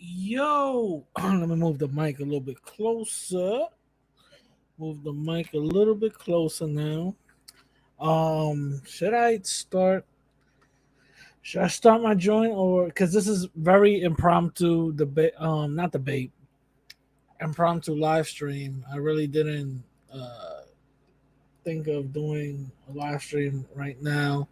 Yo, let me move the mic a little bit closer. Move the mic a little bit closer now. Should I start? Should I start my joint or because this is very impromptu debate? Not debate, impromptu live stream. I really didn't think of doing a live stream right now.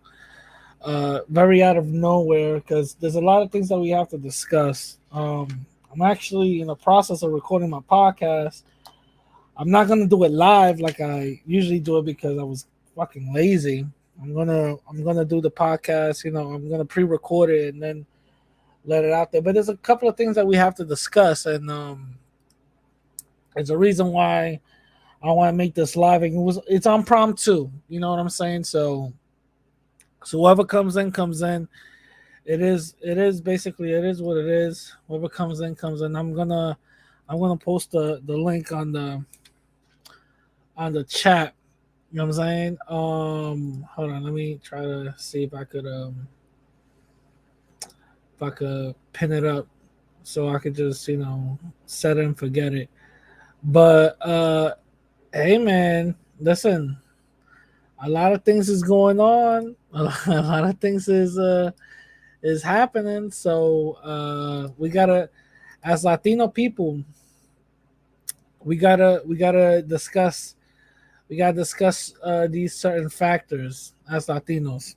Very out of nowhere because there's a lot of things that we have to discuss. I'm actually in the process of recording my podcast. I'm not gonna do it live like I usually do it because I was fucking lazy. I'm gonna do the podcast. I'm gonna pre-record it and then let it out there. But there's a couple of things that we have to discuss, and there's a reason why I want to make this live. It's impromptu. You know what I'm saying? So whoever comes in comes in. It is basically it is what it is. Whoever comes in comes in. I'm gonna post the link on the chat. You know what I'm saying? Hold on, let me try to see if I could pin it up so I could just set it and forget it. But hey man, listen, a lot of things is going on. A lot of things is happening. So we gotta, as Latino people, we gotta discuss these certain factors as Latinos.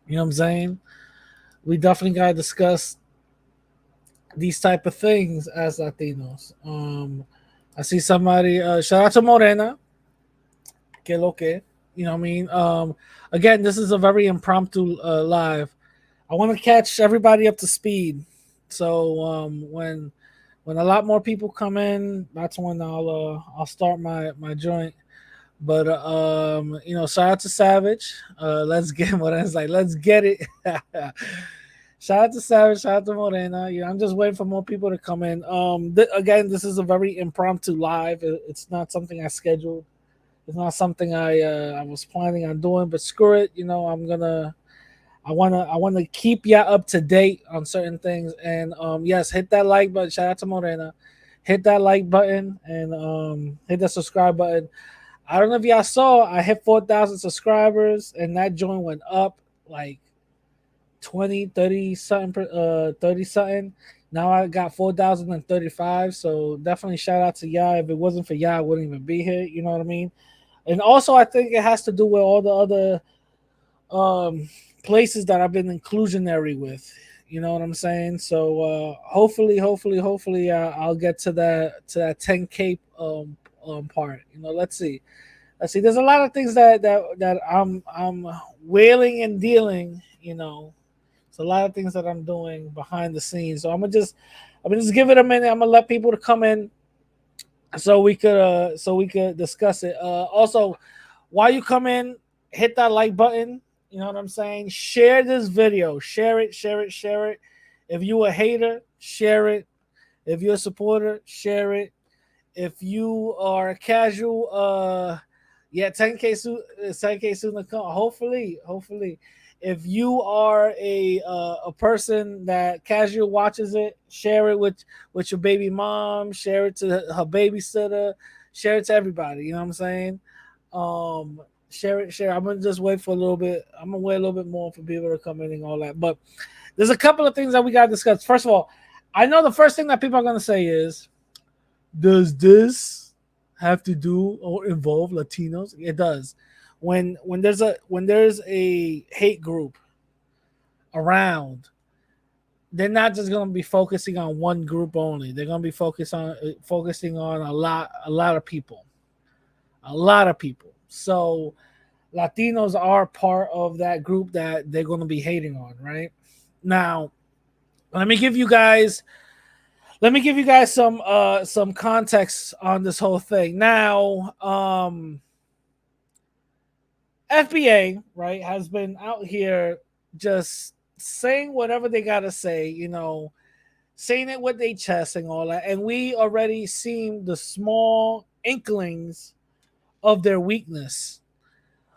You know what I'm saying? We definitely gotta discuss these type of things as Latinos. I see somebody. Shout out to Morena. Que lo que. You know what I mean? Again, this is a very impromptu live. I want to catch everybody up to speed. So when a lot more people come in, that's when I'll start my joint. But shout out to Savage. Let's get Morena's like, let's get it. Shout out to Savage, shout out to Morena. I'm just waiting for more people to come in. Again, this is a very impromptu live. It's not something I scheduled. It's not something I was planning on doing. But screw it. I wanna keep you up to date on certain things. And yes, hit that like button. Shout out to Morena. Hit that like button and hit that subscribe button. I don't know if y'all saw, I hit 4,000 subscribers and that joint went up like 20, 30 something, 30 something. Now I got 4,035. So definitely shout out to y'all. If it wasn't for y'all, I wouldn't even be here. You know what I mean? And also, I think it has to do with all the other places that I've been inclusionary with. You know what I'm saying? So hopefully, I'll get to that 10K part. Let's see. There's a lot of things that I'm wailing and dealing. It's a lot of things that I'm doing behind the scenes. So I'm gonna just give it a minute. I'm gonna let people to come in so we could discuss it. Also, while you come in, hit that like button. You know what I'm saying? Share this video. Share it. Share it. Share it. If you a hater, share it. If you're a supporter, share it. If you are a casual, yeah, 10K soon to come. Hopefully. If you are a person that casual watches it, share it with your baby mom, share it to her babysitter, share it to everybody. You know what I'm saying? Share. I'm gonna just wait for a little bit. I'm gonna wait a little bit more for people to come in and all that. But there's a couple of things that we gotta discuss. First of all, I know the first thing that people are gonna say is, does this have to do or involve Latinos? It does. When there's a hate group around, they're not just going to be focusing on one group only. They're going to be focusing on a lot of people, a lot of people. So Latinos are part of that group that they're going to be hating on, right? Now, let me give you guys some context on this whole thing. Now, FBA, right, has been out here just saying whatever they gotta say, saying it with their chest and all that. And we already seen the small inklings of their weakness.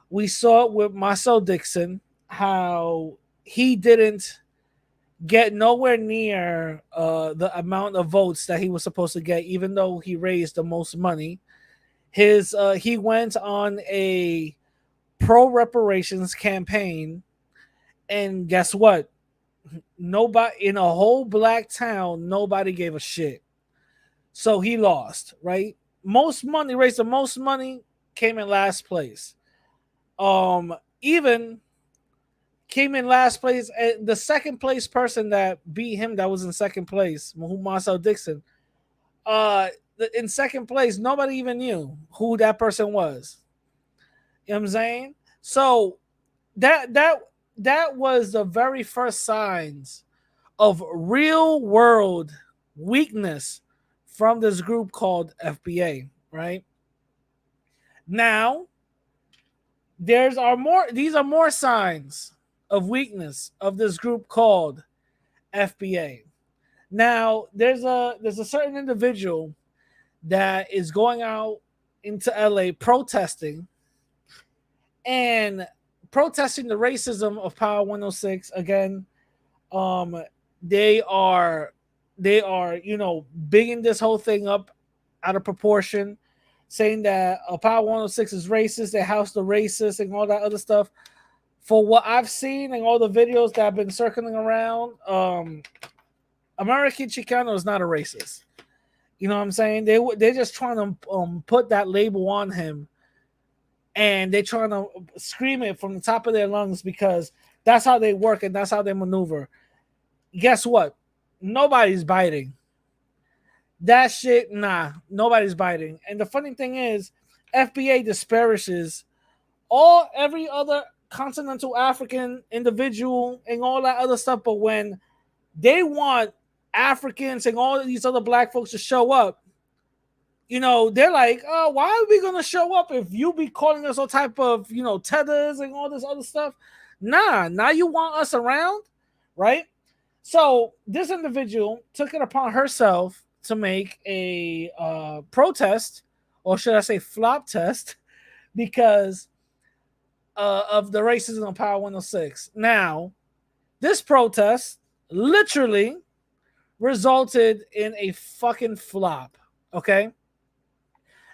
We saw it with Marcel Dixon, how he didn't get nowhere near the amount of votes that he was supposed to get, even though he raised the most money. He went on a pro reparations campaign, and guess what? Nobody in a whole black town, nobody gave a shit. So he lost, right? Most money, raised the most money, came in last place. Even came in last place. The second place person that beat him, that was in second place, Marcel Dixon. In second place, nobody even knew who that person was. You know what I'm saying? So that was the very first signs of real world weakness from this group called FBA, right? Now, these are more signs of weakness of this group called FBA. Now, there's a certain individual that is going out into LA protesting the racism of Power 106 again. They are bigging this whole thing up out of proportion, saying that Power 106 is racist, they house the racist and all that other stuff. For what I've seen and all the videos that have been circling around, American Chicano is not a racist. You know what I'm saying? They're just trying to put that label on him, and they're trying to scream it from the top of their lungs because that's how they work and that's how they maneuver. Guess what? Nobody's biting. That shit, nah, nobody's biting. And the funny thing is, FBA disparages every other continental African individual and all that other stuff, but when they want Africans and all of these other black folks to show up, they're like, oh, why are we gonna show up if you be calling us all type of tethers and all this other stuff? Nah, now you want us around, right? So this individual took it upon herself to make a protest, or should I say flop test, because of the racism of Power 106. Now, this protest literally resulted in a fucking flop, okay?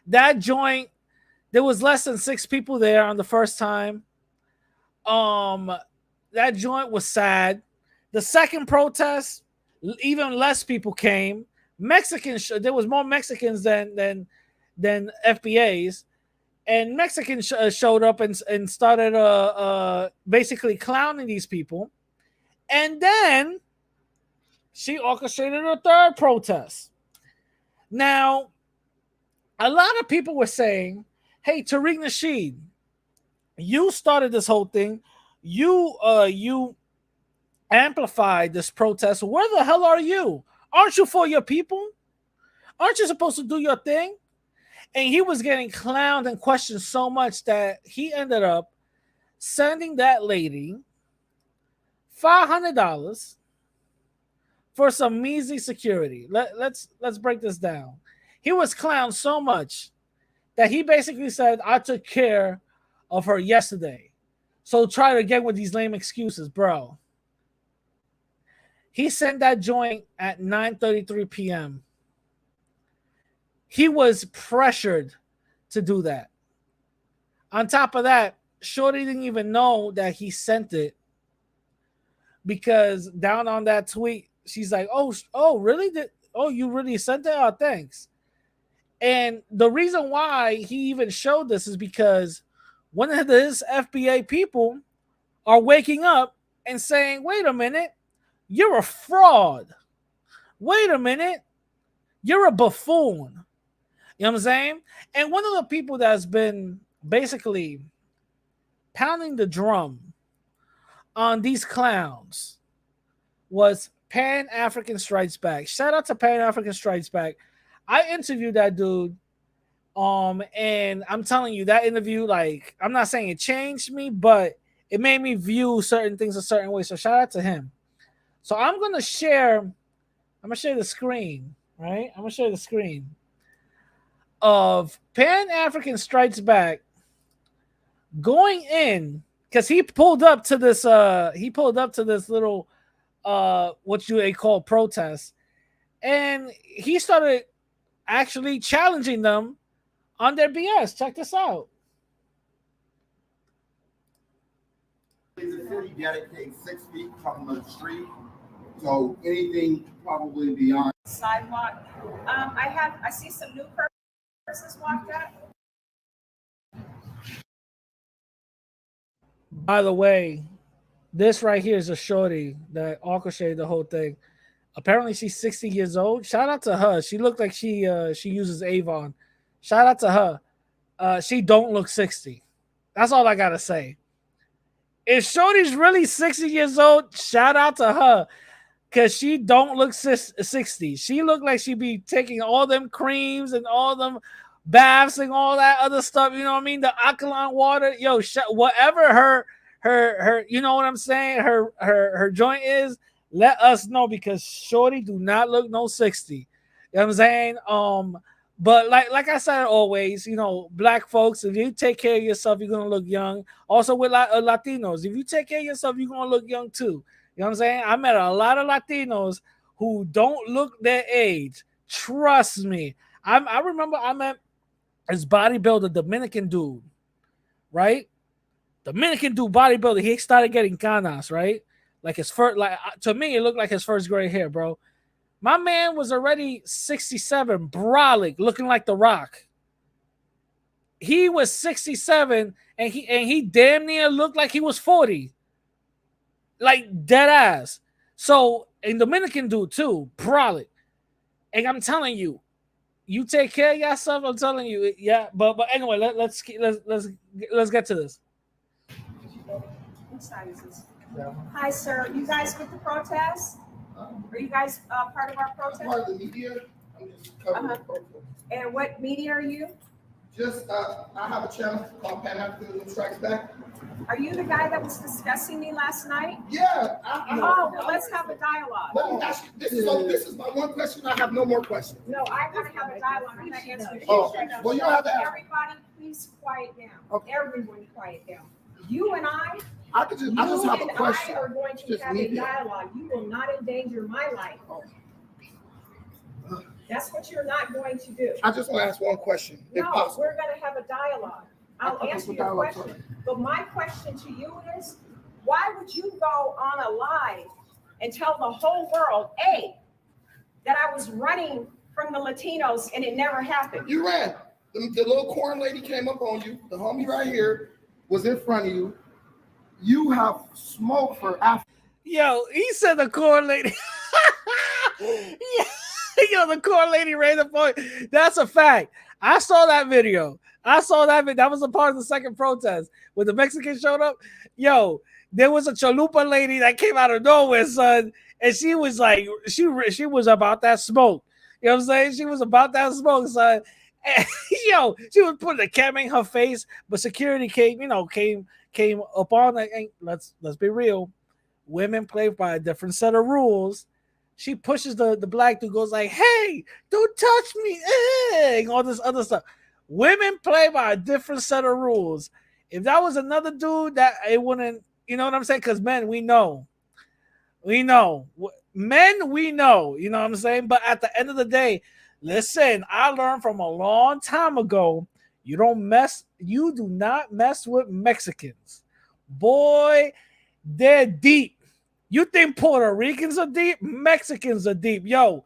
That joint, there was less than 6 people there on the first time. That joint was sad. The second protest, even less people came. Mexicans, there was more Mexicans than FBAs, and Mexicans showed up and started basically clowning these people. And then she orchestrated a third protest. Now, a lot of people were saying, "Hey, Tariq Nasheed, you started this whole thing. You amplified this protest. Where the hell are you? Aren't you for your people? Aren't you supposed to do your thing?" And he was getting clowned and questioned so much that he ended up sending that lady $500 for some measly security. Let's break this down. He was clowned so much that he basically said, "I took care of her yesterday. So try again with these lame excuses, bro." He sent that joint at 9:33 p.m. He was pressured to do that. On top of that, Shorty didn't even know that he sent it, because down on that tweet, she's like, oh, really? You really sent it? Oh, thanks. And the reason why he even showed this is because one of his FBA people are waking up and saying, wait a minute, you're a fraud. Wait a minute, you're a buffoon. You know what I'm saying? And one of the people that's been basically pounding the drum on these clowns was Pan African Strikes Back. Shout out to Pan African Strikes Back. I interviewed that dude. And I'm telling you, that interview, like, I'm not saying it changed me, but it made me view certain things a certain way. So shout out to him. So I'm gonna share the screen, right? I'm gonna share the screen of Pan African Strikes Back going in, because he pulled up to this little what they call protests, and he started actually challenging them on their BS. Check this out. The city dedicates 6 feet from the street, so anything probably beyond sidewalk. I see some new persons walked up. By the way, this right here is a shorty that orchestrated the whole thing. Apparently, she's 60 years old. Shout out to her. She looked like she uses Avon. Shout out to her. She don't look 60. That's all I gotta say. If shorty's really 60 years old, shout out to her. Cause she don't look 60. She look like she be taking all them creams and all them baths and all that other stuff. You know what I mean? The alkaline water, yo, whatever her, you know what I'm saying? Her joint is. Let us know, because shorty do not look no 60. You know what I'm saying? But like I said always, you know, black folks, if you take care of yourself, you're gonna look young. Also with Latinos, if you take care of yourself, you're gonna look young too. You know what I'm saying? I met a lot of Latinos who don't look their age. Trust me. I remember I met this bodybuilder, Dominican dude, right? Dominican dude bodybuilder. He started getting canas, right? Like his first, like to me, it looked like his first gray hair, bro. My man was already 67, brolic, looking like The Rock. He was 67, and he damn near looked like he was 40. Like dead ass. So, and Dominican dude too, brolic. And I'm telling you, you take care of yourself. I'm telling you, yeah. But anyway, let's get to this. What side is this? Hi, sir. You guys with the protest? Are you guys part of our protest? I'm part of the media. I'm just covering the protest. And what media are you? Just I have a channel called Pan-Africanism Strikes Back. Are you the guy that was discussing me last night? Yeah. Well, let's have a dialogue. Let me ask you, this is my one question. I have no more questions. No, I want to have a dialogue. I'm not answering the question. Well, you don't have to ask. Everybody, please quiet down. Okay. Everyone quiet down. You and I just have a question. I are going to have a dialogue. You will not endanger my life. That's what you're not going to do. I just want to ask one question. No, we're going to have a dialogue. I'll answer your question. But my question to you is, why would you go on a live and tell the whole world, A, that I was running from the Latinos and it never happened? You ran. The little corn lady came up on you. The homie right here was in front of you. You have smoke for Africa. Yo, he said the corn lady. Yeah. Yo, the corn lady ran the point. That's a fact. I saw that video. That was a part of the second protest when the Mexicans showed up. Yo, there was a chalupa lady that came out of nowhere, son, and she was like, she was about that smoke. You know what I'm saying? She was about that smoke, son. And, yo, she was putting a camera in her face, but security came up on it. And let's be real, women play by a different set of rules. She pushes the black dude, goes like, "Hey, don't touch me," and all this other stuff. Women play by a different set of rules. If that was another dude, that it wouldn't, you know what I'm saying? Because men, we know. Men, we know, you know what I'm saying? But at the end of the day, listen, I learned from a long time ago, you do not mess with Mexicans. Boy, they're deep. You think Puerto Ricans are deep? Mexicans are deep. Yo,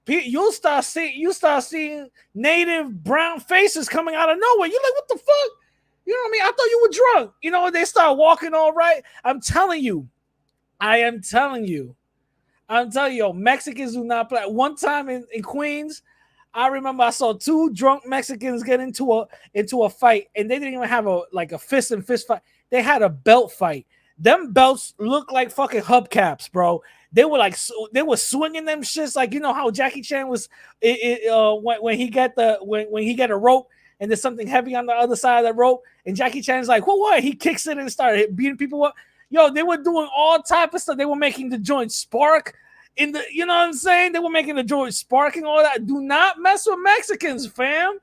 you'll start seeing native brown faces coming out of nowhere. You're like, what the fuck? You know what I mean? I thought you were drunk. You know, they start walking all right. I'm telling you, Mexicans do not play. One time in Queens, I remember I saw 2 drunk Mexicans get into a fight, and they didn't even have a fist and fist fight. They had a belt fight. Them belts look like fucking hubcaps, bro. They were swinging them shits like, you know how Jackie Chan was when he got a rope and there's something heavy on the other side of the rope, and Jackie Chan's like, what? He kicks it and started beating people up. Yo, they were doing all type of stuff. They were making the joint spark you know what I'm saying? They were making the joint spark and all that. Do not mess with Mexicans, fam.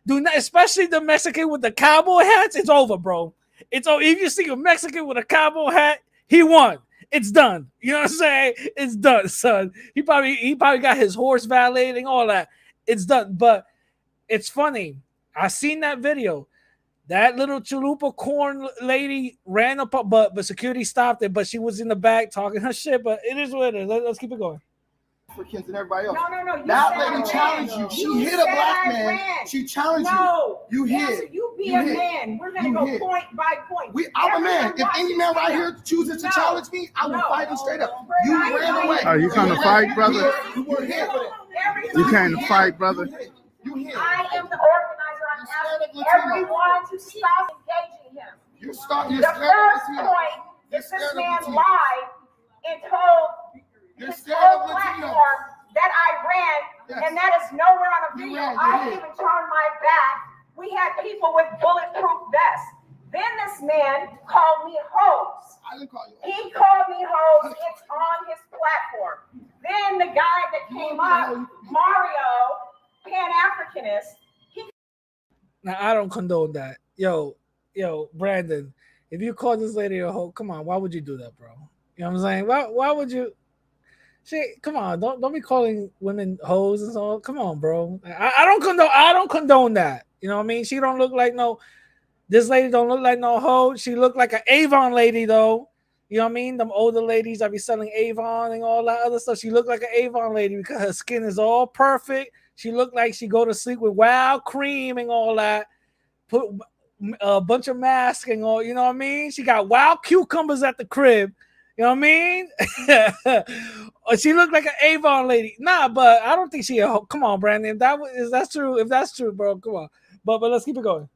Do not, especially the Mexican with the cowboy hats. It's over, bro. It's over. If you see a Mexican with a cowboy hat, he won. It's done. You know what I'm saying? It's done, son. He probably got his horse valeting, all that. It's done. But it's funny. I seen that video. That little chalupa corn lady ran up, but security stopped it. But she was in the back talking her shit. But it is what it is. Let's keep it going. Africans and everybody else. No. That lady challenged you. She hit a black man. She challenged you. You hit. You be a man. We're gonna go point by point. I'm a man. If any man right here chooses to challenge me, I will fight him straight up. You ran away. Are you trying to fight, brother? You were hit. You came to fight, brother. You hit. I am the organizer. I'm asking everyone to stop engaging him. You're The scared of first Latino. point You're is this scared of man Latino. lied and told You're his scared whole of Latino. platform that I ran, Yes. and that is nowhere on a You video. ran, you I did. even turned my back. We had people with bulletproof vests. Then this man called me hoes. I didn't call you. He called me hoes. It's on his platform. Then the guy that came up, Mario, Pan-Africanist, Now I don't condone that. Yo, Brandon, if you call this lady a hoe, come on, why would you do that, bro? You know what I'm saying? Why would you? Shit, come on, don't be calling women hoes and so. Come on, bro. I don't condone that. You know what I mean? She don't look like no. This lady don't look like no hoe. She look like an Avon lady though. You know what I mean? Them older ladies that be selling Avon and all that other stuff. She look like an Avon lady because her skin is all perfect. She looked like she go to sleep with wild cream and all that. Put a bunch of masks and all. You know what I mean? She got wild cucumbers at the crib. You know what I mean? She looked like an Avon lady. Nah, but I don't think she a hoe. Come on, Brandon. If that's true, bro, come on. But let's keep it going.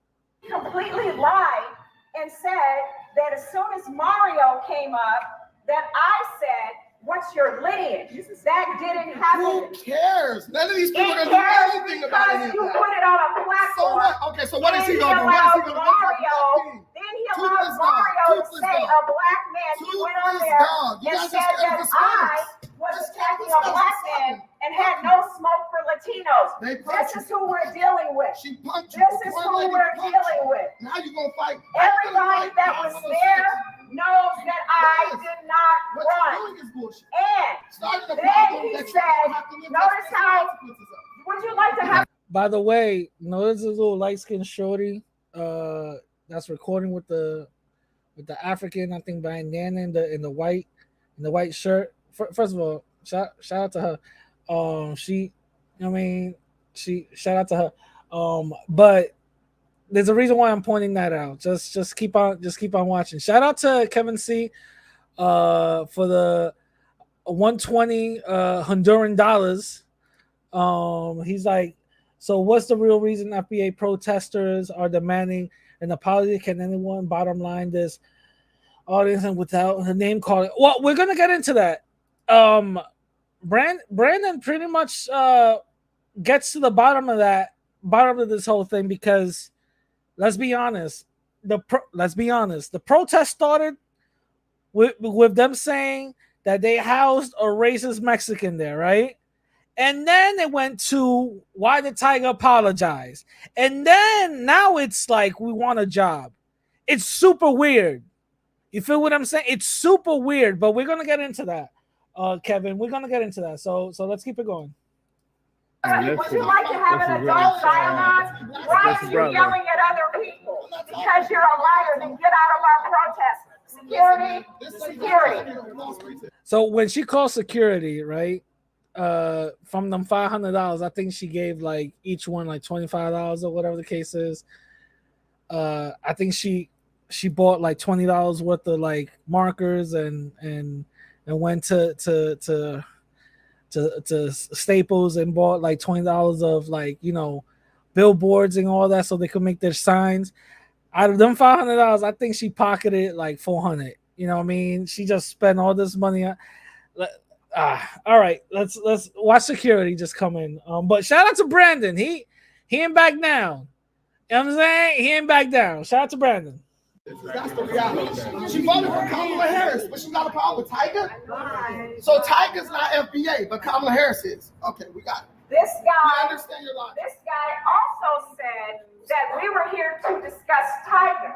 completely lied and said that as soon as Mario came up, that I said, "What's your lineage?" That didn't happen. Who cares? None of these people are It going to do cares anything about any because of you that. put it on a So platform. what? Okay, so what is he Then going to do? What is he going to Mario, do? then he Toothless allowed dog, Mario to toothless say dog. a black man. He went on Toothless there dog. You and guys said are scared that of I Hispanics. was This attacking cat a was black fucking- man and had no smoke for Latinos. They This punched is you. who we're dealing with. She punched you. This The is poor who lady we're punched dealing you. with. Now you're going to fight. Everybody that was there knows that I did not What you're run. doing is bullshit. And Starting a then problem he that you said, don't have to live notice with how- consequences of. would you like to have By the way, notice this little light skinned shorty that's recording with the African, I think, bandana in the white shirt. First of all, shout out to her. Shout out to her. But there's a reason why I'm pointing that out. Just keep on watching. Shout out to Kevin C. For the 120 Honduran dollars. He's like, so what's the real reason FBA protesters are demanding an apology? Can anyone bottom line this audience and without her name calling? Well, we're gonna get into that. Brandon pretty much gets to the bottom of this whole thing because let's be honest, the protest started with them saying that they housed a racist Mexican there, right? And then it went to why did Tiger apologize? And then now it's like we want a job. It's super weird. You feel what I'm saying? It's super weird, but we're gonna get into that, Kevin. We're gonna get into that. So let's keep it going. would you like to have an adult dialogue? Why are you yelling at other people? Because you're a liar, then get out of our protest. Security. So when she called security, right? From them $500, I think she gave like each one like $25 or whatever the case is. I think she bought like $20 worth of like markers and went to Staples and bought like $20 of like, you know, billboards and all that so they could make their signs. Out of them $500, I think she pocketed like $400. You know what I mean? She just spent all this money on. All right, let's watch security just come in. But shout out to Brandon. He ain't back down. You know what I'm saying? He ain't back down. Shout out to Brandon. That's the reality. She voted for Kamala Harris, but she got a problem with Tiger. So Tiger's not FBA, but Kamala Harris is. Okay, we got it. This I guy understand your logic. also said that we were here to discuss Tiger.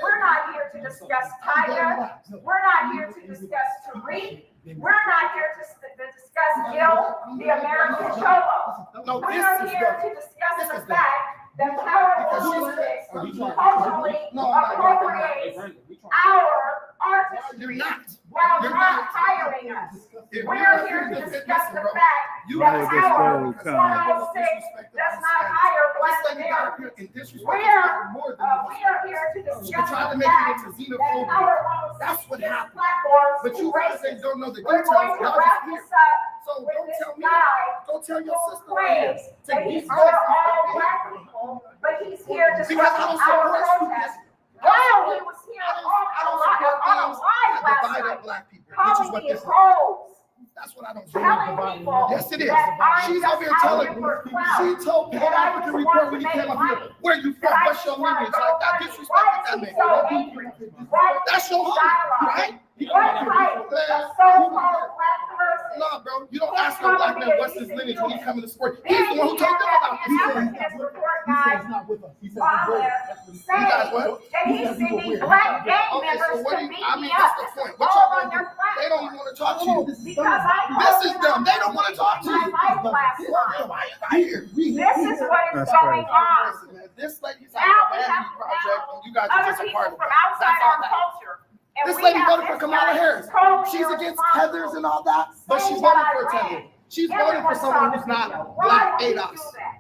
We're not here to discuss Tiger. We're not here to discuss Tariq. We're not here to discuss Gil, the American Cholo. No, We this are is here to discuss the fact that Power106 culturally appropriates our artistry You're not. while You're not not. hiring us. If We you're are here to listen, discuss the bro. fact You that guys Power106 disrespect the does not hire black This lady got up here Americans. and disrespected We are more than here to She discuss tried to the make fact it into that xenophobia. Power106 That's what happened. platforms But you guys ain't don't know the We're details. going to Y'all wrap just here. this up So with don't this tell me. guy Don't tell your who sister right here claims to that be he's for honest. all black people, but he's here Because I disrupting don't our support protest. stupid. While he was here I don't on support a things live that last divide up night, black people, which is calling what me this is. hoes, That's what I don't telling support. people Yes, it is. that I'm She's just over here out telling here me. for clout, She told Pan that I African just Report want when to he came make up here, money, where you that from? I What's just your want to lineage? go Like that money. disrespected Why that is he man. so angry? Why is That's your he homie, dialogue? right? What type of so-called black person? No, bro, you don't ask no black man what's his lineage when he come in the sport. He's the one who told them about this. Africanism report guy on there You saying guys what? that he's sending black gang Okay, members so what to do you, beat I me mean, up. that's the This point. is What all y'all on your gonna do? They don't even want to talk to you. because I This is them. They don't want to talk to my you. life last night. Why you not here? This is what is That's going crazy. on. Listen, man, this lady's Now having a we vanity have project, and you guys are other just a people part of from it. outside That's all our that. culture. And This we lady have voted for this Kamala guy Harris. totally She's against irresponsible. Heathers and all that, but she's Saying voting that for a I Tether. ran. She's voting for Everyone saw someone the who's not video. black Why would you ADOS. do that?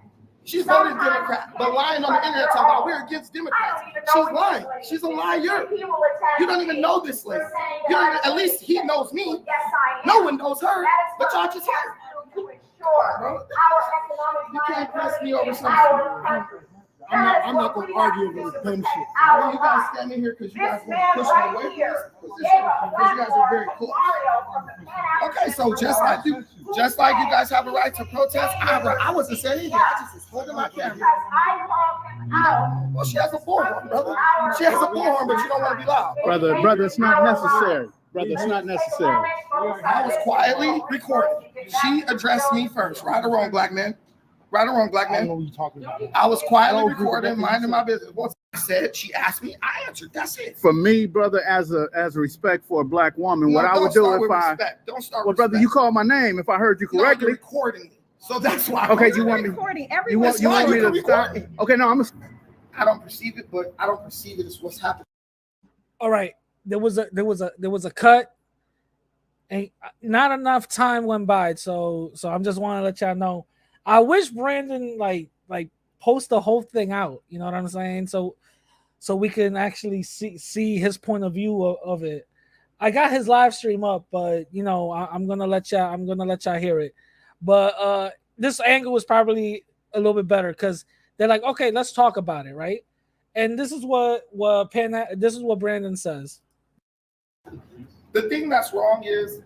She's voting Sometimes Democrat, you but can't lying on the trust internet your talking about own. we're against I Democrats. don't even know She's what lying. this lady She's a is. liar. He will attack You don't even me know this lady. for saying You that don't, I at least he knows me. Yes, I am. No one knows her, That is but what y'all we just have here. to do to ensure Bro, our economic you can't press me viability over in something. our country. I'm not That is gonna what argue we have over to dumb do to shit. protect our You guys lives. standing here because you This guys want to man push me right away from here this gave position a because you guys are very platform to close. Mario from the Pan Okay, so just like you guys have a right to protest, I wasn't saying anything. I just was holding my camera. Because I called him out. Well, she has a bullhorn, brother. She has a bullhorn, but you don't want to be loud. Brother, it's not necessary. Brother, it's not necessary. I was quietly recording. She addressed me first. Right or wrong, black man? Right or wrong, black I don't know man? what you're talking about. I was quietly recording, minding my business. What I said, she asked me, I answered. That's it. For me, brother, as a respect for a black woman, what No, I don't would do start if with I respect. Don't start well, with brother, respect. you called my name if I heard you No, you're correctly. recording me. So that's why. Okay, you want me? Recording. You want That's why me you to can stop? record me. Okay, no, I'm. I don't perceive it, but I don't perceive it as what's happening. All right, there was a cut, and not enough time went by. So I'm just want to let y'all know. I wish Brandon like post the whole thing out. You know what I'm saying? So we can actually see his point of view of it. I got his live stream up, but you know I'm gonna let y'all hear it. But this angle was probably a little bit better because they're like, okay, let's talk about it, right? And this is what Brandon says. The thing that's wrong is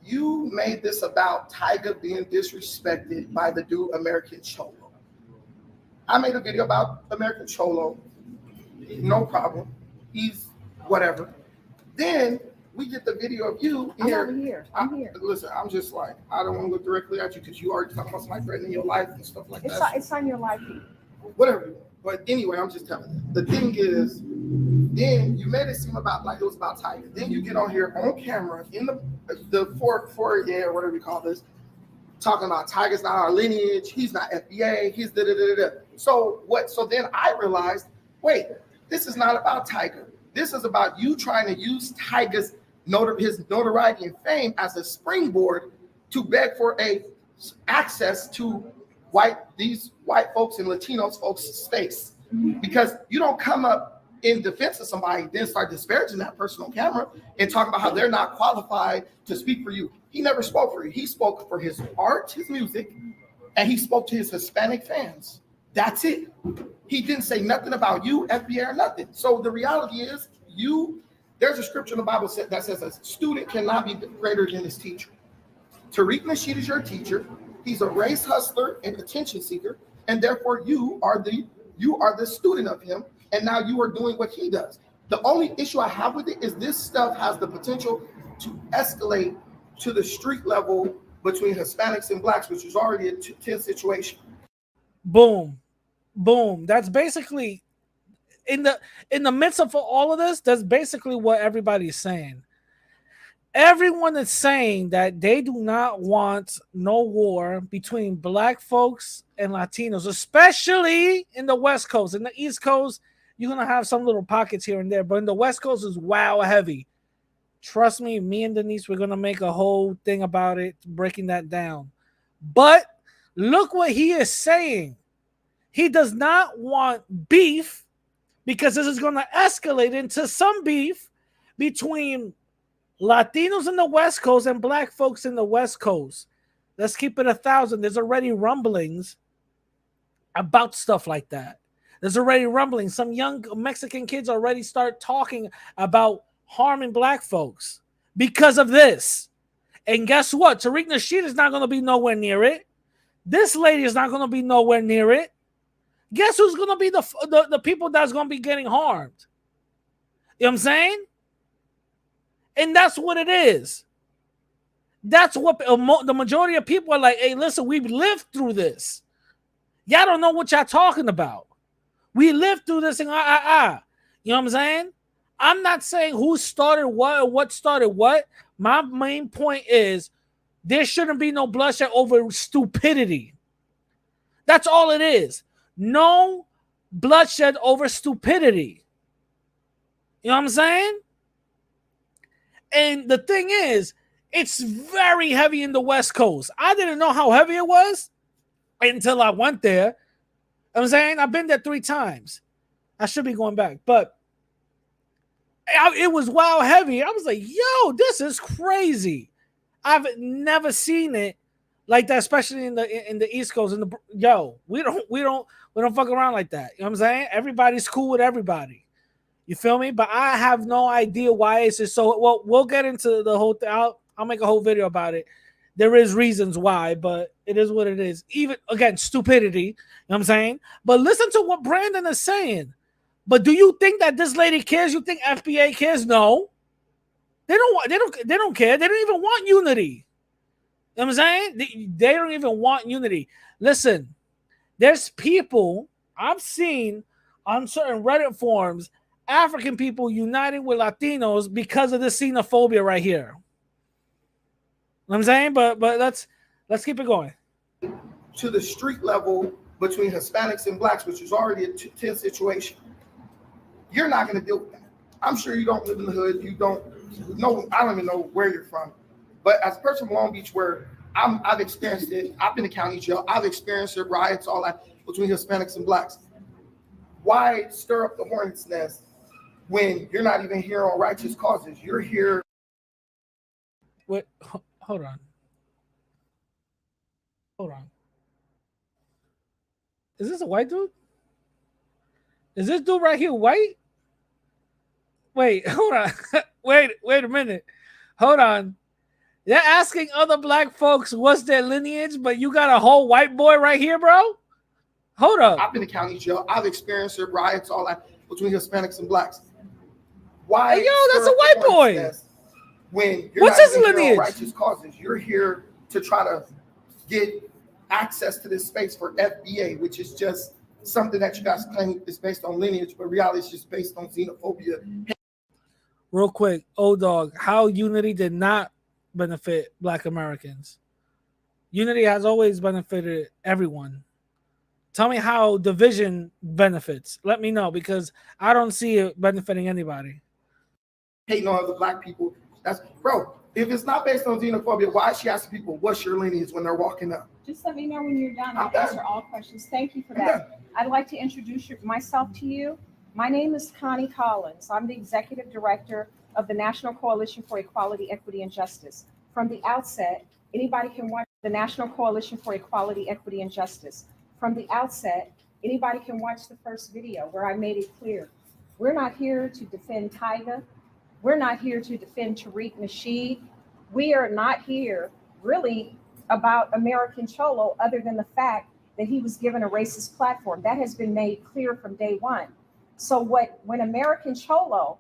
you made this about Tiger being disrespected by the dude American Cholo. I made a video about American Cholo. No problem. He's whatever. Then we get the video of you here. I'm here. Listen, I'm just like, I don't want to look directly at you because you already talking about somebody threatening your life and stuff like that. It's on your live feed. Whatever. But anyway, I'm just telling you. The thing is, then you made it seem about like it was about Tiger. Then you get on here on camera in the foyer, whatever you call this, talking about Tiger's not our lineage, he's not FBA, he's da da da da. So what? So then I realized, wait, this is not about Tiger. This is about you trying to use Tiger's his notoriety and fame as a springboard to beg for access to these white folks and Latinos folks' space. Because you don't come up in defense of somebody, then start disparaging that person on camera and talk about how they're not qualified to speak for you. He never spoke for you. He spoke for his art, his music, and he spoke to his Hispanic fans. That's it. He didn't say nothing about you, FBA, or nothing. So the reality is, there's a scripture in the Bible that says a student cannot be greater than his teacher. Tariq Nasheed is your teacher. He's a race hustler and attention seeker, and therefore you are the student of him, and now you are doing what he does. The only issue I have with it is this stuff has the potential to escalate to the street level between Hispanics and blacks, which is already a tense situation. Boom. That's basically in the midst of all of this, that's basically what everybody's saying. Everyone is saying that they do not want no war between black folks and Latinos, especially in the West Coast. In the East Coast, you're going to have some little pockets here and there, but in the West Coast is wow heavy. Trust me, me and Denise, we're going to make a whole thing about it, breaking that down. But look what he is saying. He does not want beef because this is going to escalate into some beef between Latinos in the West Coast and black folks in the West Coast. Let's keep it 1,000. There's already rumblings about stuff like that. There's already rumblings. Some young Mexican kids already start talking about harming black folks because of this. And guess what? Tariq Nasheed is not going to be nowhere near it. This lady is not going to be nowhere near it. Guess who's going to be the people that's going to be getting harmed? You know what I'm saying? And that's what it is. That's what the majority of people are like, hey, listen, we've lived through this. Y'all don't know what y'all talking about. We lived through this and You know what I'm saying? I'm not saying who started what or what started what. My main point is there shouldn't be no bloodshed over stupidity. That's all it is. No bloodshed over stupidity. You know what I'm saying? And the thing is, it's very heavy in the West Coast. I didn't know how heavy it was until I went there. You know what I'm saying? I've been there 3 times. I should be going back. But it was wild heavy. I was like, yo, this is crazy. I've never seen it like that, especially in the East Coast. We don't fuck around like that. You know what I'm saying? Everybody's cool with everybody. You feel me? But I have no idea why it's just so. Well, we'll get into the whole thing. I'll make a whole video about it. There is reasons why, but it is what it is. Even, again, stupidity. You know what I'm saying? But listen to what Brandon is saying. But do you think that this lady cares? You think FBA cares? No. They don't care. They don't even want unity. You know what I'm saying? They don't even want unity. Listen, there's people I've seen on certain Reddit forums, African people uniting with Latinos because of this xenophobia right here. You know what I'm saying? But let's keep it going. To the street level between Hispanics and blacks, which is already a tense situation. You're not going to deal with that. I'm sure you don't live in the hood. You don't know. I don't even know where you're from. But as a person from Long Beach, where I've experienced it, I've been to county jail. I've experienced it, riots, all that between Hispanics and blacks. Why stir up the hornet's nest when you're not even here on righteous causes? You're here. Wait, hold on. Is this a white dude? Is this dude right here white? Wait, hold on. Wait a minute. Hold on. They're asking other black folks what's their lineage, but you got a whole white boy right here, bro? Hold up. I've been to county jail. I've experienced it, riots, all that between Hispanics and blacks. Why? Hey, yo, that's a white boy. When you're what's not his lineage? On righteous causes, you're here to try to get access to this space for FBA, which is just something that you guys claim is based on lineage, but reality is just based on xenophobia. Real quick, O-Dog, how unity did not benefit Black Americans. Unity has always benefited everyone. Tell me how division benefits. Let me know, because I don't see it benefiting anybody. Hating on other black people. That's, bro, if it's not based on xenophobia, why is she asking people what's your lineage when they're walking up? Just let me know when you're done. I'll answer all questions. Thank you for that. I'd like to introduce myself to you. My name is Connie Collins. I'm the Executive Director of the National Coalition for Equality, Equity, and Justice. From the outset, anybody can watch the National Coalition for Equality, Equity, and Justice. From the outset, anybody can watch the first video where I made it clear. We're not here to defend Tyga. We're not here to defend Tariq Nasheed. We are not here really about American Cholo, other than the fact that he was given a racist platform. That has been made clear from day one. So when American Cholo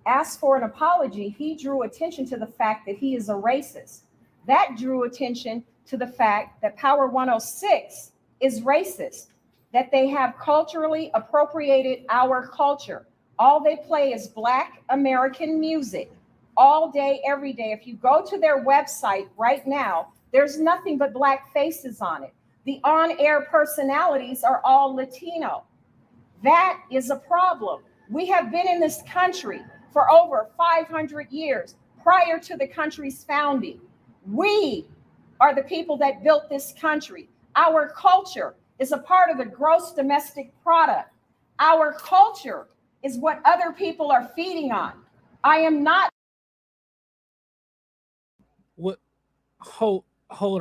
asked for an apology, he drew attention to the fact that he is a racist. That drew attention to the fact that Power106 is racist. that they have culturally appropriated our culture. All they play is Black American music all day, every day. If you go to their website right now, there's nothing but Black faces on it. The on-air personalities are all Latino. That is a problem. We have been in this country for over 500 years prior to the country's founding. We are the people that built this country. Our culture is a part of the gross domestic product. Our culture is what other people are feeding on. I am not. What? Hold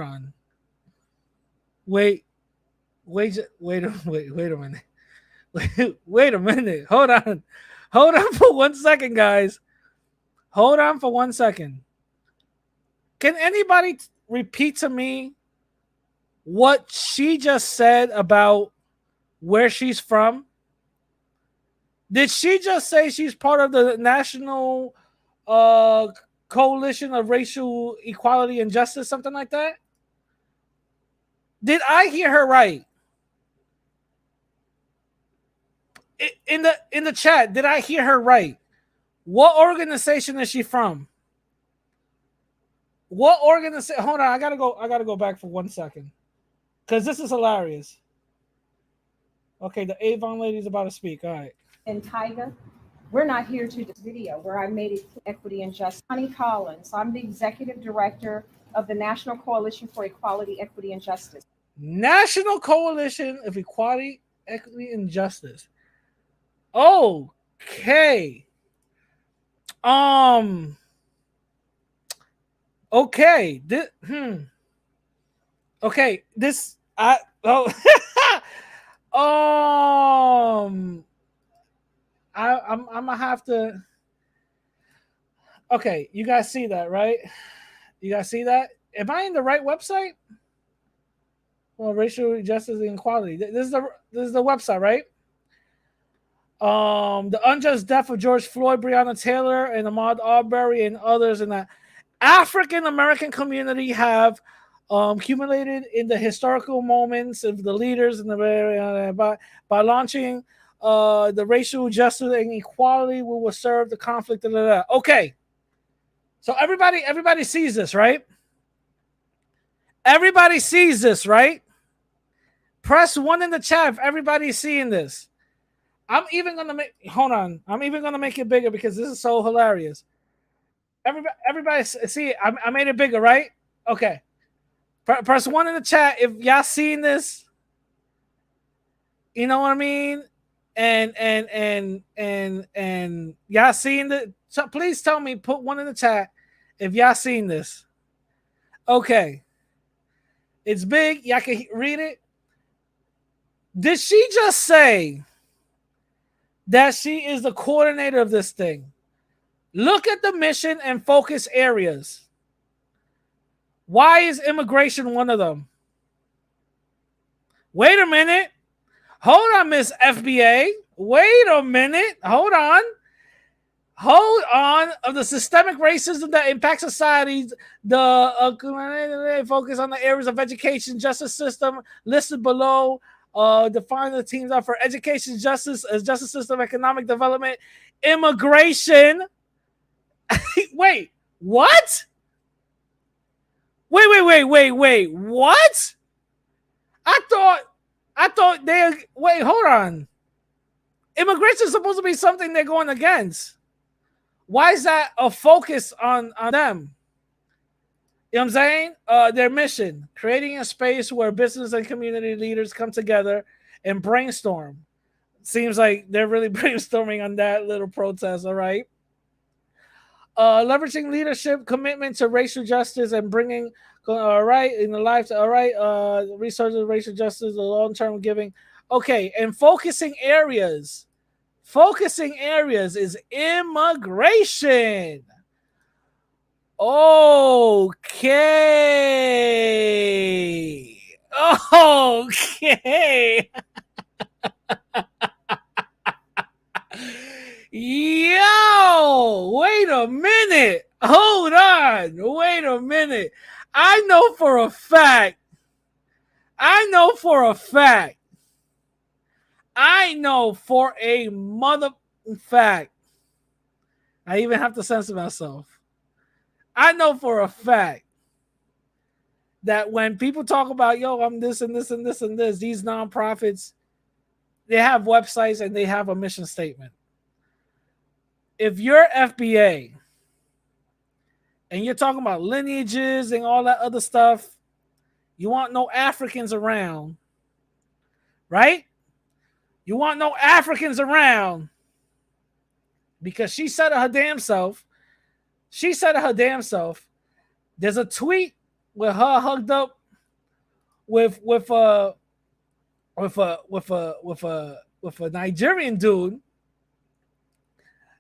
on. Wait a minute. Wait a minute. Hold on for 1 second, guys. Hold on for 1 second. Can anybody repeat to me what she just said about where she's from? Did she just say she's part of the National Coalition of Racial Equality and Justice, something like that? Did I hear her right? In the chat, did I hear her right? What organization is she from? What organization? Hold on, I gotta go back for 1 second, because this is hilarious. Okay, the Avon lady's about to speak. All right. And Tyga, we're not here to this video where I made it equity and justice. Connie Collins, I'm the executive director of the National Coalition for Equality, Equity, and Justice. National Coalition of Equality, Equity, and Justice. Okay. Okay. Okay. This. I'm gonna have to. Okay, you guys see that, right? You guys see that? Am I in the right website? Well, racial justice and equality. This is the website, right? The unjust death of George Floyd, Breonna Taylor, and Ahmaud Arbery, and others in the African American community have accumulated in the historical moments of the leaders in the by launching the racial justice and equality will serve the conflict. Okay, so everybody sees this, right? Everybody sees this, right? Press 1 in the chat if everybody's seeing this. I'm even gonna make it bigger because this is so hilarious. Everybody see it. I made it bigger, right? Okay. Press 1 in the chat if y'all seen this. You know what I mean? And y'all seen it. So please tell me. Put 1 in the chat if y'all seen this. Okay. It's big. Y'all can read it. Did she just say that she is the coordinator of this thing? Look at the mission and focus areas. Why is immigration one of them? Wait a minute. Hold on, Miss FBA. Wait a minute. Hold on. Of the systemic racism that impacts societies, the focus on the areas of education, justice system listed below. Define the teams are for education, justice system, economic development, immigration. Wait, what? Wait, what? I thought wait, hold on. Immigration is supposed to be something they're going against. Why is that a focus on them? You know what I'm saying? Their mission, creating a space where business and community leaders come together and brainstorm. Seems like they're really brainstorming on that little protest, all right? Leveraging leadership, commitment to racial justice, and bringing, all right, in the life, all right, resources of racial justice, the long-term giving. Okay, and focusing areas. Focusing areas is immigration. Okay. Yo, wait a minute. Hold on. Wait a minute. I know for a fact I know for a mother fact, I even have to censor myself. I know for a fact that when people talk about, yo, I'm this and this and this and this, these nonprofits, they have websites and they have a mission statement. If you're FBA and you're talking about lineages and all that other stuff, you want no Africans around, right? You want no Africans around because she said it her damn self. She said it her damn self. There's a tweet with her hugged up with a Nigerian dude. You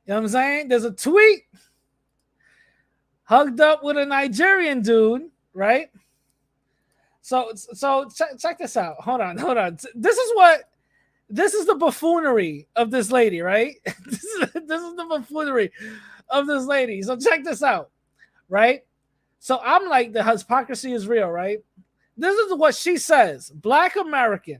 know what I'm saying? There's a tweet hugged up with a Nigerian dude, right? So check this out. Hold on. This is the buffoonery of this lady, right? this is the buffoonery of this lady. So check this out, right? So I'm like, the hypocrisy is real, right? This is what she says. Black American,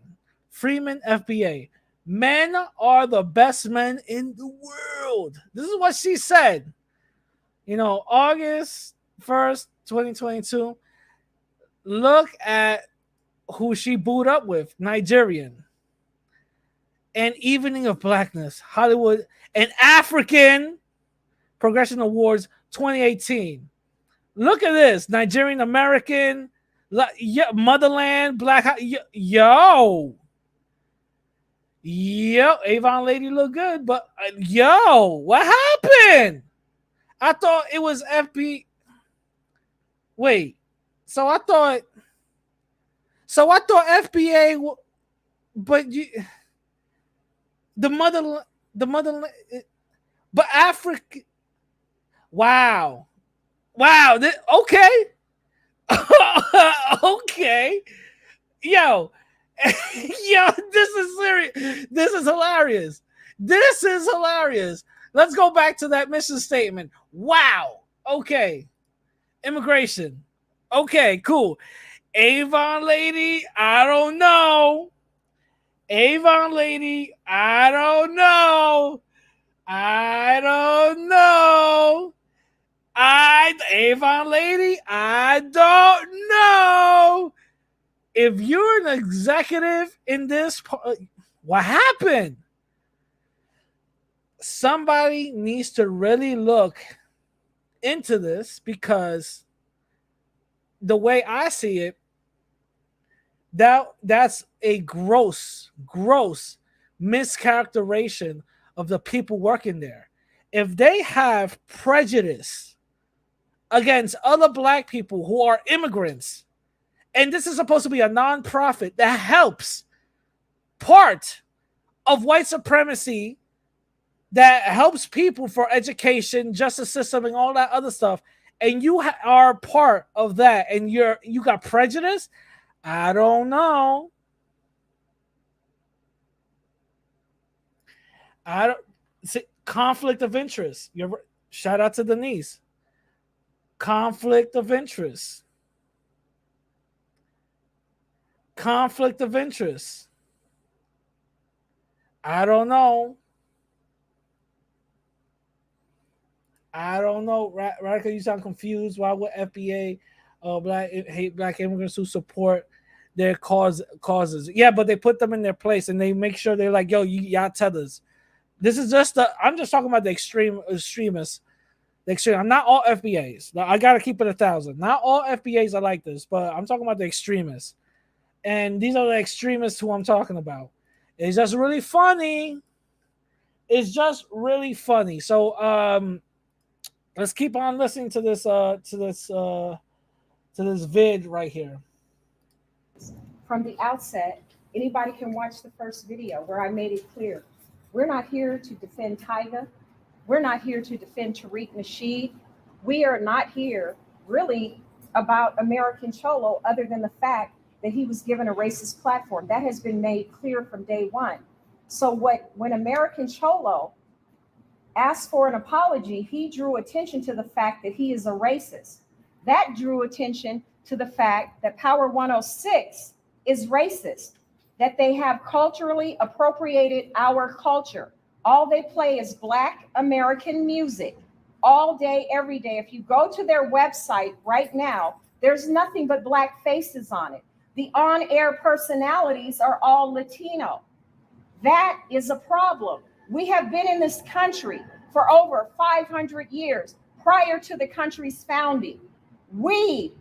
Freeman FBA. Men are the best men in the world. This is what she said. You know, August 1st, 2022. Look at who she booed up with. Nigerian. And Evening of Blackness. Hollywood. And African Progression Awards 2018. Look at this. Nigerian American. Motherland. Black. Yo. Avon lady look good, but what happened? I thought it was FB. Wait, so I thought FBA, but the motherland, but Africa. Wow. Okay. Okay. Yo, this is serious. This is hilarious. Let's go back to that mission statement. Wow. Okay. Immigration. Okay, cool. Avon lady, I don't know. Avon lady, I don't know. Avon lady, I don't know. If you're an executive in this, what happened? Somebody needs to really look into this, because the way I see it, that's a gross mischaracterization of the people working there. If they have prejudice against other black people who are immigrants, and this is supposed to be a nonprofit that helps part of white supremacy, that helps people for education, justice system, and all that other stuff, and you are part of that, and you got prejudice, I don't know. I don't see conflict of interest. Shout out to Denise. Conflict of interest. Conflict of interest. I don't know. Radical, you sound confused. Why would FBA hate black immigrants who support their causes? Yeah, but they put them in their place and they make sure they're like, yo, y'all tethers. This is I'm just talking about the extremists. The extreme. I'm not all FBAs. I gotta keep it 1,000. Not all FBAs are like this, but I'm talking about the extremists. And these are the extremists who I'm talking about. It's just really funny. So let's keep on listening to this vid right here. From the outset, anybody can watch the first video where I made it clear. We're not here to defend Tyga. We're not here to defend Tariq Nasheed. We are not here really about American Cholo, other than the fact that he was given a racist platform. That has been made clear from day one. So when American Cholo asked for an apology, he drew attention to the fact that he is a racist. That drew attention to the fact that Power106 is racist. that they have culturally appropriated our culture. All they play is Black American music all day, every day. If you go to their website right now, there's nothing but Black faces on it. The on-air personalities are all Latino. That is a problem. We have been in this country for over 500 years prior to the country's founding. We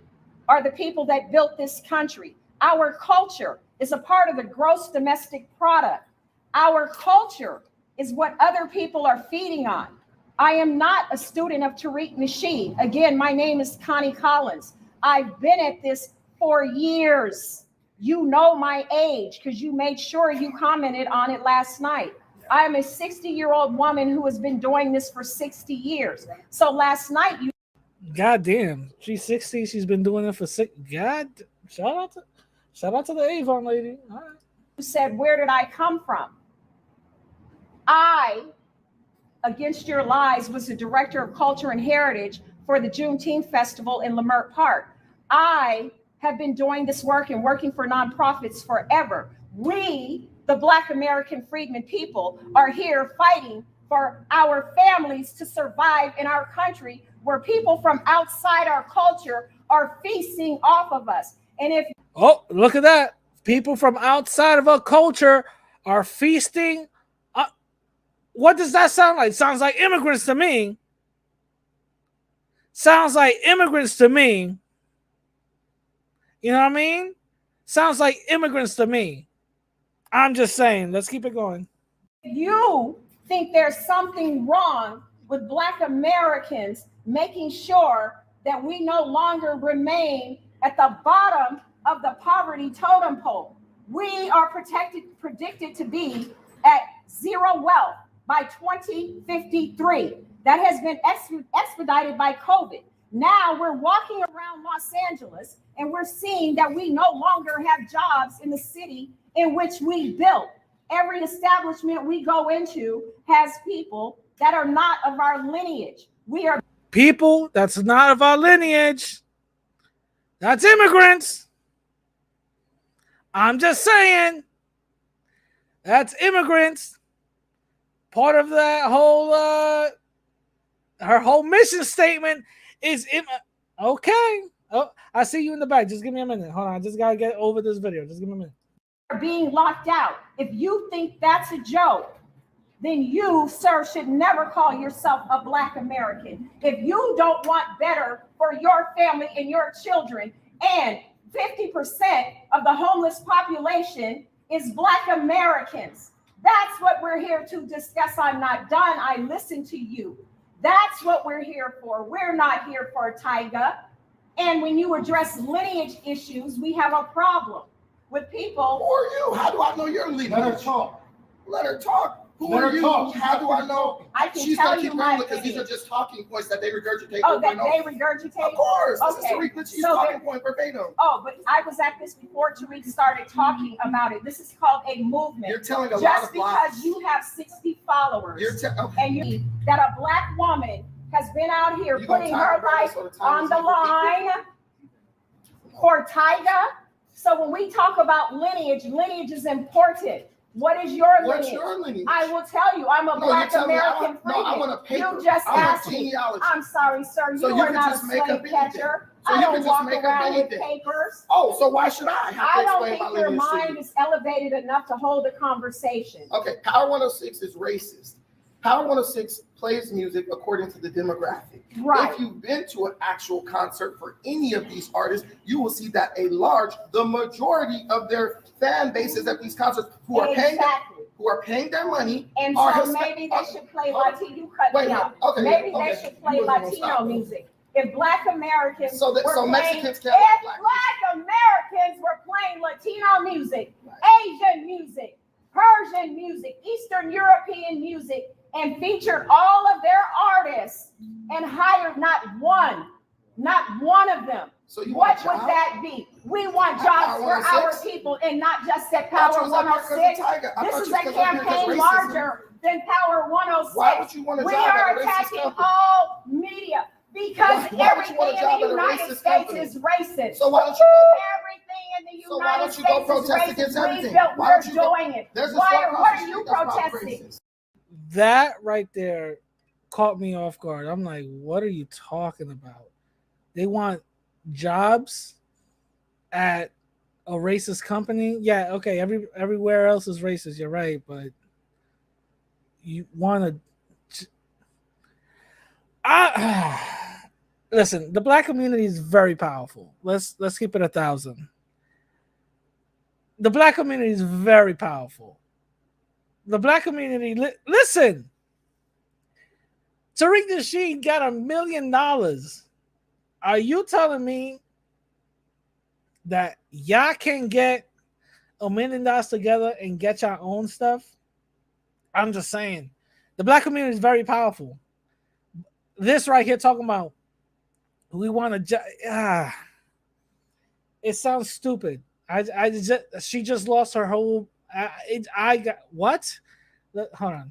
are the people that built this country. Our culture is a part of the gross domestic product. Our culture is what other people are feeding on. I am not a student of Tariq Nasheed. Again, my name is Connie Collins. I've been at this for years. You know my age because you made sure you commented on it last night. I am a 60-year-old woman who has been doing this for 60 years. So last night you... God damn, she's 60. She's been doing it for 6. God, shout out to the Avon lady. All right. You said, where did I come from? I, against your lies, was the director of culture and heritage for the Juneteenth Festival in Leimert Park. I have been doing this work and working for nonprofits forever. We, the Black American freedmen people, are here fighting for our families to survive in our country where people from outside our culture are feasting off of us. And if... Oh, look at that. People from outside of our culture are feasting. What does that sound like? Sounds like immigrants to me. Sounds like immigrants to me. You know what I mean? Sounds like immigrants to me. I'm just saying, let's keep it going. You think there's something wrong with Black Americans making sure that we no longer remain at the bottom of the poverty totem pole. We are predicted to be at zero wealth by 2053. That has been expedited by COVID. Now we're walking around Los Angeles and we're seeing that we no longer have jobs in the city in which we built. Every establishment we go into has people that are not of our lineage. We are people that's not of our lineage. That's immigrants. I'm just saying. That's immigrants. Part of that whole her whole mission statement is okay. Oh, I see you in the back. Just give me a minute. Hold on. I just gotta get over this video. Just give me a minute. Being locked out. If you think that's a joke, then you, sir, should never call yourself a Black American. If you don't want better for your family and your children, and 50% of the homeless population is Black Americans, that's what we're here to discuss. I'm not done. I listened to you. That's what we're here for. We're not here for Tyga. And when you address lineage issues, we have a problem with people. Who are you? How do I know your lineage? Let her talk. Let her talk. Who Let are her you? talk. How do I know? I can She's tell gonna you keep my going because these opinion. are just talking points that they regurgitate. Oh, over that and over. they regurgitate? Of course. This is Okay. Tariq Nasheed's So talking point verbatim. Oh, but I was at this before Tariq started talking about it. This is called a movement. You're telling a lot Just of lies. because you have 60 followers Okay. and you that a Black woman has been out here You gonna putting talk her about life this all the time. on the line for Tyga. So when we talk about lineage, lineage is important. What is your What's lineage? your lineage? I will tell you, I'm a No, you Black tell me. American No, I freedman. want a paper. You just I want asked me. genealogy. I'm sorry, sir. So You you are can not a just make up slave anything. catcher. So I you don't can just walk make up around with anything. papers. Oh, so why should I have I to don't explain think my your lineage to mind you? is elevated enough to hold a conversation. Okay, Power106 is racist. Power106 plays music according to the demographic. Right. If you've been to an actual concert for any of these artists, you will see that the majority of their fan bases at these concerts who are paying their money. And are so maybe they should play Latino. You cut Wait, me off. okay, Maybe okay. they should play You wasn't gonna Latino stop. music. If Black Americans So were playing, Mexicans can't if like Black Americans were playing Latino music, Asian music, Persian music, Eastern European music, and featured all of their artists and hired not one of them. So you What want a would job? that be? We want At jobs for our 106? people and not just at I thought you Power was up here 'cause of 106. Tyga. I This thought is you a was up here 'cause campaign racism. larger than Power 106. Why would you want a We job are at a racist attacking company? all media because Why would you want a everything in job the at a United racist States company? is racist. So why don't you Everything in the So why don't you go protest against everything? Why don't you doing it? What are you protesting? That right there caught me off guard. I'm like, what are you talking about? They want jobs at a racist company? Yeah, okay. Everywhere else is racist. You're right, but you want to. Listen, the black community is very powerful. Let's keep it 1,000. The black community is very powerful. The black community, listen. Tariq Nasheed got $1 million. Are you telling me that y'all can get $1 million together and get your own stuff? I'm just saying. The black community is very powerful. This right here talking about we want to it sounds stupid. She just lost her whole I got what? Hold on.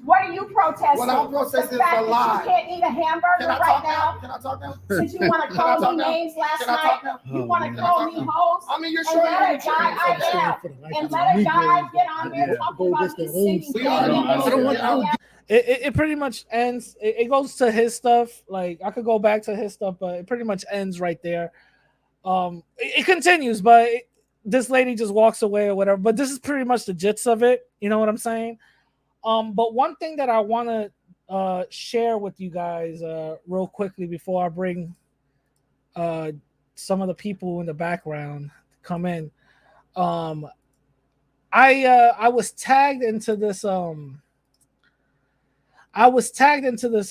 What are you protesting? What I'm protesting the fact is a lie. That you can't eat a hamburger right now. Can I talk now? Since you want to call me names last night, you want to call me hoes. I mean, you're and let a guy I am, and let a guy get on there talking about these cities. It pretty much ends. It goes to his stuff. Like I could go back to his stuff, but it pretty much ends right there. It continues, but this lady just walks away or whatever. But this is pretty much the gist of it. You know what I'm saying? But one thing that I want to share with you guys real quickly before I bring some of the people in the background to come in. I was tagged into this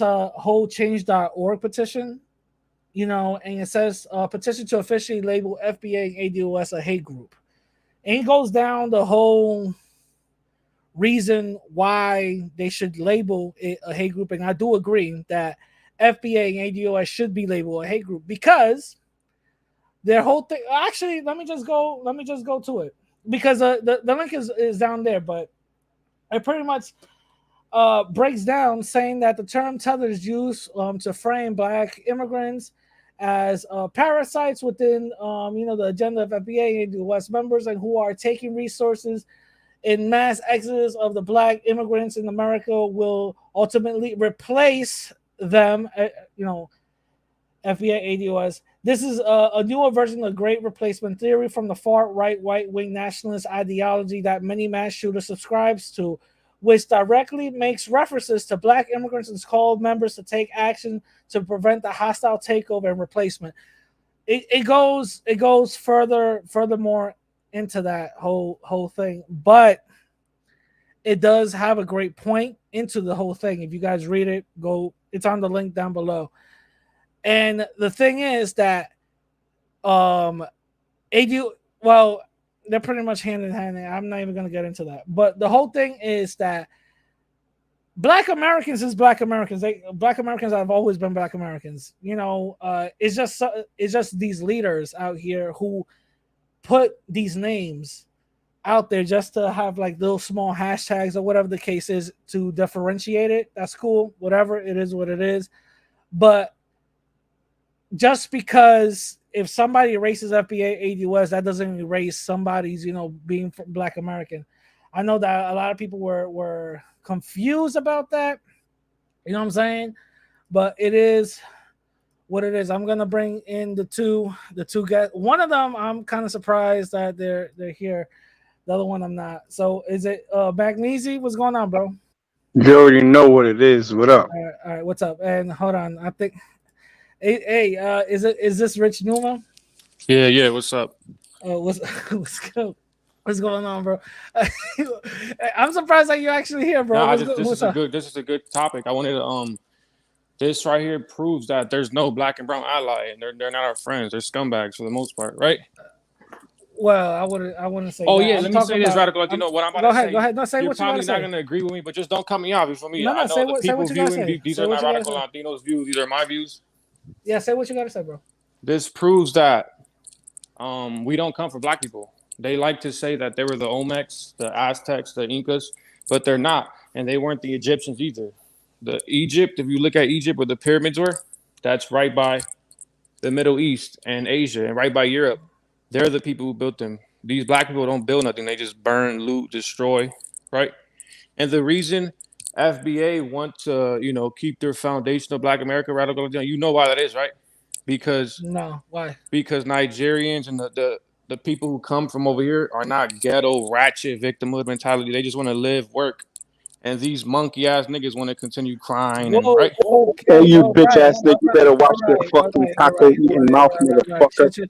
whole change.org petition, you know, and it says petition to officially label FBA and ADOS a hate group. And it goes down the whole reason why they should label it a hate group. And I do agree that FBA and ADOS should be labeled a hate group because their whole thing. Actually, let me just go to it because the link is down there, but it pretty much breaks down saying that the term tether is used to frame black immigrants as parasites within the agenda of FBA and ADOS members and who are taking resources in mass exodus of the black immigrants in America will ultimately replace them, FBA, ADOS. This is a newer version of the Great Replacement Theory from the far-right, right-wing nationalist ideology that many mass shooters subscribes to, which directly makes references to black immigrants and calls members to take action to prevent the hostile takeover and replacement. It goes furthermore into that whole thing, but it does have a great point into the whole thing. If you guys read it, it's on the link down below. And the thing is that they're pretty much hand in hand. I'm not even going to get into that, but the whole thing is that Black Americans is Black Americans. Black Americans have always been Black Americans. It's just these leaders out here who put these names out there just to have like little small hashtags or whatever the case is to differentiate it. That's cool. Whatever, it is what it is. But just because if somebody erases FBA, ADOS, that doesn't erase somebody's, being Black American. I know that a lot of people were confused about that. You know what I'm saying? But it is what it is. I'm gonna bring in the two guys. One of them, I'm kind of surprised that they're here. The other one, I'm not. So is it Magnesia? What's going on, bro? You already know what it is. What up? All right, what's up? And hold on, I think. Hey, is this Rich Numa? Yeah. What's up? What's good? What's going on, bro? I'm surprised that you're actually here, bro. This is a good topic. I wanted to this right here proves that there's no black and brown ally, and they're not our friends. They're scumbags for the most part, right? Well, I wouldn't say. Oh that. Yeah, I'm let me say this, Radical. Like, what I'm about to say. Go ahead. No, say you're what you probably gotta not say. going to agree with me, but just don't cut me off. For me, No, I know the people viewing these say are not Radical Latinos' views. These are my views. Yeah, say what you got to say, bro. This proves that we don't come for black people. They like to say that they were the Olmecs, the Aztecs, the Incas, but they're not, and they weren't the Egyptians either. The Egypt, if you look at Egypt where the pyramids were, that's right by the Middle East and Asia and right by Europe. They're the people who built them. These black people don't build nothing. They just burn, loot, destroy, right? And the reason FBA want to, keep their foundation of Black America radical, you know why that is, right? Because No, why? because Nigerians and the people who come from over here are not ghetto, ratchet, victimhood mentality. They just want to live, work. And these monkey ass niggas want to continue crying and right. Hey, you bitch ass nigga, you better watch your fucking taco eating mouth, motherfucker.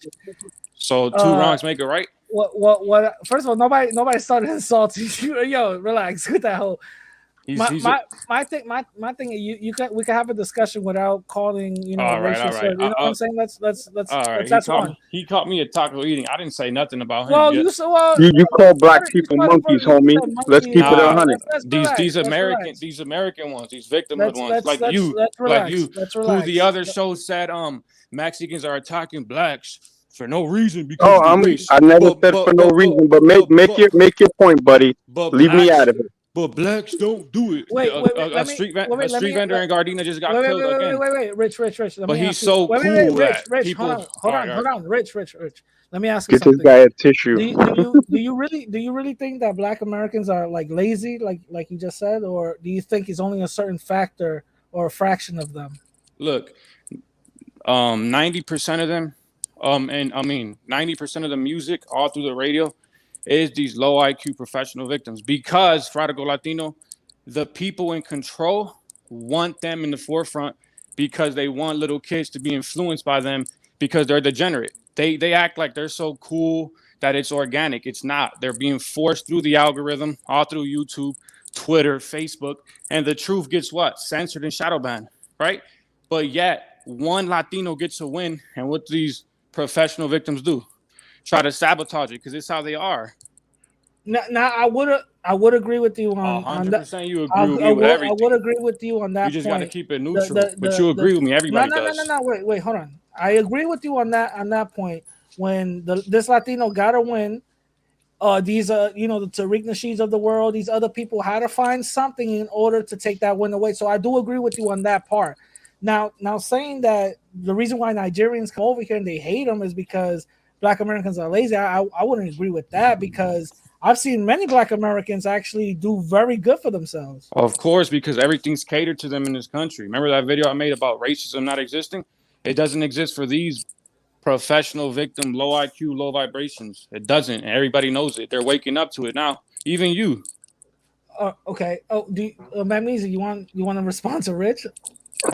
So two wrongs make it right. What? First of all, nobody started insulting you. Yo, relax with that whole. My thing. We can have a discussion without calling. All right. You know what I'm saying? Let's. All right. That's one. He caught me at taco eating. I didn't say nothing about him. Well, yet. You call black people monkeys, homie. Let's keep it 100. These American ones, these victimhood ones, like you. Let's relax. Who the other show said Mexicans are attacking blacks for no reason because I never said for no reason, but make your point, buddy. Leave me out of it. But blacks don't do it. A street vendor in Gardena just got killed again. Wait, Rich. But he's so cool. Rich, hold on. Rich. Let me ask you Get something. this guy a tissue. Do you really think that Black Americans are like lazy, like you just said, or do you think it's only a certain factor or a fraction of them? Look, 90% of them, 90% of the music all through the radio is these low IQ professional victims, because Radical Latino, the people in control want them in the forefront because they want little kids to be influenced by them because they're degenerate. They act like they're so cool that it's organic. It's not. They're being forced through the algorithm, all through YouTube, Twitter, Facebook, and the truth gets what? Censored and shadow banned, right? But yet one Latino gets a win, and what these professional victims do? Try to sabotage it because it's how they are. Now I would agree with you on 100%. You agree with me with everything. I would agree with you on that. You just got to keep it neutral, but you agree with me. Everybody does. No. Wait. Hold on. I agree with you on that point. When this Latino got to win, these the Tariq Nasheeds of the world, these other people had to find something in order to take that win away. So I do agree with you on that part. Now saying that the reason why Nigerians come over here and they hate them is because Black Americans are lazy, I wouldn't agree with that, because I've seen many Black Americans actually do very good for themselves. Of course, because everything's catered to them in this country. Remember that video I made about racism not existing? It doesn't exist for these professional victim, low IQ, low vibrations. It doesn't. And everybody knows it. They're waking up to it now. Even you. Okay. Oh, Magnesia, you want to respond to Rich?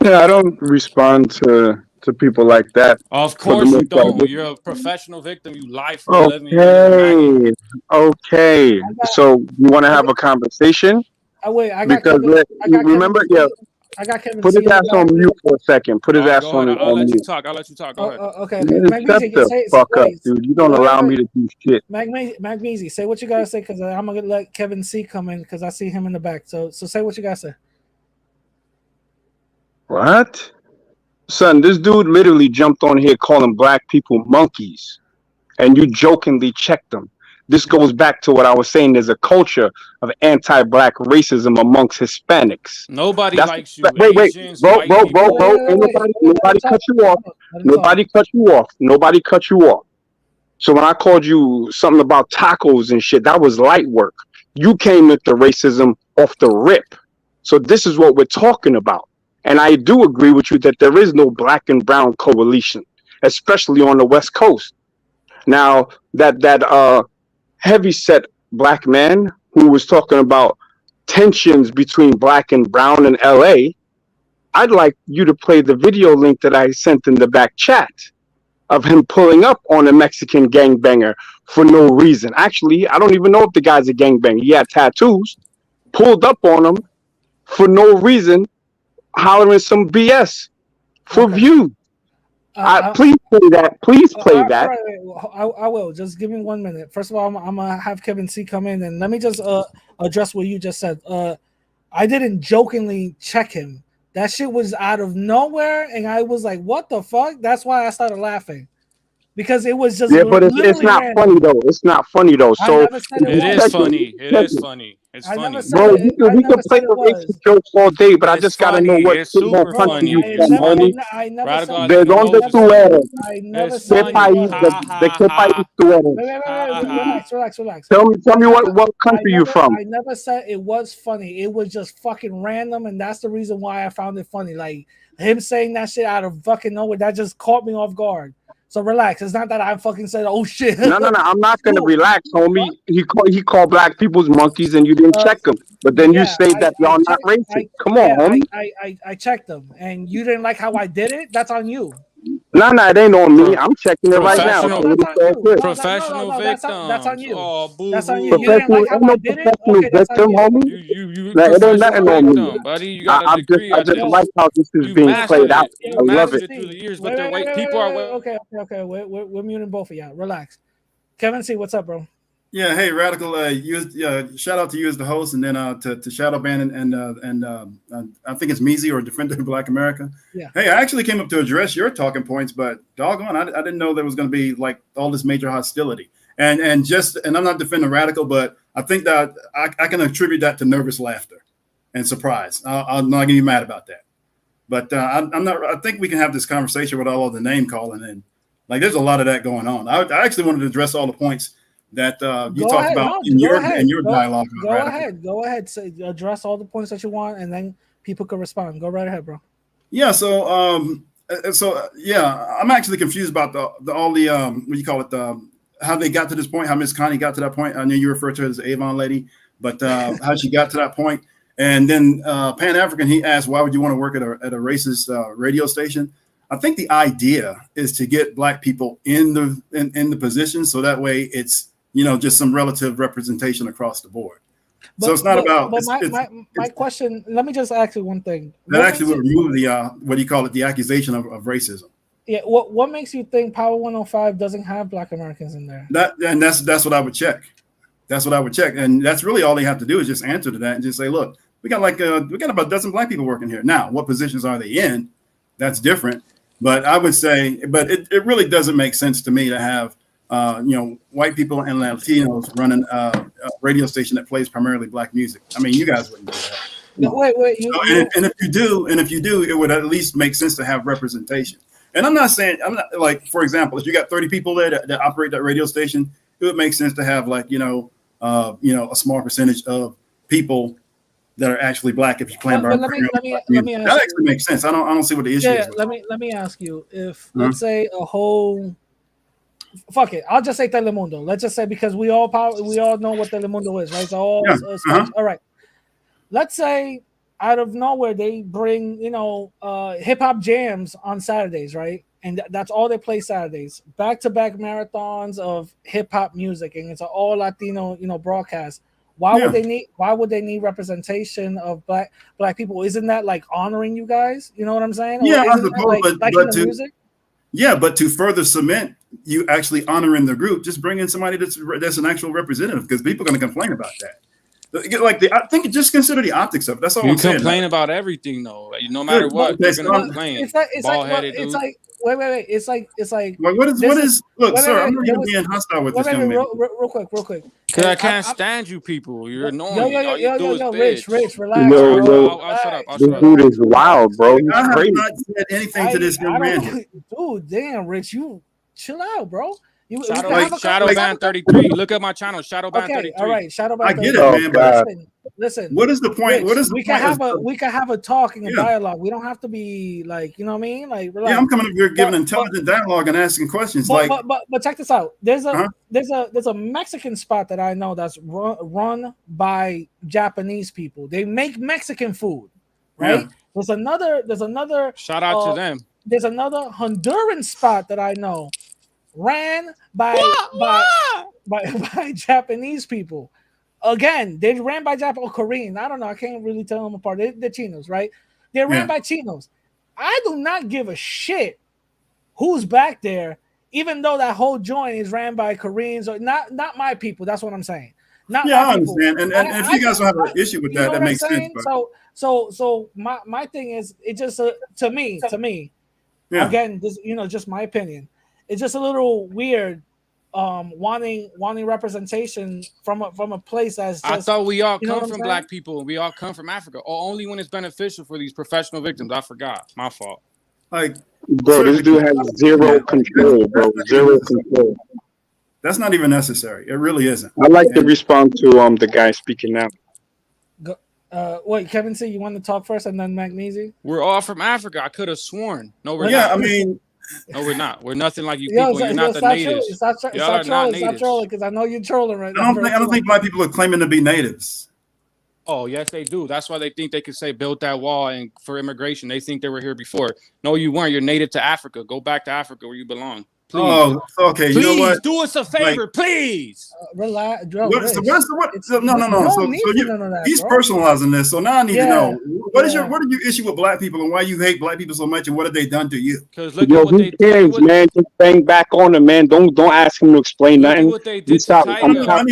Yeah, I don't respond to people like that. Of course you don't. You're a professional victim. You lie for a living. Okay. So you want to have a conversation? Wait, I got Kevin. Put his ass on mute for a second. Put his ass on mute. I'll let you talk. Go ahead. Okay. Shut the fuck up, dude. You don't allow me to do shit. Magnesia, say what you gotta say, because I'm gonna let Kevin C come in because I see him in the back. So say what you gotta say. What? Son, this dude literally jumped on here calling black people monkeys, and you jokingly checked them. This goes back to what I was saying. There's a culture of anti-black racism amongst Hispanics. Nobody likes you. Wait, bro. Nobody cut you off. Nobody cut you off. So when I called you something about tacos and shit, that was light work. You came with the racism off the rip. So this is what we're talking about. And I do agree with you that there is no black and brown coalition, especially on the West Coast. Now, that heavy-set black man who was talking about tensions between black and brown in LA, I'd like you to play the video link that I sent in the back chat of him pulling up on a Mexican gangbanger for no reason. Actually, I don't even know if the guy's a gangbanger. He had tattoos, pulled up on him for no reason, hollering some BS for view. Please play that. Please play that. Right. I will. Just give me 1 minute. First of all, I'm gonna have Kevin C come in, and let me just address what you just said. I didn't jokingly check him. That shit was out of nowhere, and I was like, "What the fuck?" That's why I started laughing, because it was just but it's not funny though. It's not funny though. So it is funny. It's I funny. never said Bro, it. we I can never play said it the was. racist jokes all day, but I It's just gotta know funny. what It's football super Bro, country funny. you It's from, homie. funny. I never Radical said has it. De been donde emotions. tú eres? I never It's said ¿Qué it funny. país? was. Ha ¿De ha qué país ha. tú eres? Ha ha. Relax. Tell me what I country you from. never said it was funny. It was just fucking random, and that's the reason why I found it funny. Like him saying that shit out of fucking nowhere, that just caught me off guard. So relax. It's not that I fucking said, "Oh shit." No. I'm not gonna Dude, relax, homie. He called black people's monkeys, and you didn't check them. But then you yeah, say that I y'all not checked. racist. Come on, homie. I checked them, and you didn't like how I did it. That's on you. No, it ain't on me. Pro- I'm checking it right now. No, professional So that's it's on all you. good. professional No, that's on victims. you. Oh, boo That's on you. You hoo. didn't Professional, like how ain't I no did it. professional Okay, that's on victim, you. homie. You No, it ain't professional nothing on me. victim, buddy. You got a degree I at just Yo, like this. how this is You being mastered played out. it. You I love it. mastered it through the years, Wait, but they're wait. People are wait. Okay. We're muting both of y'all. Relax. Kevin C, what's up, bro? Yeah, hey, Radical. Shout out to you as the host, and then to Shadow Band and I think it's Measy or Defender of Black America. Yeah. Hey, I actually came up to address your talking points, but doggone, I didn't know there was going to be like all this major hostility. And I'm not defending Radical, but I think that I can attribute that to nervous laughter and surprise. I'm not going to be mad about that. But I'm not. I think we can have this conversation with all of the name calling, and like there's a lot of that going on. I actually wanted to address all the points that you Go talked ahead. about No, in go your ahead. dialogue. Go ahead. Go ahead. Say, address all the points that you want, and then people can respond. Go right ahead, bro. Yeah. So I'm actually confused about all the what do you call it? How they got to this point? How Miss Connie got to that point? I know you referred to her as the Avon lady, but how she got to that point? And then Pan African, he asked, "Why would you want to work at a racist radio station?" I think the idea is to get black people in the position, so that way it's just some relative representation across the board. So it's not about. But my question. Let me just ask you one thing. That actually would remove the what do you call it? The accusation of racism. Yeah. What makes you think Power 105 doesn't have Black Americans in there? That's what I would check. That's what I would check, and that's really all they have to do is just answer to that and just say, look, we got about a dozen black people working here. Now, what positions are they in? That's different. But I would say, it really doesn't make sense to me to have white people and Latinos running a radio station that plays primarily black music. I mean, you guys wouldn't do that. No, wait. And if you do, it would at least make sense to have representation. And I'm not like, for example, if you got 30 people there that operate that radio station, it would make sense to have like a small percentage of people that are actually black if you plan. Let me ask that actually makes sense. I don't see what the issue is. Let me ask you if let's say a whole fuck it. I'll just say Telemundo. Let's just say because we all know what Telemundo is, right? So all right. Let's say out of nowhere they bring hip hop jams on Saturdays, right? And that's all they play Saturdays. Back-to-back marathons of hip hop music, and it's an all Latino broadcast. Why would they need representation of black people? Isn't that like honoring you guys? You know what I'm saying? Yeah, I suppose, suppose, like but in the music? Yeah, but to further cement you actually honoring the group, just bring in somebody that's an actual representative, because people are going to complain about that. Like I think just consider the optics of it. That's all I'm saying. You complain about everything though. No matter what, you're going to complain. It's like wait. It's like. What is? Look, sir, I'm not even being hostile with this young man. Real quick. Because I can't stand you people. You're annoying. Yo, Rich, relax. I'll shut up. This dude is wild, bro. He's I have crazy. not said anything to this young man. Dude, damn, Rich, you chill out, bro. Shadow Band 33. Look at my channel, Shadow Band 33. All right, Shadow Band 33. I get it, man. But listen. What is the point? Rich, we can have a talk and a dialogue. We don't have to be like, you know what I mean? Like, relax. Yeah, I'm coming up here giving intelligent dialogue and asking questions. But check this out. There's a Mexican spot that I know that's run by Japanese people. They make Mexican food, right? Yeah. There's another. Shout out to them. There's another Honduran spot that I know, ran by Japanese people. Again, they ran by Japanese or Korean. I don't know. I can't really tell them apart. They're Chinos, right? They ran by Chinos. I do not give a shit who's back there, even though that whole joint is ran by Koreans or not my people. That's what I'm saying. I understand. And if you guys don't have an issue with that, that makes sense. But. So my thing is, it just to me. Yeah. Again, this just my opinion. It's just a little weird wanting representation from a place that's just. I thought we all you know come what I'm from saying? black people. We all come from Africa. Or only when it's beneficial for these professional victims. I forgot. My fault. Like, Bro, this dude has zero control, bro. Zero control. That's not even necessary. It really isn't. I like to respond to the guy speaking now. Wait, Kevin C, you want to talk first and then Magnesium? We're all from Africa. I could have sworn. No, we're Yeah, not. I mean, No, we're not. We're nothing like you Yo, people. You're not the natives. Stop Y'all are not trolling natives. because I know you're trolling right now. I don't think black people are claiming to be natives. Oh, yes, they do. That's why they think they could say built that wall and for immigration. They think they were here before. No, you weren't. You're native to Africa. Go back to Africa where you belong. Please. Oh, okay. Please You know what? do us a favor, please. Relax. No. So he's bro. personalizing this. So now I need to know what is yeah. what are your issue with black people and why you hate black people so much and what have they done to you? Because look Yo, at what who they cares, did. man? Just bang back on him, man. Don't ask him to explain Look at nothing. what they did to Stop. Tiger. I want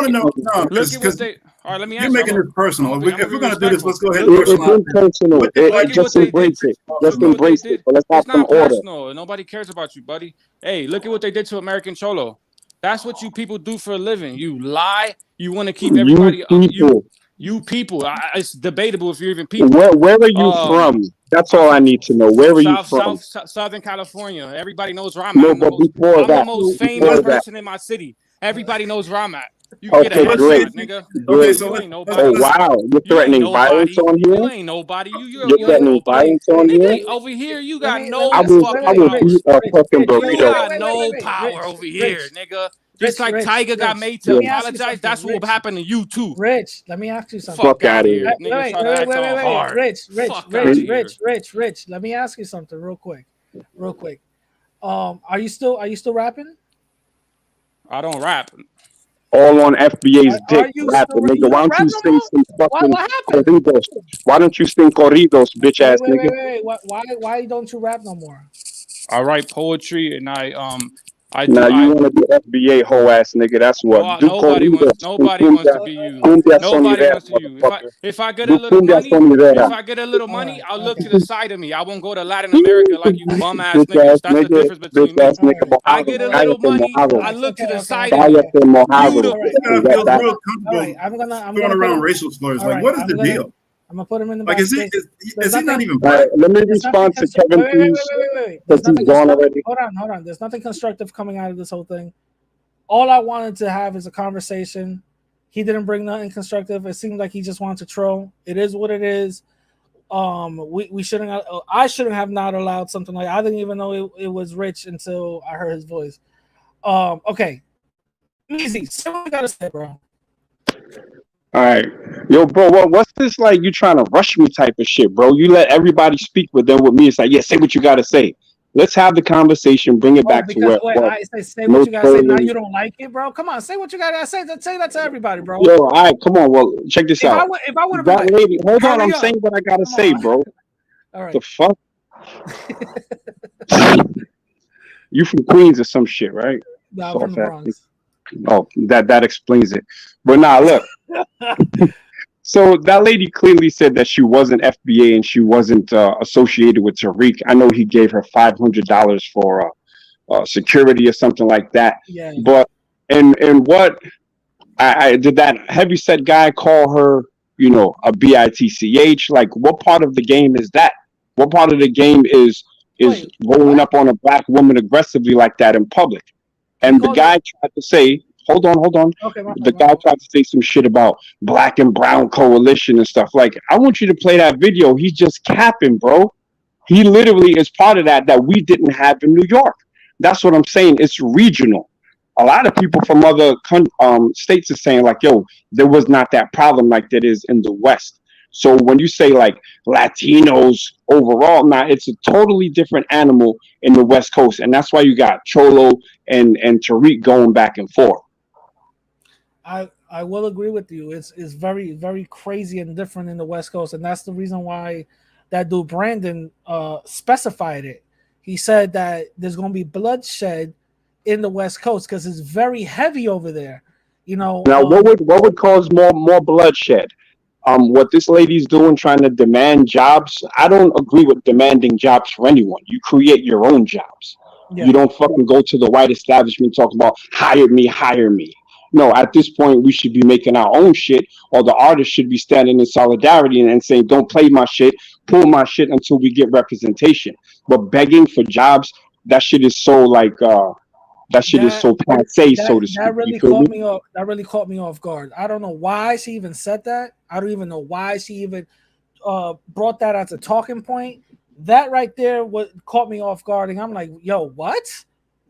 to know. No, Look at what because they. All right, let me you're answer. making it personal. If we're going to do this, let's go ahead and It's personalize. personal. Just embrace it. Just embrace it. But let's have It's some not order. personal. Nobody cares about you, buddy. Hey, look at what they did to American Cholo. That's what you people do for a living. You lie. You want to keep everybody. You people. It's debatable if you're even people. Where are you from? That's all I need to know. Where are you from? Southern California. Everybody knows where I'm No, at. but before I'm that, the most famous person in my city. Everybody knows where I'm at. You can get a great. headshot, nigga. Okay, so You ain't nobody. Oh wow, you're threatening violence on here. You ain't nobody. You threatening violence on here. Over here, you got no I will fucking beat a fucking burrito. You got no power over here, nigga. Just like Tiger got made to apologize, that's what will happen to you too. Rich, let me ask you something. Fuck out of here, nigga. Rich. Let me ask you something real quick. Are you still rapping? I don't rap. All on FBA's dick, rapper, nigga. Why don't you sing some fucking corridos? Why don't you sing corridos, bitch ass nigga? Wait. Why don't you rap no more? I write poetry and I Now you want to be FBA hoe ass nigga? That's what. Nobody wants to be you. Nobody wants to be you. If I get a little money, I'll look to the side of me. I won't go to Latin America like you bum ass niggas. That's the difference between me. I get a little money, I look to the side of me. I'm going around racial slurs. Like, what is the deal? I'm gonna put him in the like. Is he not even? Let me respond to Kevin, please. Wait. Because he's gone already. Hold on. There's nothing constructive coming out of this whole thing. All I wanted to have is a conversation. He didn't bring nothing constructive. It seemed like he just wanted to troll. It is what it is. We shouldn't. I shouldn't have not allowed something like. I didn't even know it was Rich until I heard his voice. Okay. Easy. Say what you gotta say, bro. All right, yo, bro, what's this like? You trying to rush me type of shit, bro? You let everybody speak, but then with me, it's like, yeah, say what you gotta say. Let's have the conversation. Bring it back to where. I say what you gotta say. Now you don't like it, bro. Come on, say what you gotta say. Say that to everybody, bro. Yo, all right, come on. Well, check this out. If I would have that lady, hold on, I'm saying what I gotta say, bro. All right. The fuck? You from Queens or some shit, right? No, I'm from the Bronx. Oh, that explains it. But nah, look. So that lady clearly said that she wasn't FBA and she wasn't associated with Tariq. I know he gave her $500 for security or something like that. Yeah. But and what I did that heavyset guy call her, a bitch? Like, what part of the game is that? What part of the game is rolling up on a black woman aggressively like that in public? And the guy tried to say, hold on. Okay, the guy tried to say some shit about black and brown coalition and stuff. Like, I want you to play that video. He's just capping, bro. He literally is part of that we didn't have in New York. That's what I'm saying. It's regional. A lot of people from other states are saying, like, yo, there was not that problem like that is in the West. So when you say like Latinos overall, now it's a totally different animal in the West Coast, and that's why you got Cholo and Tariq going back and forth. I will agree with you. It's very, very crazy and different in the West Coast, and that's the reason why that dude Brandon specified it. He said that there's going to be bloodshed in the West Coast because it's very heavy over there. Now, what would cause more bloodshed? What this lady's doing, trying to demand jobs. I don't agree with demanding jobs for anyone. You create your own jobs. Yeah. You don't fucking go to the white establishment talk about hire me, hire me. No, at this point, we should be making our own shit, or the artists should be standing in solidarity and saying, don't play my shit, pull my shit until we get representation. But begging for jobs, that shit is so like, that shit is That so passe, so to speak. that You really feel me? caught me off. That really caught me off guard. I don't know why she even said that. I don't even know why she even brought that as a talking point. That right there what caught me off guard, and I'm like, yo, what?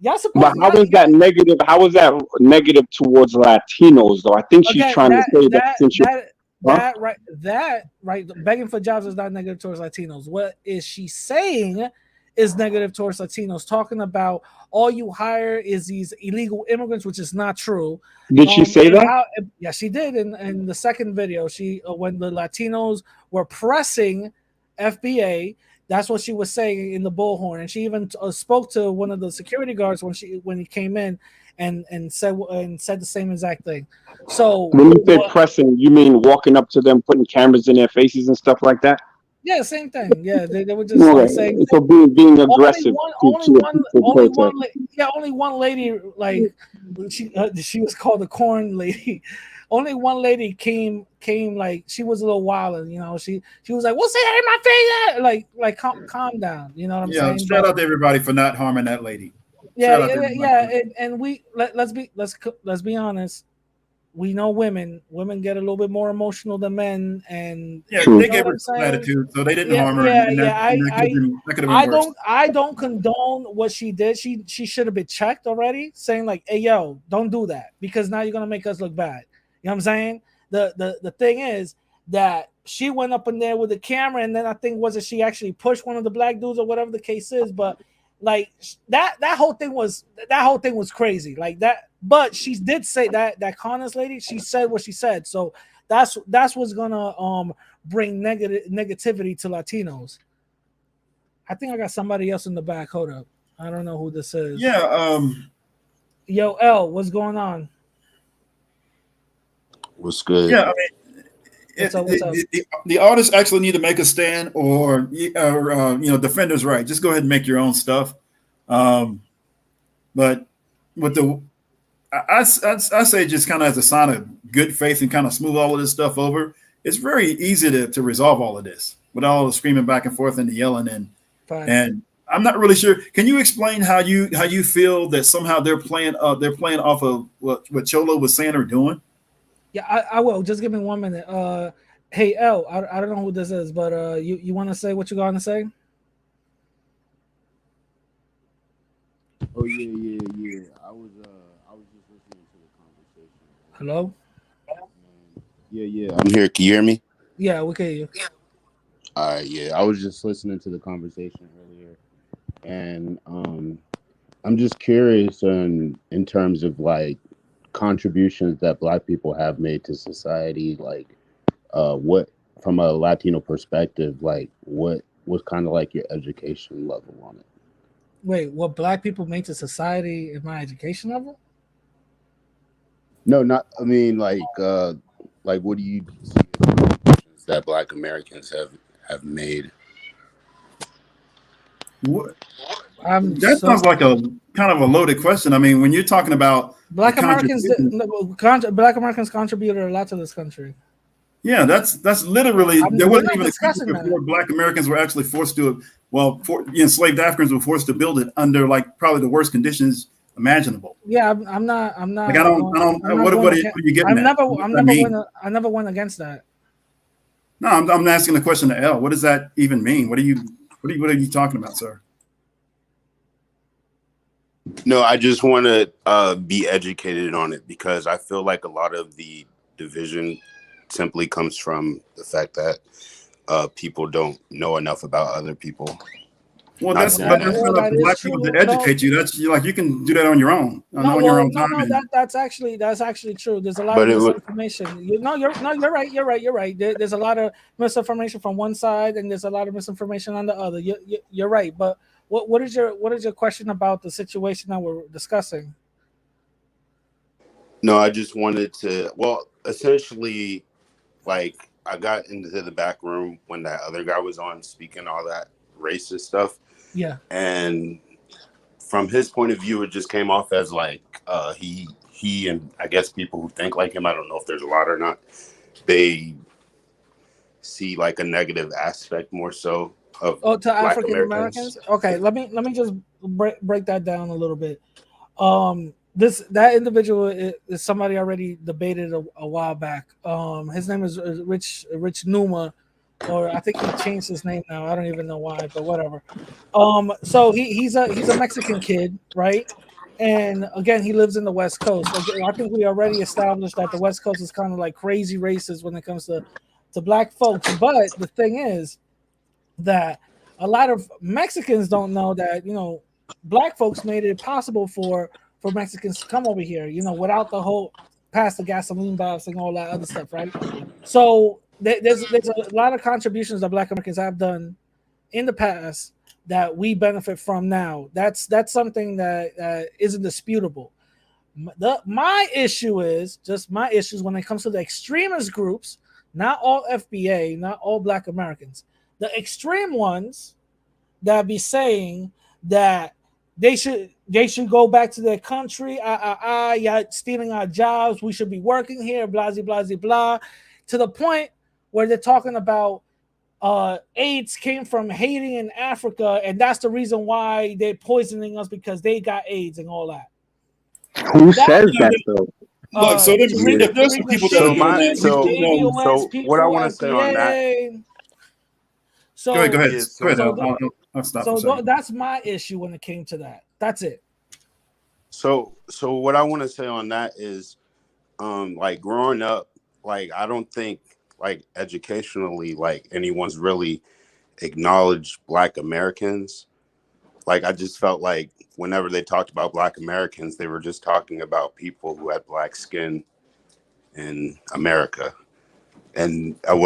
Y'all But supposed to how is that negative? How is that negative towards Latinos, though? I think she's okay, trying to say that since you, huh? that right begging for jobs is not negative towards Latinos. What is she saying is negative towards Latinos, talking about all you hire is these illegal immigrants, which is not true. Did she say and that? how, yeah, she did in the second video. She when the Latinos were pressing FBA, that's what she was saying in the bullhorn, and she even spoke to one of the security guards when he came in and said the same exact thing. So When you say pressing, you mean walking up to them, putting cameras in their faces and stuff like that? yeah, same thing. Yeah, they were just like saying so being aggressive only one lady like she was called the corn lady. Only one lady came like she was a little wild, and you know she was like, "We'll say that in my face," like calm down. You know what I'm saying? Shout out to everybody for not harming that lady. Yeah. And we let's be honest. We know women get a little bit more emotional than men, and yeah, they gave her some attitude, so they didn't harm her. I don't condone what she did. She should have been checked already, saying like, "Hey, yo, don't do that because now you're gonna make us look bad." You know what I'm saying? The thing is that she went up in there with the camera, and then I think she actually pushed one of the black dudes or whatever the case is, but like that whole thing was crazy like that. But she did say that Connors lady, she said what she said, so that's what's gonna bring negativity to Latinos. I think I got somebody else in the back. Hold up, I don't know who this is. Yo, L, what's going on? What's good? Yeah, I mean, the artists actually need to make a stand, or defenders' right. Just go ahead and make your own stuff. But with I say just kind of as a sign of good faith and kind of smooth all of this stuff over. It's very easy to resolve all of this without all the screaming back and forth and the yelling and I'm not really sure. Can you explain how you feel that somehow they're playing off of what Cholo was saying or doing? Yeah, I will. Just give me 1 minute. Hey L, I don't know who this is, but you want to say what you got to say? Oh yeah. I was just listening to the conversation. Hello? Yeah. I'm here. Can you hear me? Yeah, we can hear you. All right, yeah. I was just listening to the conversation earlier, and I'm just curious in terms of like contributions that Black people have made to society, like what from a Latino perspective, like what was kind of like your education level on it? Wait, what Black people made to society in my education level? No, not. I mean, like what do you see as contributions that Black Americans have made? What? That sounds like a kind of a loaded question. I mean, when you're talking about Black Americans contributed a lot to this country. Yeah, that's literally there wasn't even a country before Black Americans were actually forced to. Well, enslaved Africans were forced to build it under like probably the worst conditions imaginable. Yeah, I'm not. Like, I don't. What are you getting at? I never went against that. No, I'm asking the question to L. What does that even mean? What are you talking about, sir? No, I just want to be educated on it because I feel like a lot of the division simply comes from the fact that people don't know enough about other people. Well, that's not Black people to educate you. That's like you can do that on your own. That's actually true. There's a lot of misinformation. You're right. There's a lot of misinformation from one side, and there's a lot of misinformation on the other. You're right. But what is your question about the situation that we're discussing? No, I just wanted to. Well, essentially, like I got into the back room when that other guy was on speaking all that racist stuff. Yeah. And from his point of view, it just came off as like he and I guess people who think like him, I don't know if there's a lot or not, they see like a negative aspect more so of to Black African Americans. Okay, let me just break that down a little bit. That individual is somebody I already debated a while back. His name is Rich Numa, or I think he changed his name now. I don't even know why, but whatever. So he's a Mexican kid, right? And again, he lives in the West Coast. Again, I think we already established that the West Coast is kind of like crazy racist when it comes to black folks. But the thing is that a lot of Mexicans don't know that, black folks made it possible for Mexicans to come over here, without the whole past the gasoline bombs and all that other stuff, right? So there's a lot of contributions that Black Americans have done in the past that we benefit from now. That's something that isn't disputable. My issues when it comes to the extremist groups, not all FBA, not all Black Americans, the extreme ones that be saying that they should go back to their country. You're stealing our jobs. We should be working here. Blah blah blah blah. To the point where they're talking about AIDS came from Haiti and Africa, and that's the reason why they're poisoning us because they got AIDS and all that. Who says that though? Look, so there's some people that are doing that. So what I want to say on that. So go ahead. I'll stop. So that's my issue when it came to that. That's it. So what I want to say on that is, like growing up, like I don't think like educationally, like anyone's really acknowledged Black Americans. Like I just felt like whenever they talked about Black Americans, they were just talking about people who had black skin in America, and it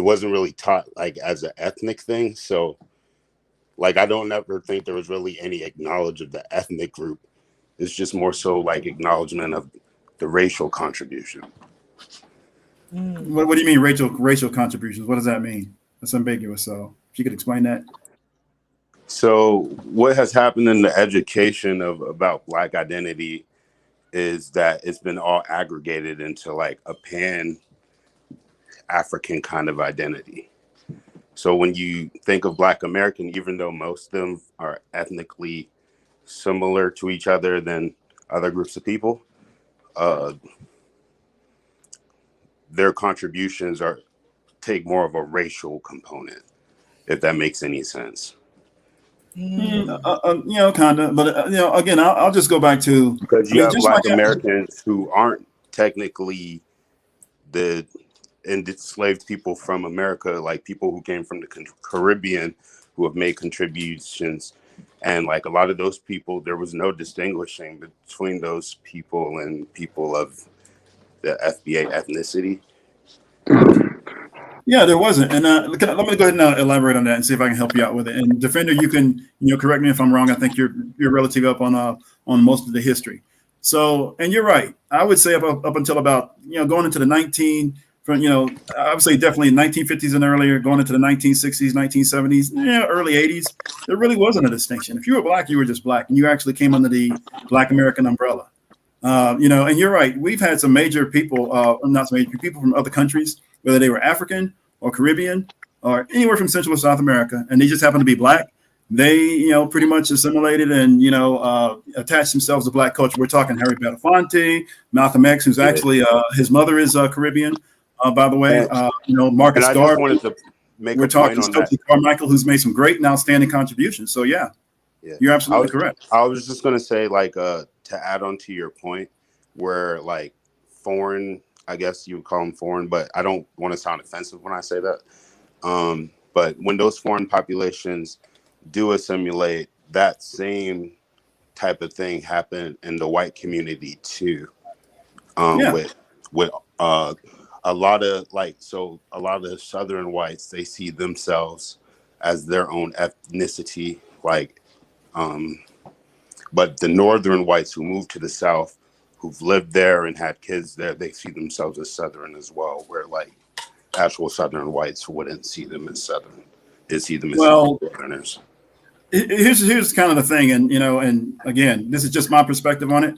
wasn't really taught like as an ethnic thing. So like I don't ever think there was really any acknowledge of the ethnic group. It's just more so like acknowledgement of the racial contribution. What do you mean racial contributions? What does that mean? That's ambiguous. So if you could explain that. So what has happened in the education about Black identity is that it's been all aggregated into like a pan African kind of identity. So when you think of Black American, even though most of them are ethnically similar to each other than other groups of people, their contributions take more of a racial component, if that makes any sense. Kind of, but again, I'll just go back to because you have Black Americans who aren't technically the enslaved people from America, like people who came from the Caribbean who have made contributions, and like a lot of those people, there was no distinguishing between those people and people of the FBA ethnicity. Yeah, there wasn't, and let me go ahead and elaborate on that and see if I can help you out with it. And Defender, you can correct me if I'm wrong. I think you're relatively up on most of the history. So, and you're right. I would say up until about going into the I would say definitely 1950s and earlier, going into the 1960s, 1970s, early 80s, there really wasn't a distinction. If you were Black, you were just Black, and you actually came under the Black American umbrella. And you're right. We've had some major people, not so major people from other countries, whether they were African or Caribbean or anywhere from Central or South America, and they just happen to be Black. They, pretty much assimilated and, attached themselves to Black culture. We're talking Harry Belafonte, Malcolm X, who's actually, his mother is Caribbean, by the way. Marcus Garvey. We're talking Stokely Carmichael, who's made some great and outstanding contributions. So, yeah, you're absolutely correct. I was just going to say, like, to add on to your point, where, like, foreign, I guess you would call them foreign, but I don't want to sound offensive when I say that. But when those foreign populations do assimilate, that same type of thing happened in the white community too. With a lot of the Southern whites, they see themselves as their own ethnicity, but the Northern whites who moved to the South, who've lived there and had kids there, they see themselves as Southern as well, where like actual Southern whites wouldn't see them as Southern. They see them as Southerners. here's kind of the thing, and and again, this is just my perspective on it.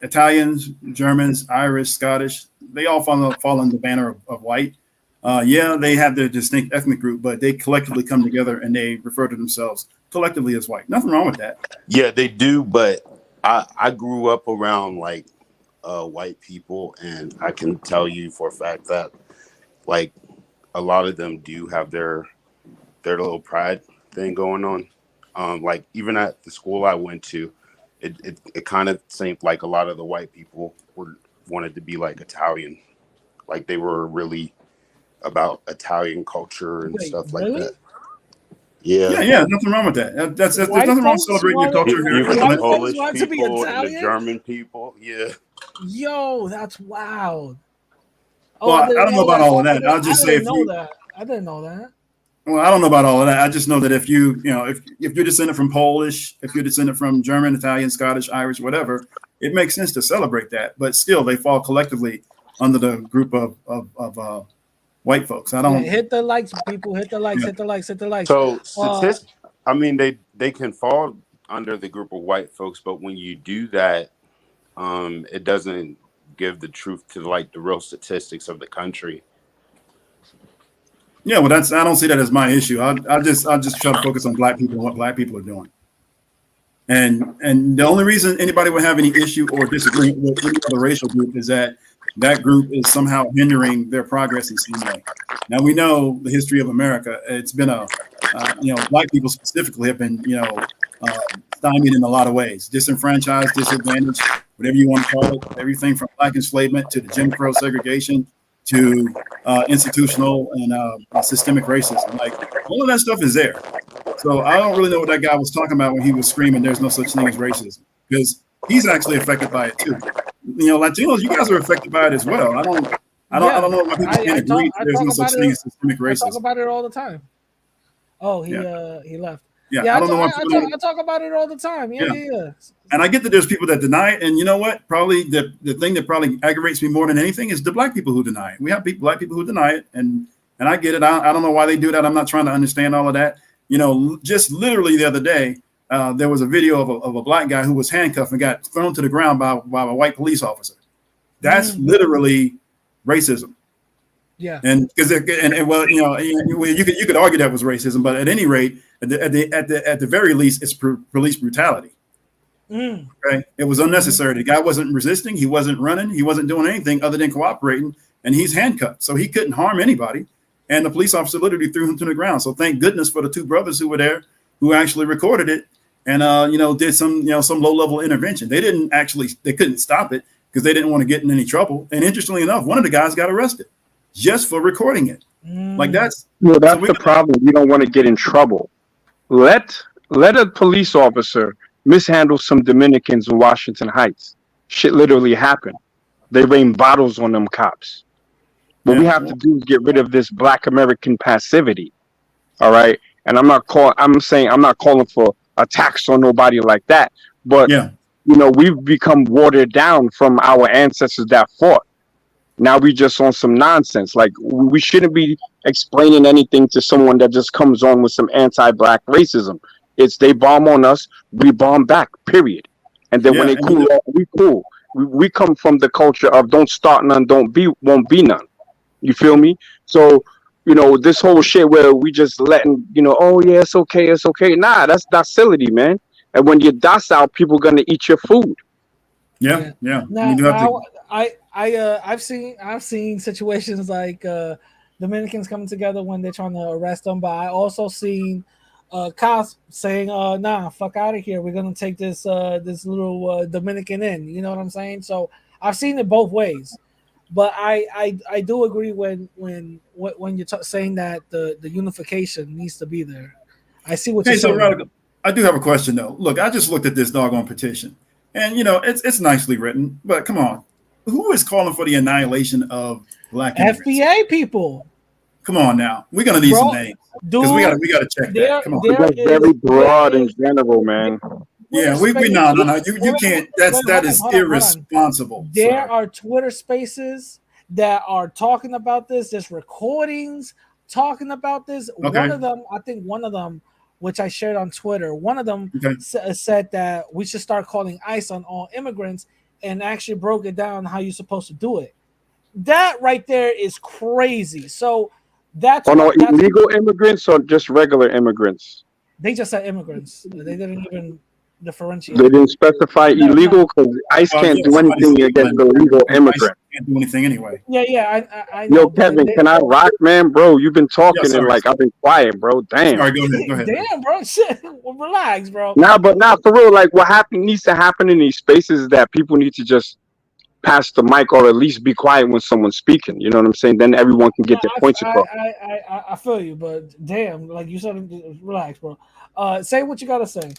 Italians, Germans, Irish, Scottish, they all fall under the banner of white. Yeah, they have their distinct ethnic group, but they collectively come together and they refer to themselves collectively as white. Nothing wrong with that. Yeah, they do, but I grew up around like white people, and I can tell you for a fact that like a lot of them do have their little pride thing going on. Like even at the school I went to, it kind of seemed like a lot of the white people wanted to be like Italian, like they were really about Italian culture and stuff like that. Yeah, nothing wrong with that. There's nothing wrong with celebrating your culture here. The Polish people and the German people, yeah. Yo, that's wild. Well, I don't know about all of that. I'll just say I didn't know that. Well, I don't know about all of that. I just know that if you're descended from Polish, if you're descended from German, Italian, Scottish, Irish, whatever, it makes sense to celebrate that. But still, they fall collectively under the group of white folks. I don't hit the likes, people. Hit the likes. Hit the likes. Hit the likes. So I mean, they can fall under the group of white folks, but when you do that, it doesn't give the truth to like the real statistics of the country. Yeah, well, I don't see that as my issue. I just try to focus on black people and what black people are doing. And the only reason anybody would have any issue or disagreement with any other racial group is that group is somehow hindering their progress in some way. Now we know the history of America. It's been black people specifically have been stymied in a lot of ways, disenfranchised, disadvantaged, whatever you want to call it. Everything from black enslavement to the Jim Crow segregation to institutional and systemic racism. Like all of that stuff is there. So I don't really know what that guy was talking about when he was screaming there's no such thing as racism, because he's actually affected by it too. Latinos, you guys are affected by it as well. I don't know why people can't agree there's no such thing as systemic racism. I talk about it all the time. Oh, he left. Yeah, I talk about it all the time. Yeah. And I get that there's people that deny it, and you know what? Probably the thing that probably aggravates me more than anything is the black people who deny it. We have black people who deny it, and I get it. I don't know why they do that. I'm not trying to understand all of that. Just literally the other day, there was a video of a black guy who was handcuffed and got thrown to the ground by a white police officer. That's literally racism. Yeah. And because you could argue that was racism, but at any rate, at the very least, it's police brutality. Okay, it was unnecessary. The guy wasn't resisting. He wasn't running. He wasn't doing anything other than cooperating, and he's handcuffed, so he couldn't harm anybody. And the police officer literally threw him to the ground. So thank goodness for the two brothers who were there, who actually recorded it, and did some low level intervention. They couldn't stop it because they didn't want to get in any trouble. And interestingly enough, one of the guys got arrested just for recording it. Like that's the problem. You don't want to get in trouble. Let a police officer mishandle some Dominicans in Washington Heights. Shit literally happened. They rained bottles on them cops. What we have to do is get rid of this Black American passivity. All right. And I'm not calling for attacks on nobody like that. But we've become watered down from our ancestors that fought. Now we just on some nonsense. Like we shouldn't be explaining anything to someone that just comes on with some anti-black racism. It's they bomb on us, we bomb back, period. And then when they cool off, we cool. We come from the culture of don't start none, won't be none. You feel me? So, this whole shit where we just letting, oh yeah, it's okay. Nah, that's docility, man. And when you're docile, people gonna eat your food. Yeah. I've seen situations like Dominicans coming together when they're trying to arrest them, but I also seen cops saying, nah, fuck out of here. We're gonna take this little Dominican in. You know what I'm saying? So I've seen it both ways. But I do agree when you're saying that the unification needs to be there. I see what you're saying. So I do have a question though. Look, I just looked at this doggone petition, and it's nicely written, but come on, who is calling for the annihilation of black immigrants? FBA people. Come on now, we're gonna need some names because we gotta check that. Come on, that's very broad in general, man. Yeah, we no. You can't. That is irresponsible. There are Twitter spaces that are talking about this. There's recordings talking about this. Okay. One of them which I shared on Twitter. One of them said that we should start calling ICE on all immigrants, and actually broke it down how you're supposed to do it. That right there is crazy. So that's illegal immigrants or just regular immigrants? They just said immigrants. They didn't even differentiate. They didn't specify illegal because ICE can't do anything against the legal immigrant. Can't do anything anyway. Yeah. I know. Yo, Kevin, can I rock, man, bro? You've been talking and like I've been quiet, bro. Damn. Sorry, go ahead. Damn, bro. Shit. Well, relax, bro. Nah, for real. Like, what needs to happen in these spaces is that people need to just pass the mic or at least be quiet when someone's speaking. You know what I'm saying? Then everyone can get their points across. I feel you, but damn, like you said, relax, bro. Say what you gotta say.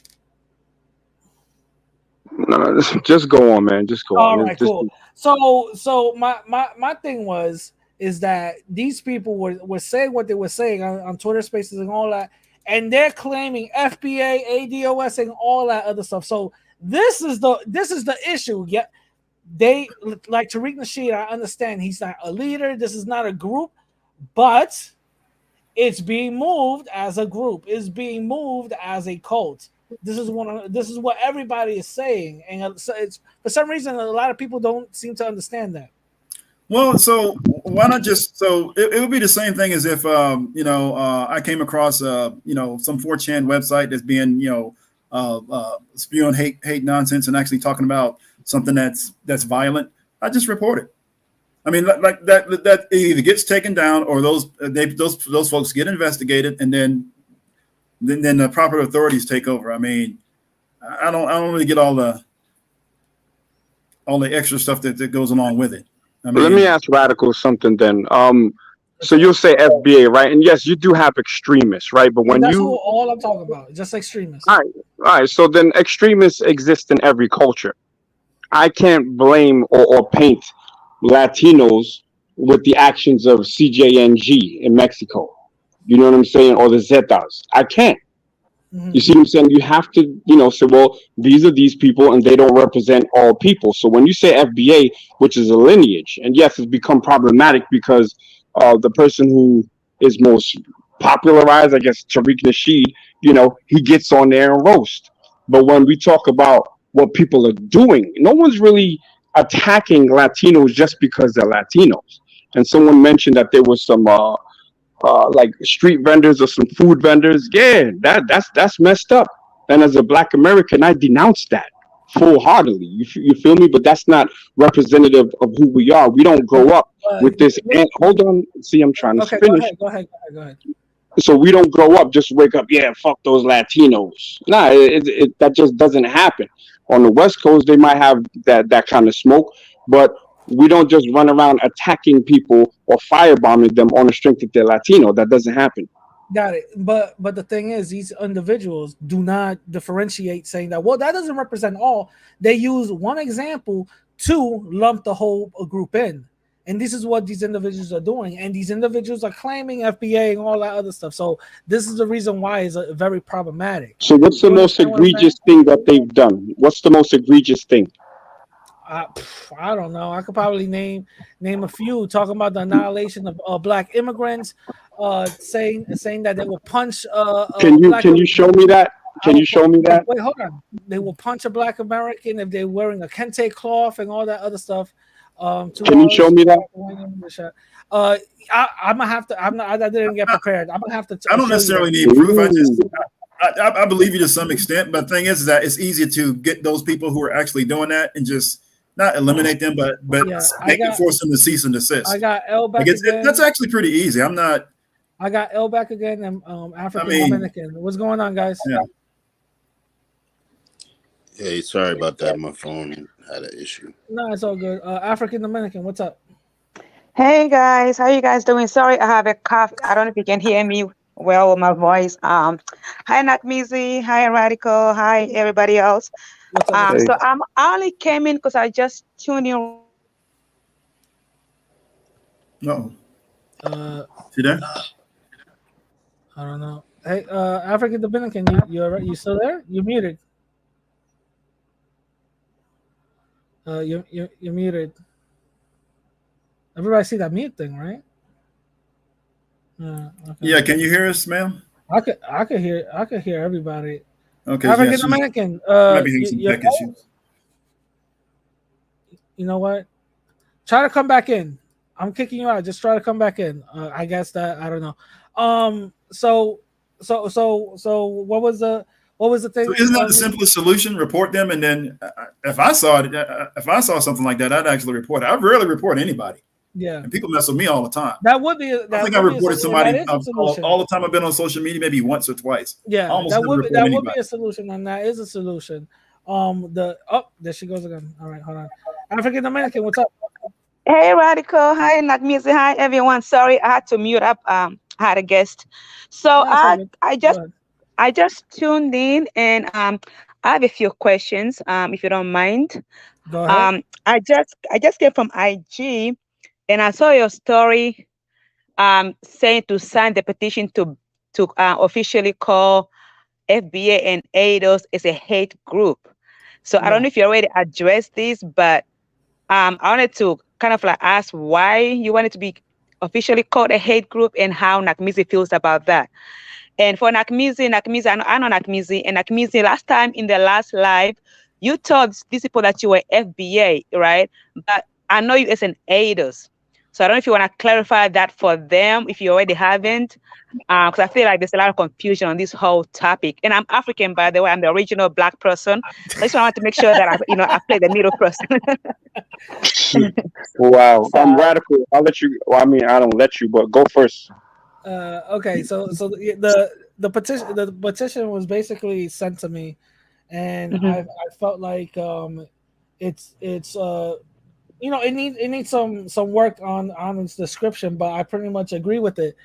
No, just go on, man. Just go on. All right, cool. So my thing is that these people were saying what they were saying on Twitter Spaces and all that, and they're claiming FBA, ADOS, and all that other stuff. So this is the issue. Yeah, they like Tariq Nasheed. I understand he's not a leader. This is not a group, but it's being moved as a group. It's being moved as a cult. This is what everybody is saying, and so it's for some reason a lot of people don't seem to understand that. Well, so why not just it would be the same thing as if I came across some 4chan website that's being spewing hate nonsense and actually talking about something that's violent. I just report it. I mean, like that either gets taken down or those folks get investigated and then the proper authorities take over. I mean, I don't really get all the extra stuff that goes along with it. I mean, let me ask Radical something then. So you'll say FBA, right? And yes, you do have extremists, right? But when that's all I'm talking about, just extremists. All right. So then extremists exist in every culture. I can't blame or paint Latinos with the actions of CJNG in Mexico. You know what I'm saying? Or the Zetas. I can't. Mm-hmm. You see what I'm saying? You have to, say, well, these are these people and they don't represent all people. So when you say FBA, which is a lineage, and yes, it's become problematic because the person who is most popularized, I guess, Tariq Nasheed, he gets on there and roast. But when we talk about what people are doing, no one's really attacking Latinos just because they're Latinos. And someone mentioned that there was some like street vendors or some food vendors. Yeah, that's messed up. And as a Black American, I denounce that full-heartedly. You feel me? But that's not representative of who we are. We don't grow up with this. And hold on, see, I'm trying to finish. Go ahead. So we don't grow up just wake up. Yeah, fuck those Latinos. Nah, that just doesn't happen. On the West Coast, they might have that kind of smoke, but we don't just run around attacking people or firebombing them on the strength that they're Latino. That doesn't happen. Got it. But the thing is, these individuals do not differentiate, saying that, well, that doesn't represent all. They use one example to lump the whole group in. And this is what these individuals are doing. And these individuals are claiming FBA and all that other stuff. So this is the reason why it's very problematic. So what's the most egregious thing that they've done? What's the most egregious thing? I don't know. I could probably name a few. Talking about the annihilation of Black immigrants, saying that they will punch. Can you show me that? Can you show me that? Wait, hold on. They will punch a Black American if they're wearing a kente cloth and all that other stuff. Can you show me that? I'm gonna have to. I didn't get prepared. I'm gonna have to. I don't necessarily need proof. I believe you to some extent, but the thing is that it's easier to get those people who are actually doing that and just not eliminate them, but force them to cease and desist. I got L back again. That's actually pretty easy. I'm not. I got L back again and African Dominican. What's going on, guys? Yeah. Hey, sorry about that. My phone had an issue. No, it's all good. African Dominican, what's up? Hey guys, how you guys doing? Sorry, I have a cough. I don't know if you can hear me well with my voice. Hi, Nakmizi. Hi, Radical. Hi, everybody else. So I only came in because I just tuned in. No. See there? I don't know. Hey, African Dominican, you still there? You're muted. You're muted. Everybody see that mute thing, right? Okay. Yeah, can you hear us, ma'am? I could hear everybody. Okay, yeah, African American. might be having some tech issues. You know what? Try to come back in. I'm kicking you out. Just try to come back in. I guess that I don't know. So what was the thing? So isn't that the simplest solution? Report them, and then if I saw something like that, I'd actually report it. I rarely report anybody. Yeah, and people mess with me all the time. That would be. I think I reported somebody all the time I've been on social media, maybe once or twice. Yeah, that would be a solution, and that is a solution. There she goes again. All right, hold on. African American, what's up? Hey, Radical. Hi, Nakmizi. Hi, everyone. Sorry, I had to mute up. I had a guest, so I just tuned in, and I have a few questions. If you don't mind, go ahead. I just came from IG, and I saw your story, saying to sign the petition to officially call FBA and ADOS as a hate group. So I don't know if you already addressed this, but I wanted to kind of like ask why you wanted to be officially called a hate group and how Nakmizi feels about that. And for Nakmizi, I know Nakmizi, and Nakmizi, last time in the last live, you told these people that you were FBA, right? But I know you as an ADOS. So I don't know if you want to clarify that for them, if you already haven't, because I feel like there's a lot of confusion on this whole topic. And I'm African, by the way. I'm the original Black person. I just want to make sure that I play the middle person. Wow, I'm radical. I'll let you. Well, I mean, I don't let you, but go first. Okay, so the petition was basically sent to me, and I felt like it's it needs some work on its description, but I pretty much agree with it.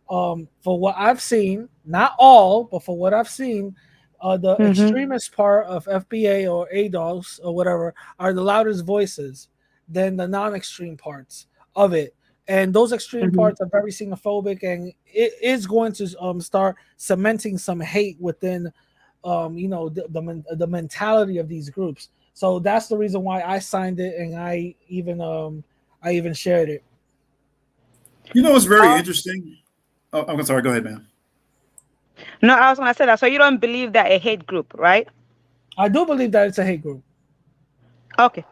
For what I've seen, not all, but for what I've seen, the extremist part of FBA or ADOS or whatever are the loudest voices than the non-extreme parts of it. And those extreme parts are very xenophobic, and it is going to start cementing some hate within, the mentality of these groups. So that's the reason why I signed it, and I even shared it. You know, it's very interesting. Oh, I'm sorry. Go ahead, man. No, I was going to say that. So you don't believe that a hate group, right? I do believe that it's a hate group. Okay.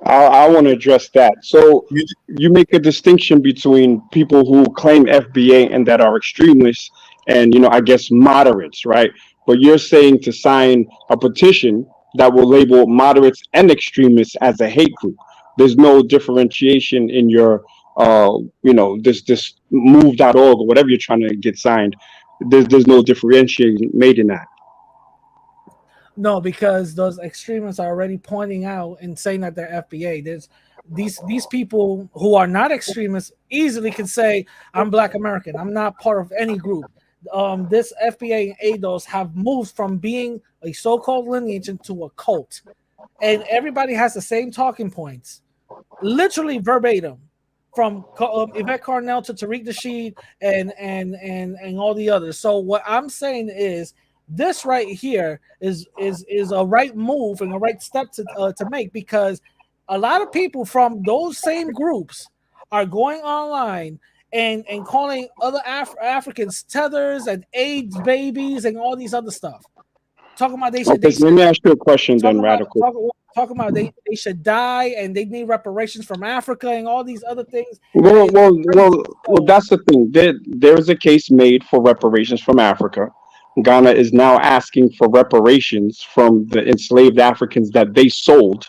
I want to address that. So you make a distinction between people who claim FBA and that are extremists and, I guess moderates, right? But you're saying to sign a petition that will label moderates and extremists as a hate group. There's no differentiation in your, this move.org or whatever you're trying to get signed. There's no differentiation made in that. No, because those extremists are already pointing out and saying that they're FBA. There's these people who are not extremists easily can say, I'm Black American. I'm not part of any group. This FBA and ADOS have moved from being a so-called lineage into a cult. And everybody has the same talking points, literally verbatim, from Yvette Carnell to Tariq Nasheed and all the others. So what I'm saying is, this right here is a right move and a right step to make, because a lot of people from those same groups are going online and calling other Africans tethers and AIDS babies and all these other stuff. Talking about let me ask you a question then, Radical. Talking about they should die and they need reparations from Africa and all these other things. Well, that's the thing. There's a case made for reparations from Africa. Ghana is now asking for reparations from the enslaved Africans that they sold.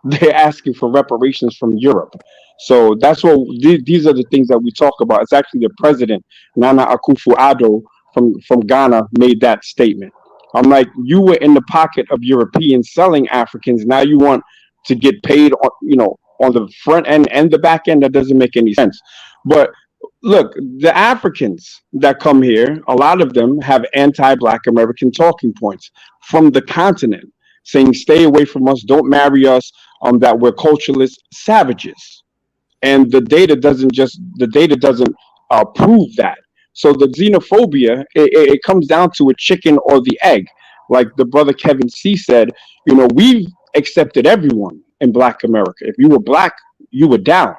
They're asking for reparations from Europe. So that's what these are the things that we talk about. It's actually the president, Nana Akufo-Addo from Ghana, made that statement. I'm like, you were in the pocket of Europeans selling Africans. Now you want to get paid on the front end and the back end. That doesn't make any sense. But look, the Africans that come here, a lot of them have anti-Black American talking points from the continent, saying, stay away from us, don't marry us, that we're culturalist savages. And the data doesn't prove that. So the xenophobia, it comes down to a chicken or the egg. Like the brother Kevin C said, we've accepted everyone in Black America. If you were Black, you were down.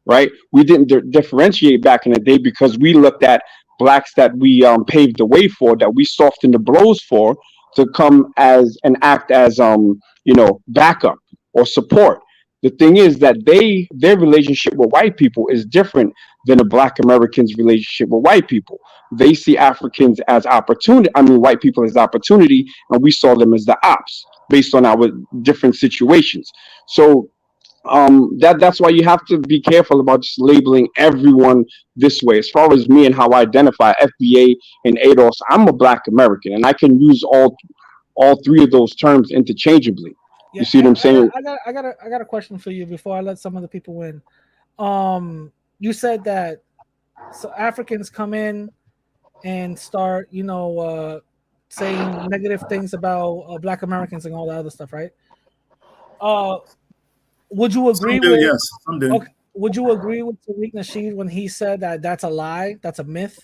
Right? We didn't differentiate back in the day because we looked at blacks that we paved the way for, that we softened the blows for, to come as and act as backup or support. The thing is that their relationship with white people is different than a black American's relationship with white people. They see Africans as opportunity. I mean, white people as opportunity, and we saw them as the ops based on our different situations. So that's why you have to be careful about just labeling everyone this way. As far as me and how I identify, FBA and ADOS, I'm a black American, and I can use all three of those terms interchangeably. Yeah, you see what I'm saying? I got a question for you before I let some of the people in. You said that so Africans come in and start, saying negative things about black Americans and all that other stuff, right? Would you agree Some do, with? yes, some do. Okay, would you agree with Tariq Nasheed when he said that that's a lie, that's a myth?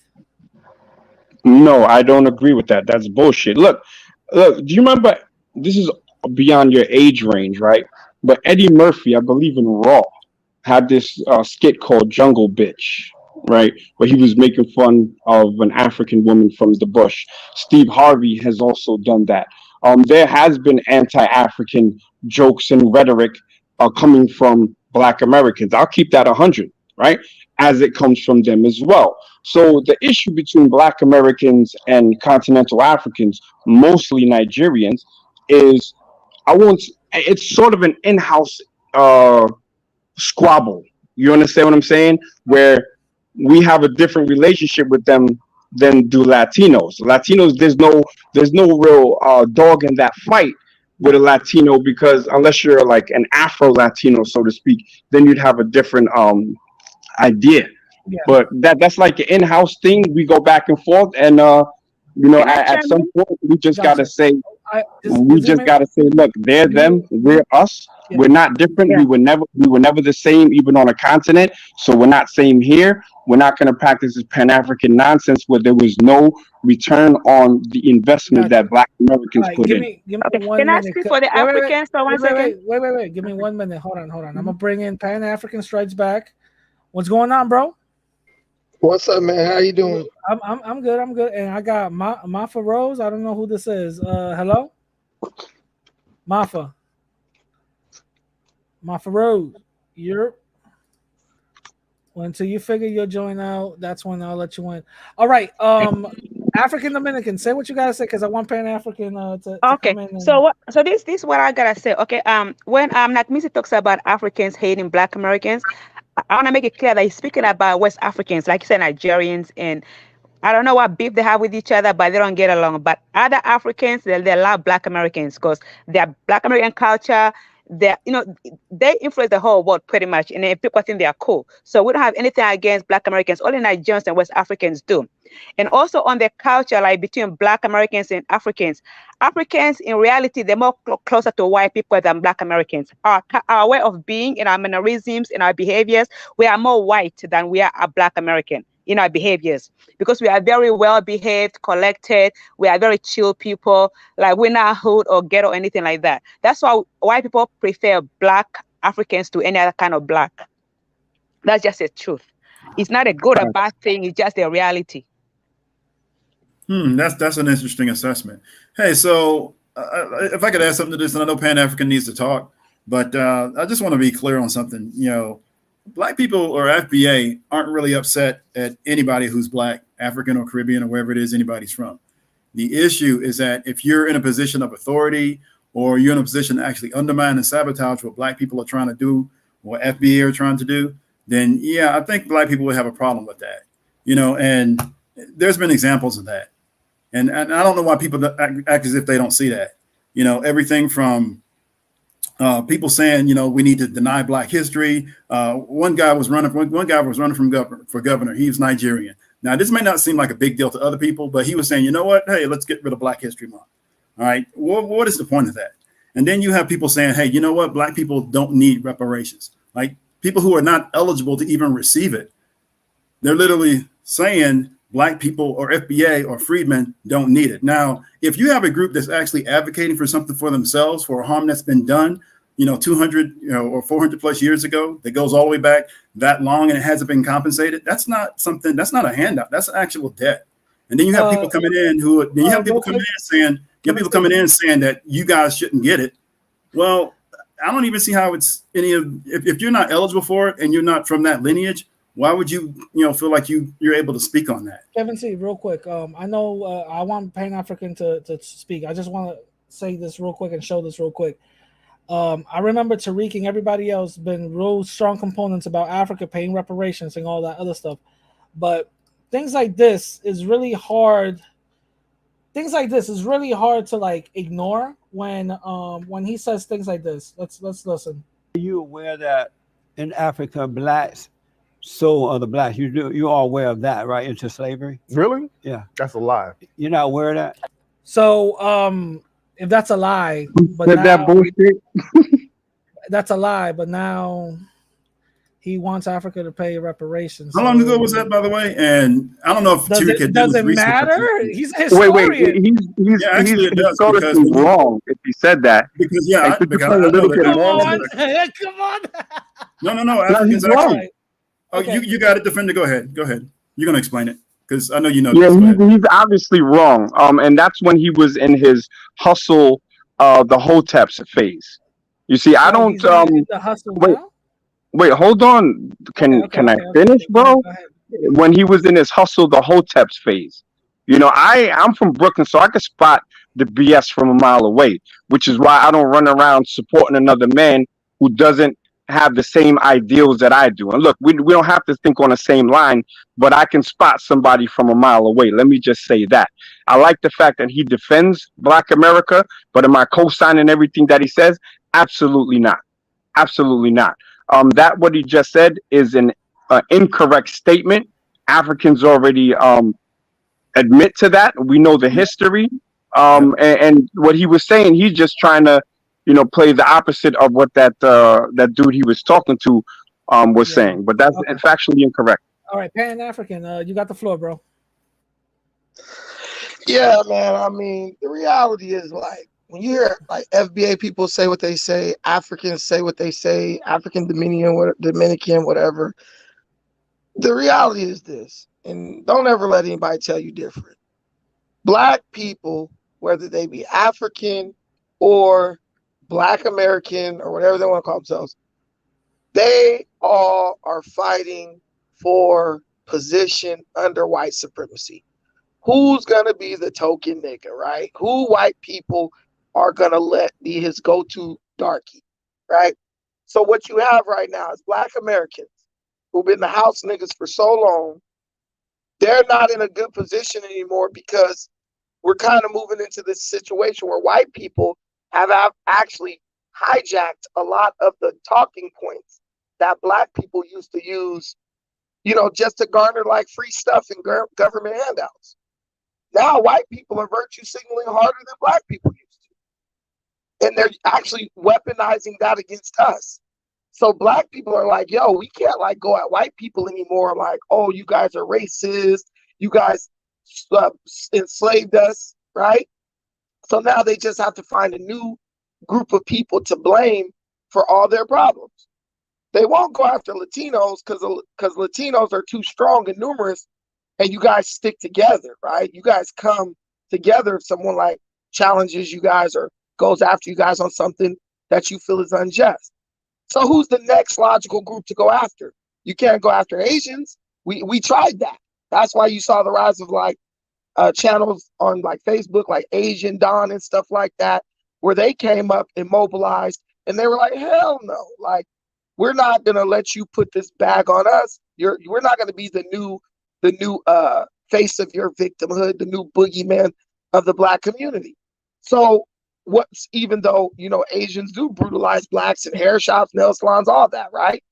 No, I don't agree with that. That's bullshit. Look, do you remember? This is beyond your age range, right? But Eddie Murphy, I believe in Raw, had this skit called Jungle Bitch, right? Where he was making fun of an African woman from the bush. Steve Harvey has also done that. There has been anti-African jokes and rhetoric coming from black Americans. I'll keep that 100, right? As it comes from them as well. So the issue between black Americans and continental Africans, mostly Nigerians, is it's sort of an in-house squabble. You understand what I'm saying? Where we have a different relationship with them than do Latinos. Latinos, there's no real dog in that fight with a Latino, because unless you're like an Afro Latino, so to speak, then you'd have a different idea. Yeah. But that's like an in-house thing. We go back and forth, and at some point we just gotta say, look, they're them, we're us. Yeah. We're not different. Yeah. We were never the same, even on a continent. So we're not same here. We're not going to practice this Pan-African nonsense where there was no return on the investment that Black Americans put in. Give me 1 minute. Can I speak for the Africans for 1 second? Wait. Give me 1 minute. Hold on. I'm gonna bring in Pan-African Strikes Back. What's going on, bro? What's up, man? How you doing? I'm good. And I got Mafa Rose. I don't know who this is. Hello, Mafa Rose. Until you figure you'll join out, that's when I'll let you in. All right. African Dominican, say what you gotta say, because I want Pan-African to okay. Come in and... So this is what I gotta say. Okay. When Nakmisi talks about Africans hating Black Americans, I want to make it clear that he's speaking about West Africans, like you said, Nigerians, and I don't know what beef they have with each other, but they don't get along. But other Africans, they love Black Americans because their Black American culture, they influence the whole world pretty much, and people think they are cool. So we don't have anything against Black Americans. Only Nigerians and West Africans do. And also on the culture, like between Black Americans and Africans in reality, they're more closer to white people than Black Americans. Our way of being, in our mannerisms, in our behaviors, we are more white than we are a Black American in our behaviors, because we are very well behaved, collected. We are very chill people. Like we're not hood or ghetto or anything like that. That's why white people prefer Black Africans to any other kind of Black. That's just the truth. It's not a good or bad thing. It's just the reality. That's an interesting assessment. Hey, so if I could add something to this, and I know Pan-African needs to talk, but I just want to be clear on something. Black people or FBA aren't really upset at anybody who's Black, African, or Caribbean, or wherever it is anybody's from. The issue is that if you're in a position of authority, or you're in a position to actually undermine and sabotage what Black people are trying to do, or FBA are trying to do, then yeah, I think Black people would have a problem with that. And there's been examples of that. And I don't know why people act as if they don't see that. Everything from people saying, we need to deny Black history. One guy was running for governor. He was Nigerian. Now, this may not seem like a big deal to other people, but he was saying, you know what? Hey, let's get rid of Black History Month. All right. What is the point of that? And then you have people saying, hey, you know what? Black people don't need reparations. Like people who are not eligible to even receive it. They're literally saying Black people or FBA or freedmen don't need it. Now, if you have a group that's actually advocating for something for themselves, for harm that's been done, 200, or 400 plus years ago that goes all the way back that long and it hasn't been compensated, that's not a handout. That's actual debt. And then you have people coming in saying that you guys shouldn't get it. Well, I don't even see how it's if you're not eligible for it and you're not from that lineage, why would you feel like you're able to speak on that? Kevin C, real quick. I know I want Pan African to speak. I just want to say this real quick and show this real quick. I remember Tariq and everybody else been real strong components about Africa paying reparations and all that other stuff, but things like this is really hard. Things like this is really hard to like ignore when he says things like this. Let's listen. Are you aware that in Africa, blacks sold other blacks? You're all aware of that, right? Into slavery? Really? Yeah. That's a lie. You're not aware of that? So if that's a lie, but now, that bullshit. That's a lie, but now he wants Africa to pay reparations. How long ago was that, by the way? And I don't know if does it matter? He's a historian. He's historically wrong if he said that. Because come on. No. Africans actually. Okay. You got it, Defender. Go ahead. You're gonna explain it because I know you know. Yeah, he's obviously wrong. And that's when he was in his hustle, the Hoteps phase. You see, I don't. Wait, hold on. Can I finish, bro? When he was in his hustle, the Hoteps phase. I'm from Brooklyn, so I can spot the BS from a mile away, which is why I don't run around supporting another man who doesn't have the same ideals that I do. And look, we don't have to think on the same line, but I can spot somebody from a mile away. Let me just say that. I like the fact that he defends Black America, but am I co-signing everything that he says? Absolutely not. Absolutely not. That what he just said is an incorrect statement. Africans already admit to that. We know the history. And what he was saying, he's just trying to, play the opposite of what that dude he was talking to was saying. But that's factually incorrect. All right, Pan African, you got the floor, bro. Yeah, man. I mean, the reality is like when you hear like FBA people say what they say, Africans say what they say, African Dominican, whatever. The reality is this, and don't ever let anybody tell you different. Black people, whether they be African or Black American or whatever they want to call themselves, they all are fighting for position under white supremacy. Who's going to be the token nigga, right? Who white people are going to let be his go-to darkie, right? So what you have right now is Black Americans who've been the house niggas for so long. They're not in a good position anymore because we're kind of moving into this situation where white people have actually hijacked a lot of the talking points that Black people used to use, just to garner like free stuff and government handouts. Now white people are virtue signaling harder than Black people used to. And they're actually weaponizing that against us. So Black people are like, yo, we can't like go at white people anymore. Like, oh, you guys are racist. You guys enslaved us, right? So now they just have to find a new group of people to blame for all their problems. They won't go after Latinos because Latinos are too strong and numerous, and you guys stick together, right? You guys come together if someone like challenges you guys or goes after you guys on something that you feel is unjust. So who's the next logical group to go after? You can't go after Asians. We tried that. That's why you saw the rise of like channels on like Facebook, like Asian Dawn and stuff like that, where they came up and mobilized and they were like, hell no, like we're not gonna let you put this bag on us. We're not gonna be the new face of your victimhood, the new boogeyman of the Black community. So even though Asians do brutalize Blacks in hair shops, nail salons, all that, right?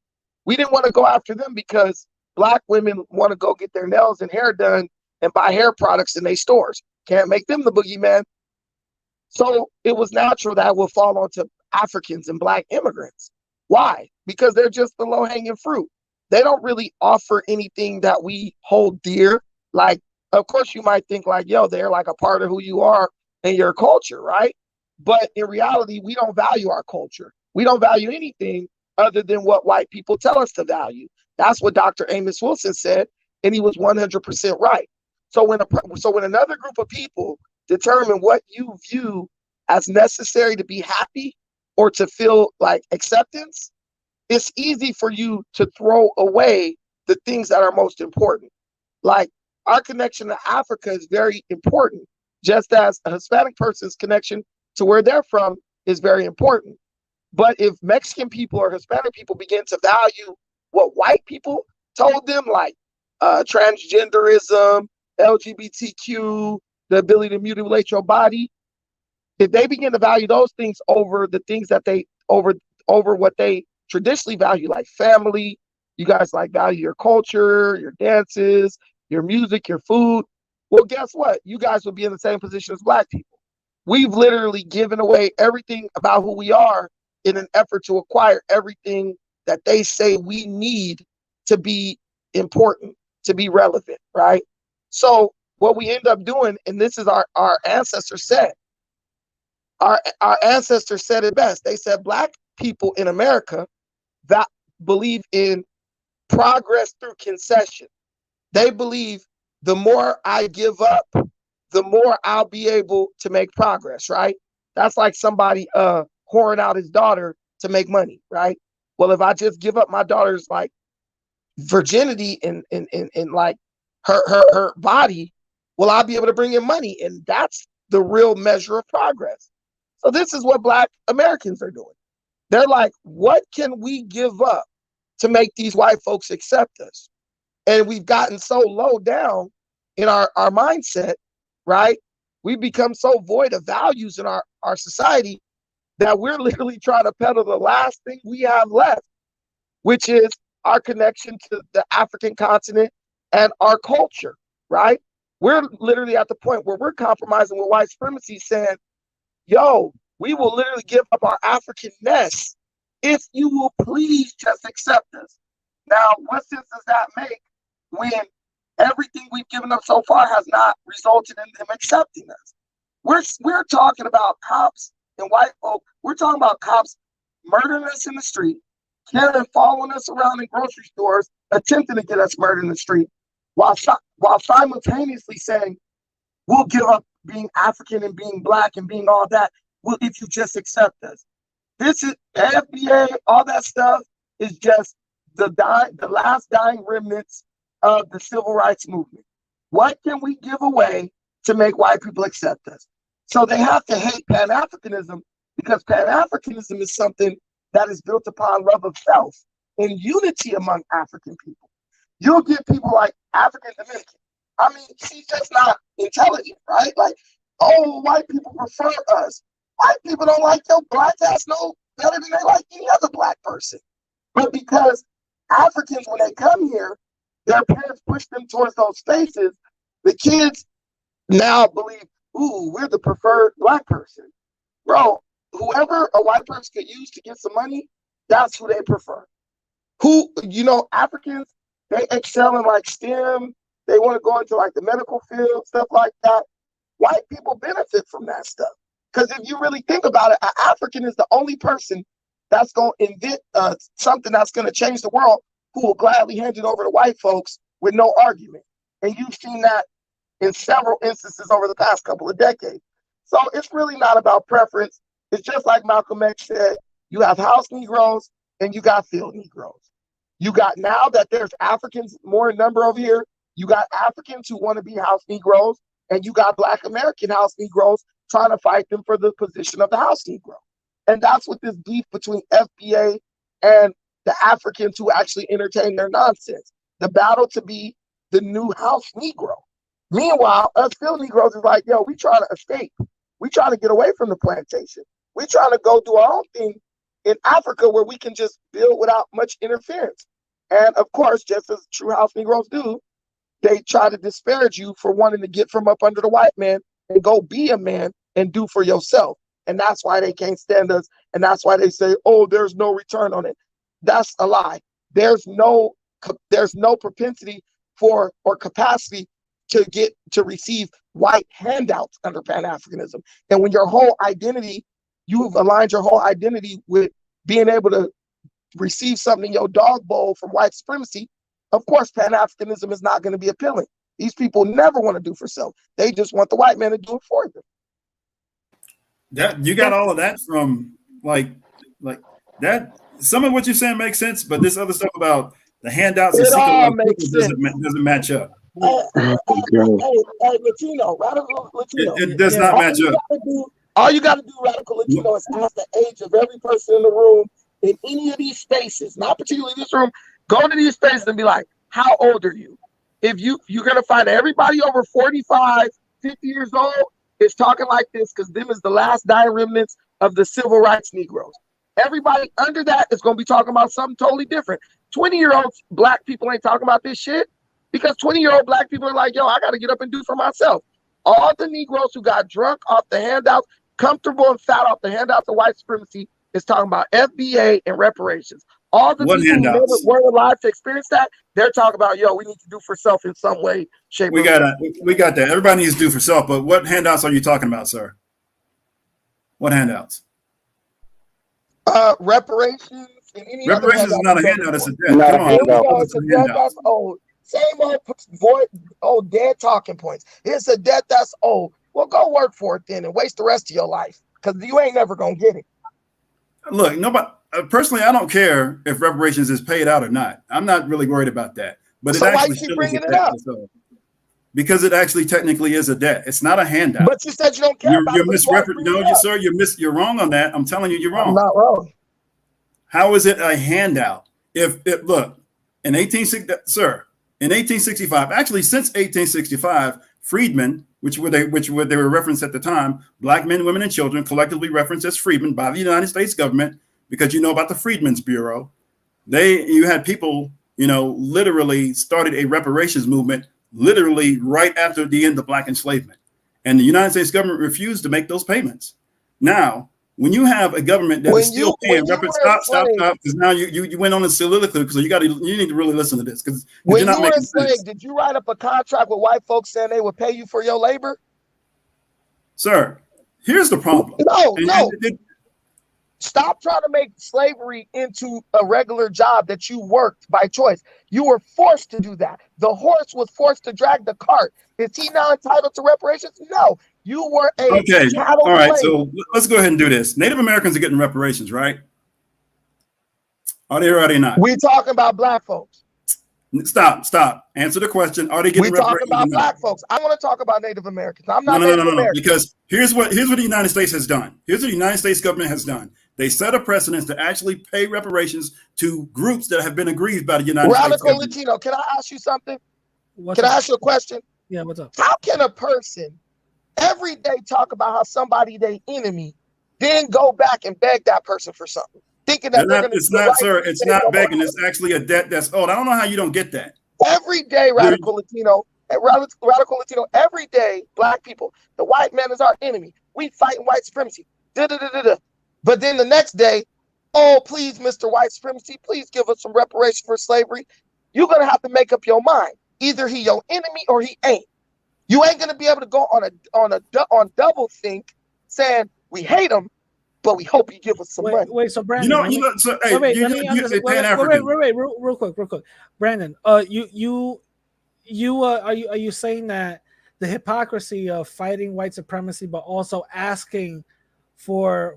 We didn't want to go after them because Black women want to go get their nails and hair done and buy hair products in their stores. Can't make them the boogeyman. So it was natural that will fall onto Africans and Black immigrants. Why? Because they're just the low-hanging fruit. They don't really offer anything that we hold dear. Like, of course, you might think like, yo, they're like a part of who you are and your culture, right? But in reality, we don't value our culture. We don't value anything other than what white people tell us to value. That's what Dr. Amos Wilson said, and he was 100% right. So when another group of people determine what you view as necessary to be happy or to feel like acceptance, it's easy for you to throw away the things that are most important. Like, our connection to Africa is very important, just as a Hispanic person's connection to where they're from is very important. But if Mexican people or Hispanic people begin to value what white people told them, like transgenderism, LGBTQ, the ability to mutilate your body, if they begin to value those things over the things that they over what they traditionally value, like family, you guys like value your culture, your dances, your music, your food. Well, guess what? You guys will be in the same position as Black people. We've literally given away everything about who we are in an effort to acquire everything that they say we need to be important, to be relevant, right? So what we end up doing, and this is our ancestors said, our ancestors said it best. They said Black people in America that believe in progress through concession. They believe the more I give up, the more I'll be able to make progress, right? That's like somebody whoring out his daughter to make money, right? Well, if I just give up my daughter's like virginity and like her body, well, I'll be able to bring in money, and that's the real measure of progress. So this is what Black Americans are doing. They're like, what can we give up to make these white folks accept us? And we've gotten so low down in our mindset, right? We've become so void of values in our society that we're literally trying to peddle the last thing we have left, which is our connection to the African continent and our culture, right? We're literally at the point where we're compromising with white supremacy, saying, yo, we will literally give up our Africanness if you will please just accept us. Now, what sense does that make when everything we've given up so far has not resulted in them accepting us? We're talking about cops and white folk. We're talking about cops murdering us in the street, following us around in grocery stores, attempting to get us murdered in the street, while simultaneously saying, we'll give up being African and being Black and being all that, well, if you just accept us. This is FBA, all that stuff is just the last dying remnants of the civil rights movement. What can we give away to make white people accept us? So they have to hate Pan-Africanism, because Pan-Africanism is something that is built upon love of self and unity among African people. You'll get people like African Dominican. I mean, she's just not intelligent, right? Like, oh, white people prefer us. White people don't like your Black ass no better than they like any other Black person. But because Africans, when they come here, their parents push them towards those spaces, the kids now believe, ooh, we're the preferred Black person. Bro, whoever a white person could use to get some money, that's who they prefer. Africans, they excel in like STEM. They want to go into like the medical field, stuff like that. White people benefit from that stuff. Because if you really think about it, an African is the only person that's going to invent something that's going to change the world, who will gladly hand it over to white folks with no argument. And you've seen that in several instances over the past couple of decades. So it's really not about preference. It's just like Malcolm X said, you have house Negroes and you got field Negroes. You got, now that there's Africans more in number over here, you got Africans who want to be house Negroes, and you got Black American house Negroes trying to fight them for the position of the house Negro. And that's what this beef between FBA and the Africans who actually entertain their nonsense. The battle to be the new house Negro. Meanwhile, us field Negroes is like, yo, we trying to escape. We trying to get away from the plantation. We trying to go do our own thing in Africa where we can just build without much interference. And of course, just as true house Negroes do, they try to disparage you for wanting to get from up under the white man and go be a man and do for yourself. And that's why they can't stand us. And that's why they say, oh, there's no return on it. That's a lie. There's no propensity for or capacity to receive white handouts under Pan-Africanism. And when your whole identity, you've aligned your whole identity with being able to receive something in your dog bowl from white supremacy, of course, Pan-Africanism is not going to be appealing. These people never want to do for self. They just want the white man to do it for them. That you got all of that from like that. Some of what you're saying makes sense, but this other stuff about the handouts and doesn't match up. Hey, Latino, radical Latino. It does not match up. All you got to do, radical Latino, is ask the age of every person in the room in any of these spaces, not particularly this room. Go to these spaces and be like, how old are you? If you're going to find everybody over 45, 50 years old is talking like this because them is the last dying remnants of the civil rights Negroes. Everybody under that is going to be talking about something totally different. 20-year-old black people ain't talking about this shit because 20-year-old black people are like, yo, I got to get up and do for myself. All the Negroes who got drunk off the handouts, comfortable and fat off the handouts of white supremacy is talking about FBA and reparations. All the people who never were alive to experience that, they're talking about, yo, we need to do for self in some way, shape, we got that. Everybody needs to do for self, but what handouts are you talking about, sir? What handouts? Reparations and any reparations is not a handout, it's a debt. Come on. It's a debt that's old. Same old dead talking points. It's a debt that's old. Well, go work for it then and waste the rest of your life because you ain't never gonna get it. Look, nobody. Personally, I don't care if reparations is paid out or not. I'm not really worried about that. But so it why actually you keep bringing it up? Because it actually technically is a debt. It's not a handout. But you said you don't care about it. No, sir, you're wrong on that. I'm telling you, you're wrong. I'm not wrong. How is it a handout? Look, in 1865, actually since 1865, freedmen, which they were referenced at the time, black men, women, and children, collectively referenced as freedmen by the United States government, because you know about the Freedmen's Bureau. You had people, literally started a reparations movement literally right after the end of black enslavement. And the United States government refused to make those payments. Now, when you have a government that is still paying stop, because now you went on a soliloquy, so you need to really listen to this. Because when you were enslaved, did you write up a contract with white folks saying they would pay you for your labor? Sir, here's the problem. No. Stop trying to make slavery into a regular job that you worked by choice. You were forced to do that. The horse was forced to drag the cart. Is he now entitled to reparations? No. You were a chattel all right, slave. so let's go ahead and do this. Native Americans are getting reparations, right? Are they or are they not? We're talking about black folks. Stop. Answer the question. Are they getting reparations? We're talking about black folks. I want to talk about Native Americans. I'm not No. Because here's what the United States has done. Here's what the United States government has done. They set a precedent to actually pay reparations to groups that have been aggrieved by the United States government. Radical Latino, can I ask you something? Can I ask you a question? Yeah, what's up? How can a person every day talk about how somebody they enemy, then go back and beg that person for something? Thinking that it's not, sir. It's not begging. It's actually a debt that's owed. I don't know how you don't get that. Every day, radical Latino, every day, black people, the white man is our enemy. We fighting white supremacy. But then the next day, oh, please, Mr. White Supremacy, please give us some reparation for slavery. You're going to have to make up your mind. Either he your enemy or he ain't. You ain't going to be able to go on double think saying we hate him, but we hope you give us some money. Wait, so Brandon, real quick. Brandon, are you saying that the hypocrisy of fighting white supremacy, but also asking for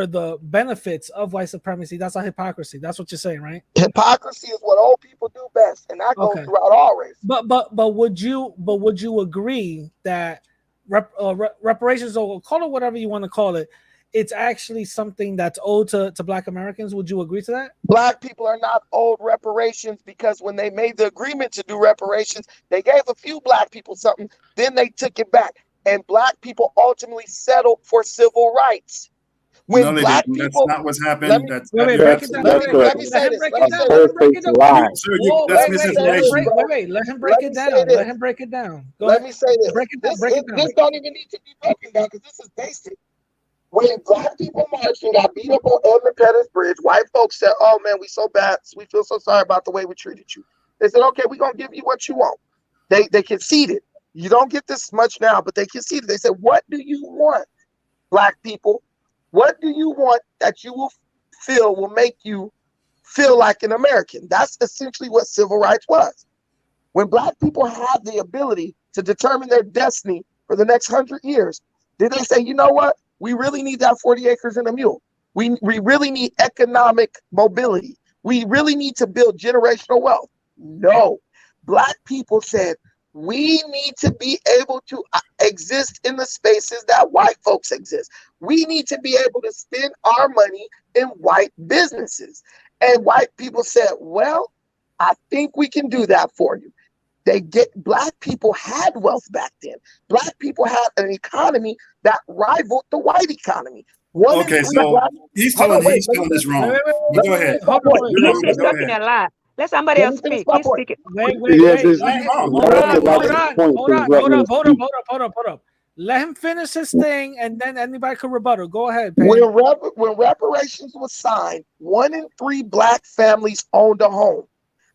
the benefits of white supremacy, that's a hypocrisy? That's what you're saying, right? Hypocrisy is what old people do best, and that goes throughout all races. But would you agree that reparations, or call it whatever you want to call it, it's actually something that's owed to black Americans? Would you agree to that? Black people are not owed reparations because when they made the agreement to do reparations, they gave a few black people something, then they took it back. And black people ultimately settled for civil rights. When black people, that's not what's happened. Let me say this. Let him break it down. Let me say this. This don't even need to be broken down because this is basic. When black people marched and got beat up on Edmund Pettus Bridge, white folks said, oh man, we so bad. We feel so sorry about the way we treated you. They said, okay, we're going to give you what you want. They conceded. You don't get this much now, but they conceded. They said, what do you want, black people? What do you want that you will feel will make you feel like an American. That's essentially what civil rights was. When Black people had the ability to determine their destiny for the next 100 years, did they say, you know what? We really need that 40 acres and a mule. We really need economic mobility. We really need to build generational wealth. No. Black people said, we need to be able to exist in the spaces that white folks exist. We need to be able to spend our money in white businesses. And white people said, well, I think we can do that for you. Black people had wealth back then. Black people had an economy that rivaled the white economy. Okay, so he's telling this wrong. Go ahead. He's talking a lot. Let somebody else speak. He's speaking. Hold up. Let him finish his thing, and then anybody can rebuttal. Go ahead, Payne. When reparations was signed, 1 in 3 Black families owned a home.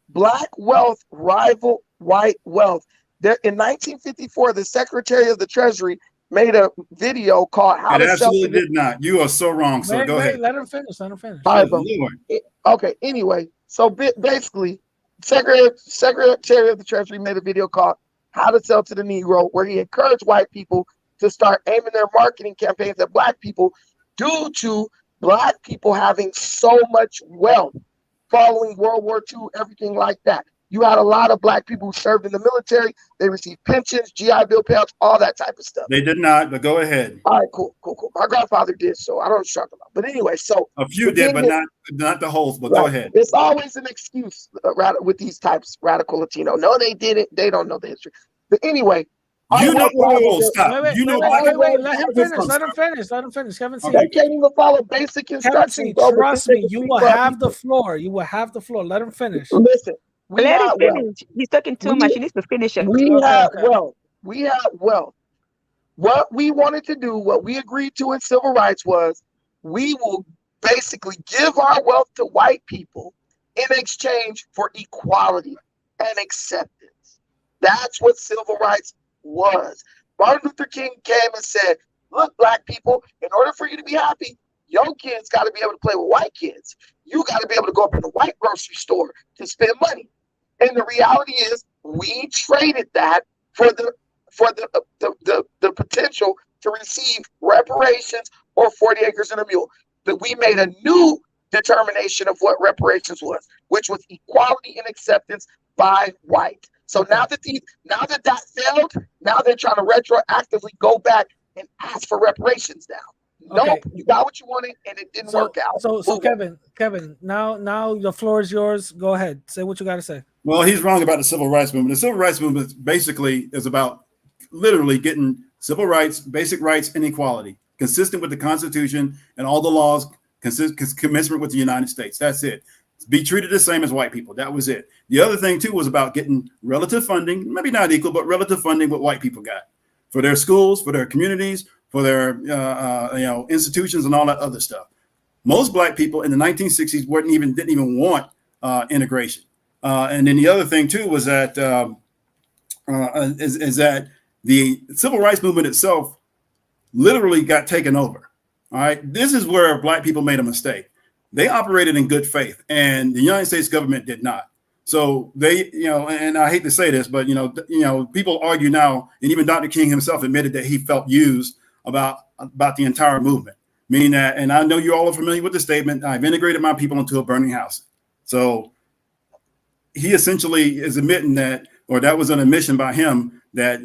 Black wealth rivaled white wealth. There, in 1954, the Secretary of the Treasury made a video called "How to Sell." It absolutely did not. You are so wrong, sir. Go ahead. Let him finish. All right, okay. Anyway, so basically, Secretary of the Treasury made a video called "How to Sell to the Negro," where he encouraged white people to start aiming their marketing campaigns at Black people due to Black people having so much wealth following World War II, everything like that. You had a lot of Black people who served in the military. They received pensions, GI Bill payouts, all that type of stuff. They did not, but go ahead. All right, cool. My grandfather did, so I don't know what you're talking about. But anyway, so a few did, but not the whole. But go ahead. It's always an excuse with these types, radical Latino. No, they didn't. They don't know the history. But anyway, Wait, let him finish. Kevin C. They can't even follow basic instructions. Trust me, you will have the floor. Let him finish. Listen. Let him finish. He's talking too much. He needs to finish it. We have wealth. What we wanted to do, what we agreed to in civil rights was we will basically give our wealth to white people in exchange for equality and acceptance. That's what civil rights was. Martin Luther King came and said, look, Black people, in order for you to be happy, your kids got to be able to play with white kids. You got to be able to go up in the white grocery store to spend money. And the reality is, we traded that for the potential to receive reparations or 40 acres and a mule. But we made a new determination of what reparations was, which was equality and acceptance by white. So now that that failed, now they're trying to retroactively go back and ask for reparations now. Nope, you got what you wanted, and it didn't work out. So Kevin, now the floor is yours. Go ahead, say what you got to say. Well, he's wrong about the civil rights movement. The civil rights movement basically is about literally getting civil rights, basic rights, and equality consistent with the Constitution and all the laws commensurate with the United States. That's it. Be treated the same as white people. That was it. The other thing too was about getting relative funding, maybe not equal, but relative funding what white people got for their schools, for their communities, for their institutions and all that other stuff. Most Black people in the 1960s didn't even want integration. And then the other thing too was that is that the civil rights movement itself literally got taken over. All right, this is where Black people made a mistake. They operated in good faith, and the United States government did not. So they, and I hate to say this, but people argue now, and even Dr. King himself admitted that he felt used about the entire movement, meaning that, and I know you all are familiar with the statement, I've integrated my people into a burning house. So he essentially is admitting that, or that was an admission by him that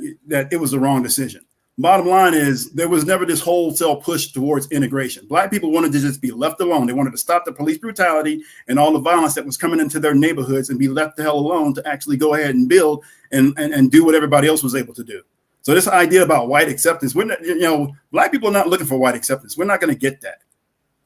it was the wrong decision. Bottom line is there was never this wholesale push towards integration. Black people wanted to just be left alone. They wanted to stop the police brutality and all the violence that was coming into their neighborhoods and be left the hell alone to actually go ahead and build and do what everybody else was able to do. So this idea about white acceptance, we're not, Black people are not looking for white acceptance. We're not going to get that.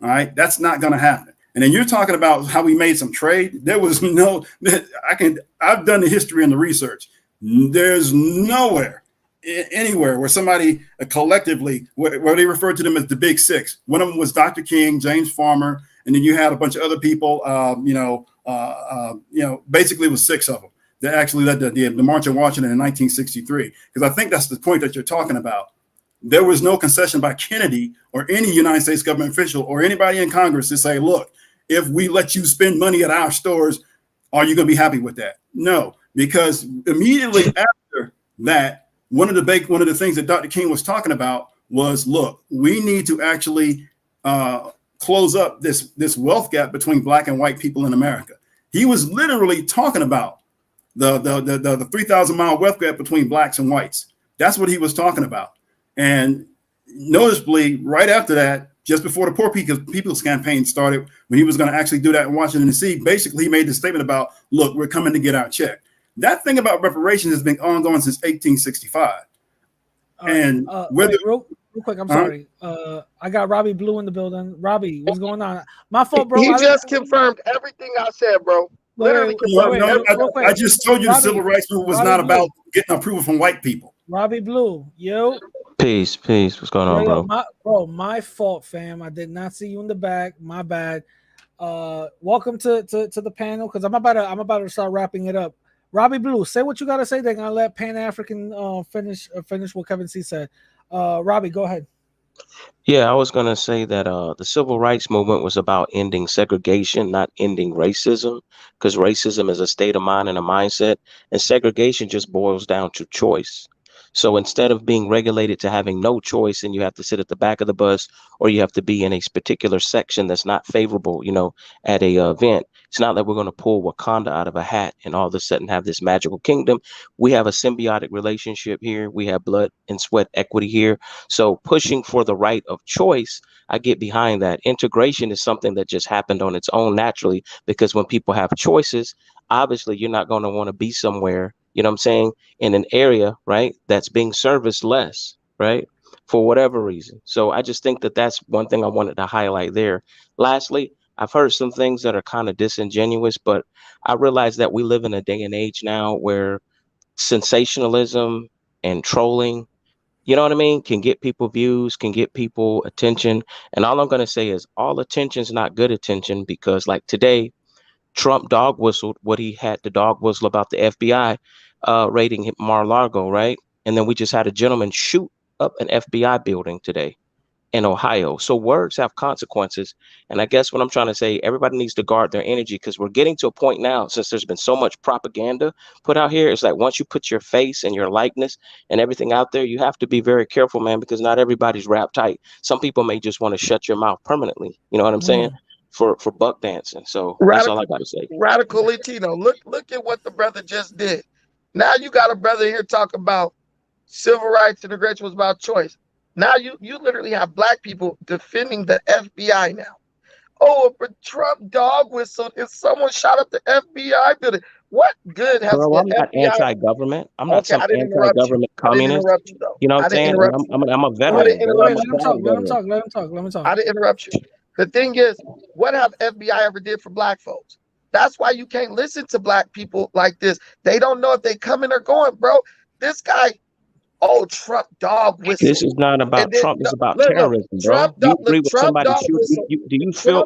All right. That's not going to happen. And then you're talking about how we made some trade. There was I've done the history and the research. There's nowhere, anywhere where somebody collectively, where they refer to them as the Big Six. One of them was Dr. King, James Farmer, and then you had a bunch of other people. Basically it was 6 of them that actually led the March on Washington in 1963. Because I think that's the point that you're talking about. There was no concession by Kennedy or any United States government official or anybody in Congress to say, look, if we let you spend money at our stores, are you going to be happy with that? No, because immediately after that, one of the things that Dr. King was talking about was, look, we need to actually close up this wealth gap between black and white people in America. He was literally talking about the 3,000-mile wealth gap between blacks and whites. That's what he was talking about. And noticeably, right after that, just before the Poor People's Campaign started, when he was going to actually do that in Washington, D.C., basically he made the statement about, look, we're coming to get our check. That thing about reparations has been ongoing since 1865. And whether wait, real quick, I'm sorry. I got Robbie Blue in the building. Robbie, what's going on? My fault, bro. He just confirmed everything I said, bro. Literally confirmed. I just told you the civil rights movement was not about getting approval from white people. Robbie Blue, yo. Peace. What's going on, bro? My fault, fam. I did not see you in the back. My bad. Welcome to the panel, because I'm about to start wrapping it up. Robbie Blue, say what you gotta say. They're gonna let Pan African finish what Kevin C said. Robbie, go ahead. Yeah, I was gonna say that the civil rights movement was about ending segregation, not ending racism, because racism is a state of mind and a mindset, and segregation just boils down to choice. So instead of being regulated to having no choice and you have to sit at the back of the bus, or you have to be in a particular section that's not favorable, at a event, it's not that we're going to pull Wakanda out of a hat and all of a sudden have this magical kingdom. We have a symbiotic relationship here. We have blood and sweat equity here. So pushing for the right of choice, I get behind that. Integration is something that just happened on its own naturally, because when people have choices, obviously you're not going to want to be somewhere, you know what I'm saying, in an area, right, that's being serviced less, right, for whatever reason. So I just think that that's one thing I wanted to highlight there. Lastly, I've heard some things that are kind of disingenuous, but I realize that we live in a day and age now where sensationalism and trolling, you know what I mean, can get people views, can get people attention. And all I'm going to say is all attention is not good attention, because like today, Trump dog whistled what he had to dog whistle about the FBI raiding Mar-a-Lago, right? And then we just had a gentleman shoot up an FBI building today in Ohio. So words have consequences. And I guess what I'm trying to say, everybody needs to guard their energy, because we're getting to a point now, since there's been so much propaganda put out here. It's like once you put your face and your likeness and everything out there, you have to be very careful, man, because not everybody's wrapped tight. Some people may just want to shut your mouth permanently. You know what I'm saying? For buck dancing. So that's all I got to say. Radical Latino. Look at what the brother just did. Now you got a brother here talking about civil rights, integration was about choice. Now you literally have black people defending the FBI now. Oh, if a Trump dog whistled, if someone shot up the FBI building, what good has Bro, I'm not FBI? Anti-government. I'm not some anti-government communist. You know what I'm saying? I'm a veteran. Let him talk. I didn't interrupt you. The thing is, what have FBI ever did for black folks? That's why you can't listen to black people like this. They don't know if they coming or going, bro. This guy, Trump dog whistle. This is not about Trump. It's about terrorism, bro. Do you agree with somebody shooting? Do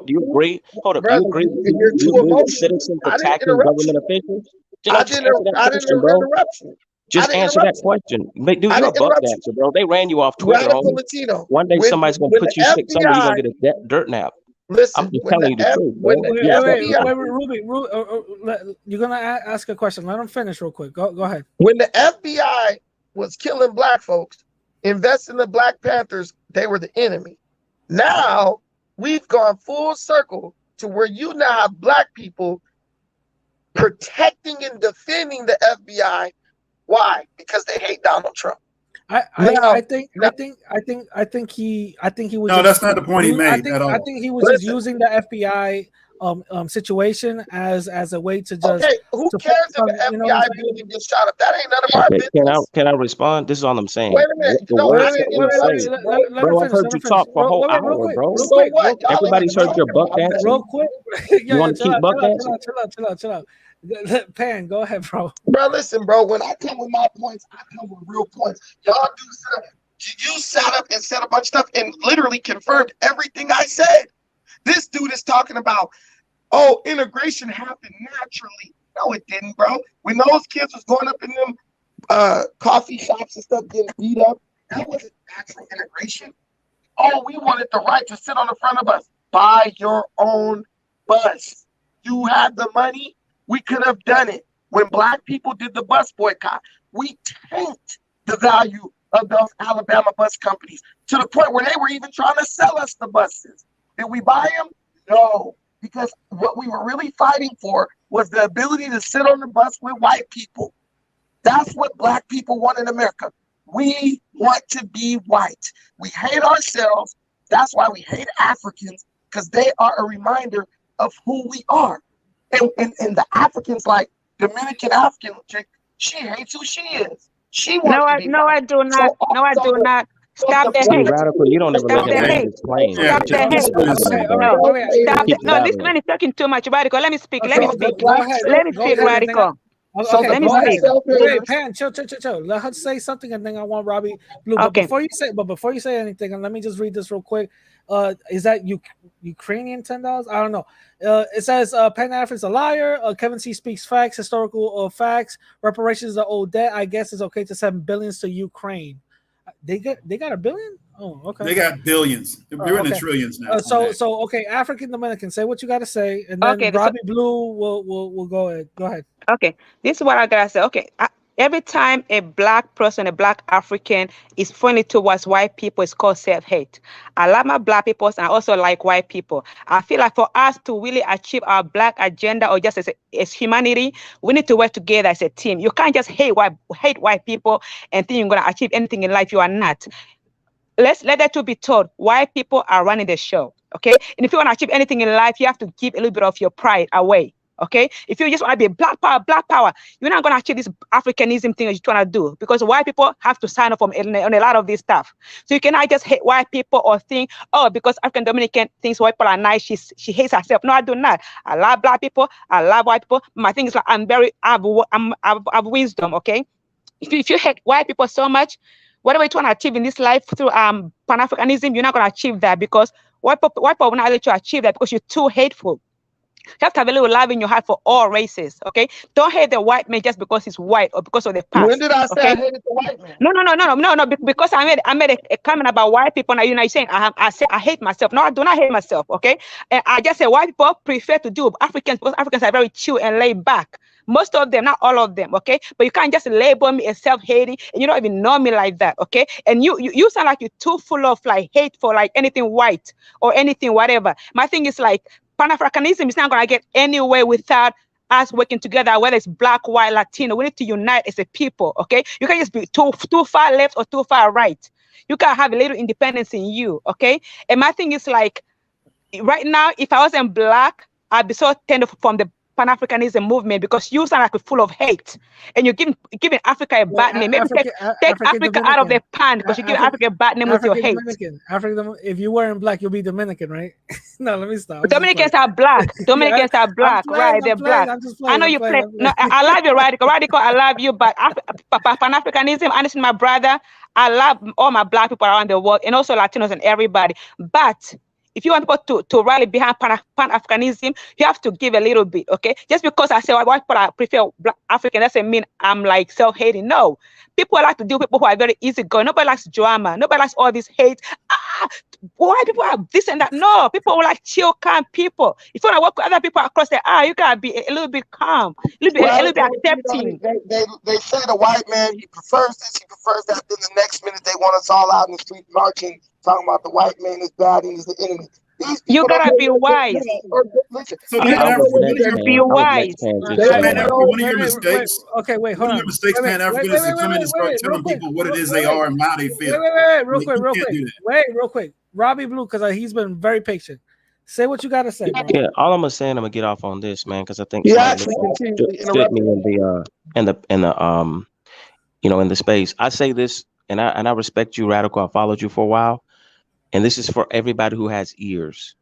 you agree? Hold up. Do you agree with citizens attacking government officials? I didn't interrupt you. Just answer that question. Dude, you're a buck dancer, bro. They ran you off Twitter. Latino. One day somebody's going to put you sick somewhere. You're going to get a dirt nap. Listen, I'm just telling you the truth, bro. Ruby, you're going to ask a question. Let him finish real quick. Go ahead. When the FBI was killing black folks, investing in the Black Panthers, they were the enemy. Now, we've gone full circle to where you now have black people protecting and defending the FBI. Why? Because they hate Donald Trump. I think he was. No, that's not the point he made at all. I think he was just using the FBI situation as a way to just. Okay, who cares if the FBI building gets shot up? That ain't none of our business. Can I respond? This is all I'm saying. Wait a minute. Bro, I've heard you talk for a whole hour, bro. So what? Everybody's heard your buck dancing. Real quick. You want to keep buck dancing? Chill out. Pan, go ahead, bro. Bro, listen, bro. When I come with my points, I come with real points. Y'all you sat up and said a bunch of stuff and literally confirmed everything I said. This dude is talking about, integration happened naturally. No, it didn't, bro. When those kids was going up in them coffee shops and stuff getting beat up, that wasn't natural integration. We wanted the right to sit on the front of us. Buy your own bus. You had the money, we could have done it. When black people did the bus boycott, we tanked the value of those Alabama bus companies to the point where they were even trying to sell us the buses. Did we buy them? No, because what we were really fighting for was the ability to sit on the bus with white people. That's what black people want in America. We want to be white. We hate ourselves. That's why we hate Africans, because they are a reminder of who we are. And the Africans, like Dominican African chick, she hates who she is. She wants to be white. I do not. No, I do not. Stop the See, hate. Radical, you don't ever Stop look the at hate. Andy's claim. Stop the hate. No, stop it. No, this man is talking too much. Radical, let me speak. Let me speak. Go ahead. Let me speak, Radical. Okay, Let me go ahead. speak. Wait, Pan, chill. Let her say something, and then I want Robbie Blue. But Okay. before you say anything, and let me just read this real quick. Is that Ukrainian $10? I don't know. It says Pan African's a liar. Kevin C speaks facts, historical facts. Reparations are old debt. I guess it's okay to send billions to Ukraine. They got $1 billion? Oh, okay. They got billions. They're in the trillions now. So okay, African Dominican, say what you got to say, and then Robbie Blue will go ahead. Go ahead. Okay, this is what I gotta say. Okay, every time a black person, a black African is friendly towards white people, it's called self-hate. I love my black people, and I also like white people. I feel like for us to really achieve our black agenda, or just as humanity, we need to work together as a team. You can't just hate white people and think you're gonna achieve anything in life. You are not. Let that to be told. White people are running the show. Okay, and if you want to achieve anything in life, you have to give a little bit of your pride away. Okay, if you just want to be black power, you're not going to achieve this Africanism thing that you want to do, because white people have to sign up on a lot of this stuff. So you cannot just hate white people or think, oh, because African Dominican thinks white people are nice, she hates herself. No, I do not. I love black people. I love white people. My thing is like I have wisdom. Okay, if you hate white people so much, whatever you want to achieve in this life through Pan-Africanism, you're not going to achieve that, because white people will not let you achieve that because you're too hateful. You have to have a little love in your heart for all races, okay? Don't hate the white man just because he's white or because of the past. When did I say okay? I hated the white man? No. Because I made a comment about white people. Now you're saying I say I hate myself. No, I do not hate myself, okay? And I just say white people prefer to do Africans because Africans are very chill and laid back. Most of them, not all of them, okay? But you can't just label me as self-hating and you don't even know me like that, okay? And you sound like you're too full of like hate for like anything white or anything whatever. My thing is like Pan-Africanism is not going to get anywhere without us working together, whether it's black, white, Latino. We need to unite as a people, okay? You can't just be too far left or too far right. You can have a little independence in you, okay? And my thing is like, right now, if I wasn't black, I'd be so tender from the Pan-Africanism movement, because you sound like you're full of hate and you're giving Africa a bad name. Maybe take Africa out of the pan because you give Africa a bad name with your hate. If you weren't black, you'll be Dominican, right? No, let me stop. Dominicans are black. Dominicans are black, right? They're black. I know you play. No, I love you, Radical. Radical, I love you, but Pan-Africanism, honestly, my brother, I love all my black people around the world and also Latinos and everybody. But if you want people to rally behind Pan-Africanism, you have to give a little bit, okay? Just because I say white people I prefer black African doesn't mean I'm like self-hating. No. People like to deal with people who are very easygoing. Nobody likes drama. Nobody likes all this hate. White people are this and that. No, people will like chill, calm people. If you want to work with other people across the aisle, you gotta be a little bit calm, a little bit accepting. They say the white man, he prefers this, he prefers that. Then the next minute they want us all out in the street marching, talking about the white man is bad and he's the enemy. You gotta be wise. So be wise. One of your mistakes. Okay, wait, hold on. One of your mistakes, Pan-African, is to come in and start telling people what it is they are and how they feel. Real quick. Robbie Blue, because he's been very patient. Say what you gotta say. Bro. Yeah, all I'm saying, I'm gonna get off on this, man, because I think stood me in the in the space. I say this, and I respect you, Radical. I followed you for a while. And this is for everybody who has ears.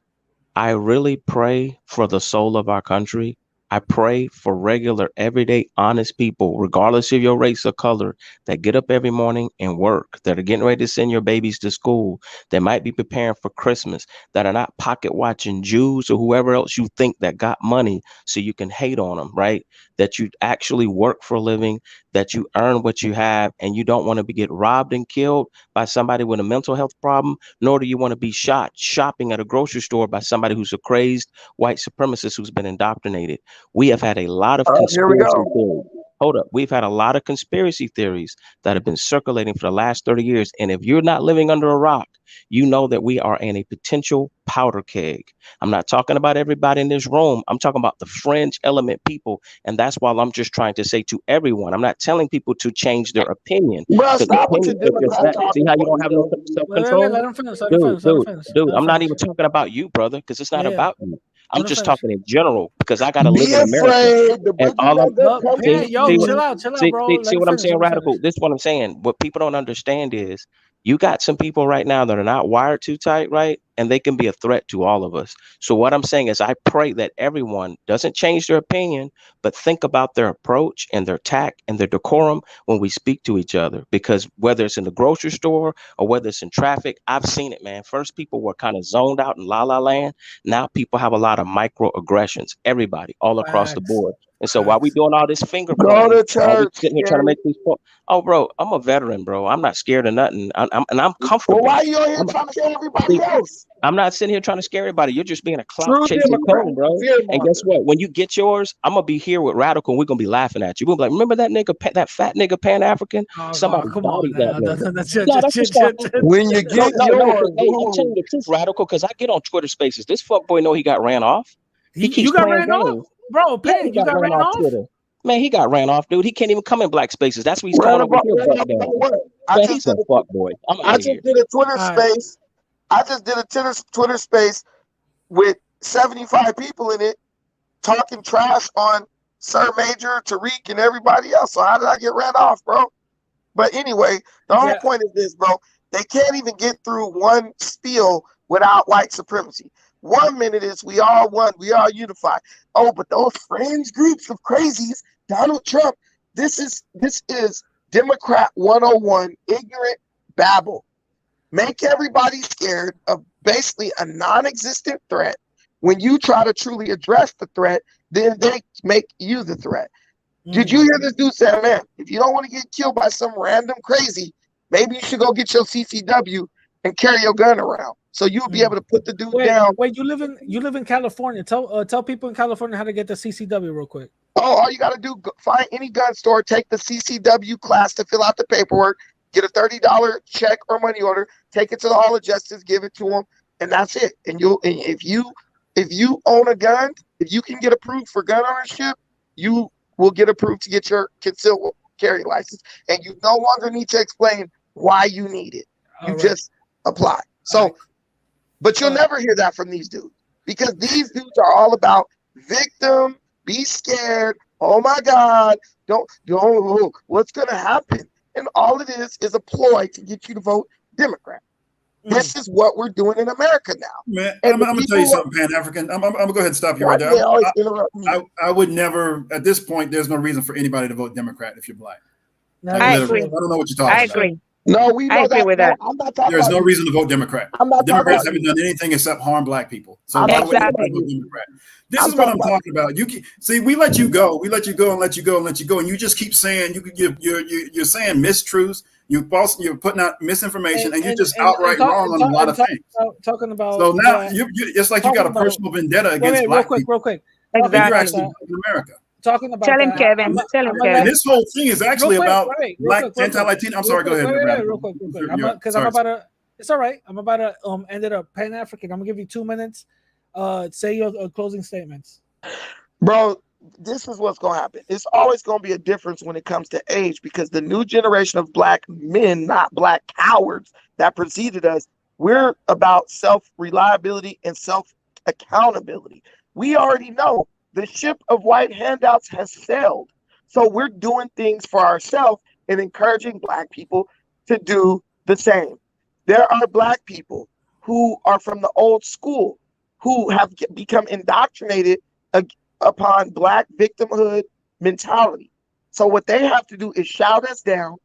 I really pray for the soul of our country I pray for regular, everyday, honest people, regardless of your race or color, that get up every morning and work, that are getting ready to send your babies to school, that might be preparing for Christmas, that are not pocket watching Jews or whoever else you think that got money so you can hate on them, right? That you actually work for a living, that you earn what you have, and you don't want to get robbed and killed by somebody with a mental health problem, nor do you want to be shot shopping at a grocery store by somebody who's a crazed white supremacist who's been indoctrinated. We have had a lot of Here we conspiracy go. theories. Hold up. We've had a lot of conspiracy theories that have been circulating for the last 30 years. And if you're not living under a rock, you know that we are in a potential powder keg. I'm not talking about everybody in this room. I'm talking about the fringe element people. And that's why I'm just trying to say to everyone, I'm not telling people to change their opinion. Bro, Because stop with your opinion is just Democrat that. See talking how you for don't me, have no bro. self-control? Let him finish. Let him Dude, finish. Let him dude, finish. dude, Let him I'm not finish. even talking about you, brother, because it's not Yeah, yeah. about you. I'm Let him just finish. talking in general because I got to live Be in America. afraid. The And boogeyman all I'm gonna No, come Pan, get yo, see what chill you. out, see, bro. Let see him what I'm finish. saying, Let him finish. Radical. This is what I'm saying. What people don't understand is you got some people right now that are not wired too tight, right? And they can be a threat to all of us. So what I'm saying is I pray that everyone doesn't change their opinion, but think about their approach and their tact and their decorum when we speak to each other. Because whether it's in the grocery store or whether it's in traffic, I've seen it, man. First, people were kind of zoned out in la la land. Now people have a lot of microaggressions, everybody all across the Facts. board. And so while we doing all this finger Go pointing, to while we church, sitting here trying to Gary. make these points, oh, bro, I'm a veteran, bro. I'm not scared of nothing. I'm Well, comfortable. why you on here I'm trying to scare everybody see, else? I'm not sitting here trying to scare everybody. You're just being a clout True chasing Democrat, coon, bro. fear And guess monger. what? When you get yours, I'm gonna be here with Radical, and we're gonna be laughing at you. We'll be like, remember that nigga, that fat nigga, Pan African? Oh, Somebody come on bodied that now. nigga. No, that's what's gonna happen. When you No, get no, no. 'Cause, yours, hey, I'm telling boom. you the truth, Radical, because I get on Twitter Spaces. This fuckboy know he got ran off. He keeps You got playing ran off, games. bro. Yeah, he Pan, you got got ran ran off off. Twitter. Man, he got ran off, dude. He can't even come in black spaces. That's why he's coming Ran over here, butt about down. what? I Man, just he's a did fuck boy. I'm I out of just here. did a Twitter All right. space. I just did a Twitter space with 75 people in it talking trash on Sir Major, Tariq, and everybody else. So how did I get ran off, bro? But anyway, the whole Yeah. point is this, bro. They can't even get through one spiel without white supremacy. 1 minute is we all one, we all unified. Oh, but those fringe groups of crazies, Donald Trump, this is Democrat 101, ignorant babble. Make everybody scared of basically a non-existent threat. When you try to truly address the threat, then they make you the threat. Did you hear this dude say, man, if you don't want to get killed by some random crazy, maybe you should go get your CCW and carry your gun around so you'll be able to put the dude down. Wait, you live in California. Tell people in California how to get the CCW real quick. Oh, all you got to do, find any gun store, take the CCW class to fill out the paperwork, get a $30 check or money order, take it to the Hall of Justice, give it to them, and that's it. And if you own a gun, if you can get approved for gun ownership, you will get approved to get your concealed carry license, and you no longer need to explain why you need it. You just apply. So, but you'll never hear that from these dudes because these dudes are all about victim. Be scared. Oh my God. Don't, what's going to happen? And all it is a ploy to get you to vote Democrat. This is what we're doing in America now. Man, I'm going to tell you something, Pan-African. I'm going to go ahead and stop you right there. I would never, at this point, there's no reason for anybody to vote Democrat if you're black. I agree. I don't know what you're talking about. I agree. No, we know I agree that. with that. I'm not talking There's about no reason to vote Democrat. Democrats haven't done anything except harm black people. So why would anybody vote Democrat? This is what I'm talking about. You see, we let you go, and you just keep saying you're saying mistruths. You're putting out misinformation, and you're just outright wrong on a lot of things. Talking about so now it's like you got a personal vendetta against black people. Real quick. Exactly. You're actually in America. Talking about tell him, Kevin. And this whole thing is actually about black anti-Latino. I'm sorry. Go ahead. Real quick. Because I'm about to. It's all right. I'm about to end it up Pan-African. I'm gonna give you 2 minutes. Say your closing statements. Bro, this is what's gonna happen. It's always gonna be a difference when it comes to age because the new generation of black men, not black cowards that preceded us, we're about self-reliability and self-accountability. We already know the ship of white handouts has sailed. So we're doing things for ourselves and encouraging black people to do the same. There are black people who are from the old school who have become indoctrinated upon Black victimhood mentality. So what they have to do is shout us down,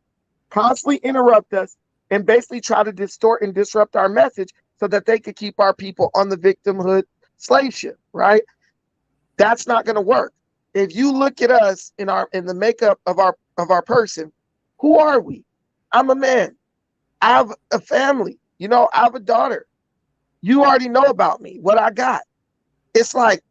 constantly interrupt us, and basically try to distort and disrupt our message so that they could keep our people on the victimhood slave ship, right? That's not going to work. If you look at us in the makeup of our person, who are we? I'm a man. I have a family. You know, I have a daughter. You already know about me, what I got. It's like,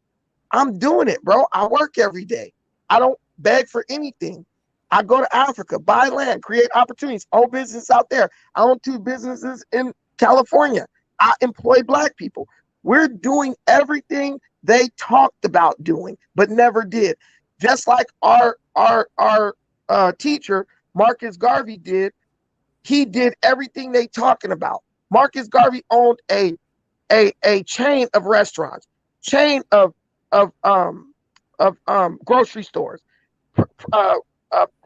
I'm doing it, bro. I work every day. I don't beg for anything. I go to Africa, buy land, create opportunities, own business out there. I own 2 businesses in California. I employ Black people. We're doing everything they talked about doing, but never did. Just like our teacher, Marcus Garvey did. He did everything they talking about. Marcus Garvey owned a chain of restaurants, chain of grocery stores,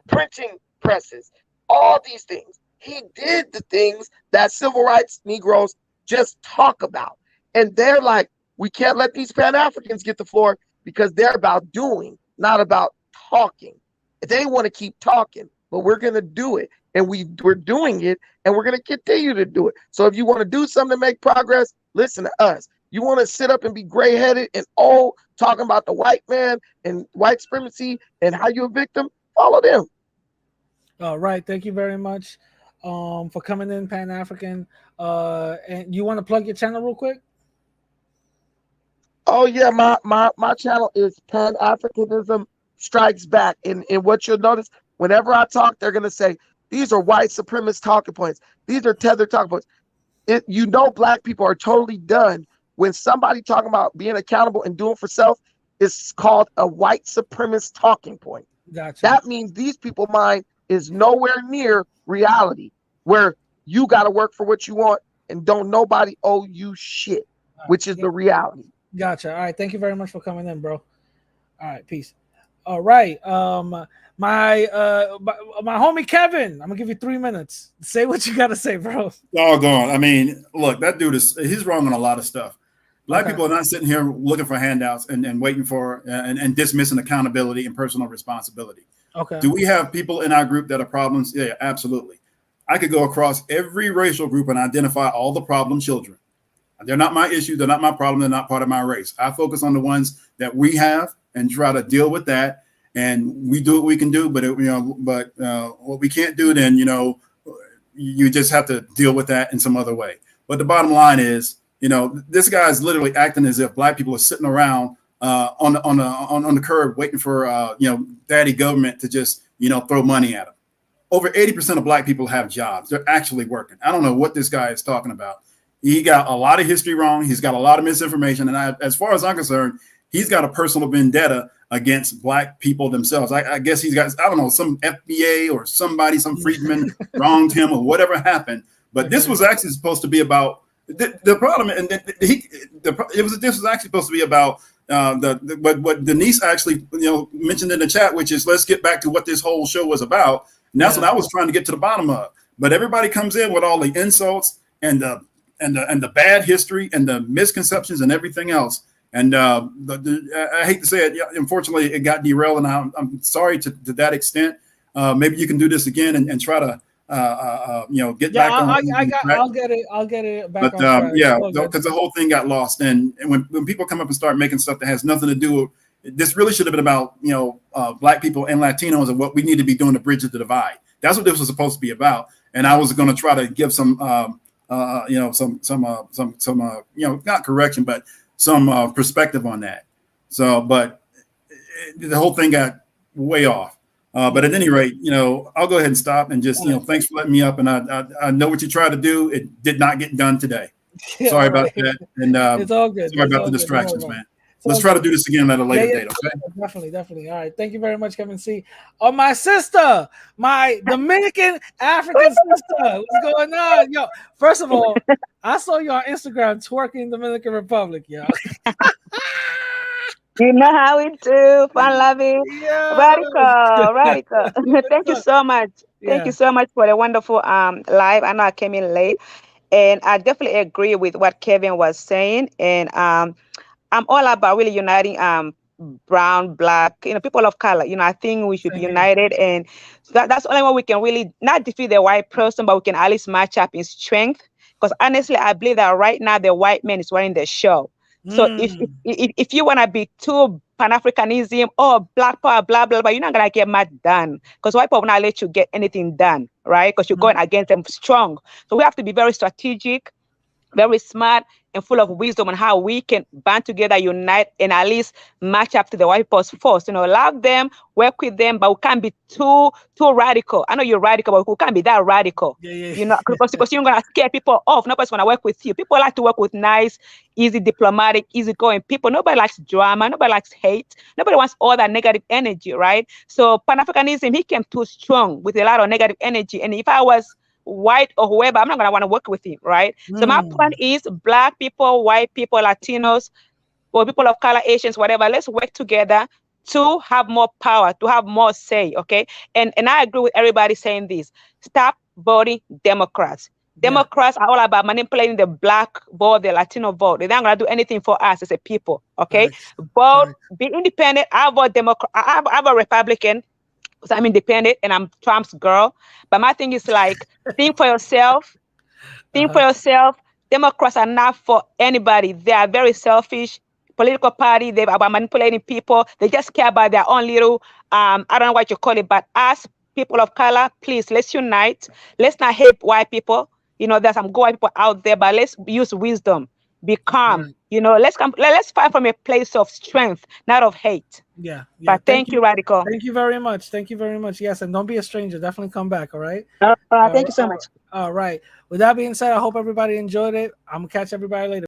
printing presses, all these things. He did the things that civil rights Negroes just talk about. And they're like, we can't let these Pan-Africans get the floor because they're about doing, not about talking. They want to keep talking, but we're going to do it. And we're doing it, and we're going to continue to do it. So if you want to do something to make progress, listen to us. You want to sit up and be gray-headed and old, talking about the white man and white supremacy and how you're a victim, follow them. All right. Thank you very much for coming in, Pan-African. And you want to plug your channel real quick? Oh, yeah. My channel is Pan-Africanism Strikes Back. And what you'll notice, whenever I talk, they're going to say, these are white supremacist talking points. These are tethered talking points. You know, Black people are totally done when somebody talking about being accountable and doing for self is called a white supremacist talking point. Gotcha. That means these people's mind is nowhere near reality, where you got to work for what you want and don't nobody owe you shit, which is the reality. Gotcha. All right. Thank you very much for coming in, bro. All right. Peace. All right. My homie Kevin, I'm gonna give you 3 minutes. Say what you gotta say, bro. Doggone. I mean, look, that dude he's wrong on a lot of stuff. Black people are not sitting here looking for handouts and waiting for and dismissing accountability and personal responsibility. Okay. Do we have people in our group that are problems? Yeah, absolutely. I could go across every racial group and identify all the problem children. They're not my issue. They're not my problem. They're not part of my race. I focus on the ones that we have and try to deal with that. And we do what we can do, but what we can't do, then you just have to deal with that in some other way. But the bottom line is, this guy is literally acting as if Black people are sitting around on the curb waiting for daddy government to just throw money at them. Over 80% of Black people have jobs. They're actually working. I don't know what this guy is talking about. He got a lot of history wrong. He's got a lot of misinformation, and as far as I'm concerned, he's got a personal vendetta against Black people themselves. I guess he's got, I don't know, some FBA or somebody, some freedman wronged him or whatever happened. But this was actually supposed to be about the problem, and this was actually supposed to be about what Denise actually mentioned in the chat, which is let's get back to what this whole show was about. And that's what I was trying to get to the bottom of. But everybody comes in with all the insults and the bad history and the misconceptions and everything else. And I hate to say it, unfortunately, it got derailed, and I'm sorry to that extent. Maybe you can do this again and try to, get back on. I'll get it back but, on track. Because the whole thing got lost. And when people come up and start making stuff that has nothing to do with this, really should have been about Black people and Latinos and what we need to be doing to bridge the divide. That's what this was supposed to be about. And I was going to try to give some not correction, but some perspective on that. So, but the whole thing got way off. But at any rate, I'll go ahead and stop and just, thanks for letting me up. And I know what you tried to do. It did not get done today. Sorry about that. And it's all good. Sorry about the distractions, man. Let's try to do this again at a later date, okay? Definitely. All right. Thank you very much, Kevin C. Oh, my sister, my Dominican African sister. What's going on? Yo, first of all, I saw you on Instagram twerking Dominican Republic, yo. You know how we do, fun loving, radical. Thank you so much. Thank you so much for the wonderful live. I know I came in late, and I definitely agree with what Kevin was saying. And I'm all about really uniting brown, black, people of color. I think we should be Same here. united, and that's the only way we can really not defeat the white person, but we can at least match up in strength. Because honestly, I believe that right now the white man is running the show. So if you want to be too Pan-Africanism or black power, blah, blah, blah, you're not going to get much done, because white people will not let you get anything done, right? Because you're going against them strong. So we have to be very strategic, very smart, and full of wisdom on how we can band together, unite, and at least match up to the white people's force. Love them, work with them, but we can't be too radical. I know you're radical, but we can't be that radical. Yeah. Because you're gonna scare people off. Nobody's gonna work with you. People like to work with nice, easy, diplomatic, easygoing people. Nobody likes drama. Nobody likes hate. Nobody wants all that negative energy, right? So Pan-Africanism, he came too strong with a lot of negative energy. And if I was white or whoever, I'm not going to want to work with him, right? So my point is, black people, white people, Latinos, or people of color, Asians, whatever, let's work together to have more power, to have more say, okay? And I agree with everybody saying this. Stop voting Democrats. Democrats are all about manipulating the black vote, the Latino vote. They're not going to do anything for us as a people, okay? Vote, be independent. I vote Democrat. I'm a Republican, because I'm independent and I'm Trump's girl. But my thing is like, think for yourself. Think for yourself. Democrats are not for anybody. They are very selfish political party. They're about manipulating people. They just care about their own little, I don't know what you call it, but us, people of color, please, let's unite. Let's not hate white people. There's some good white people out there, but let's use wisdom. Be calm. Let's fight from a place of strength, not of hate. Yeah. But thank you, Radical. Thank you very much. Thank you very much. Yes, and don't be a stranger. Definitely come back. All right. Thank you so much. All right. With that being said, I hope everybody enjoyed it. I'm gonna catch everybody later.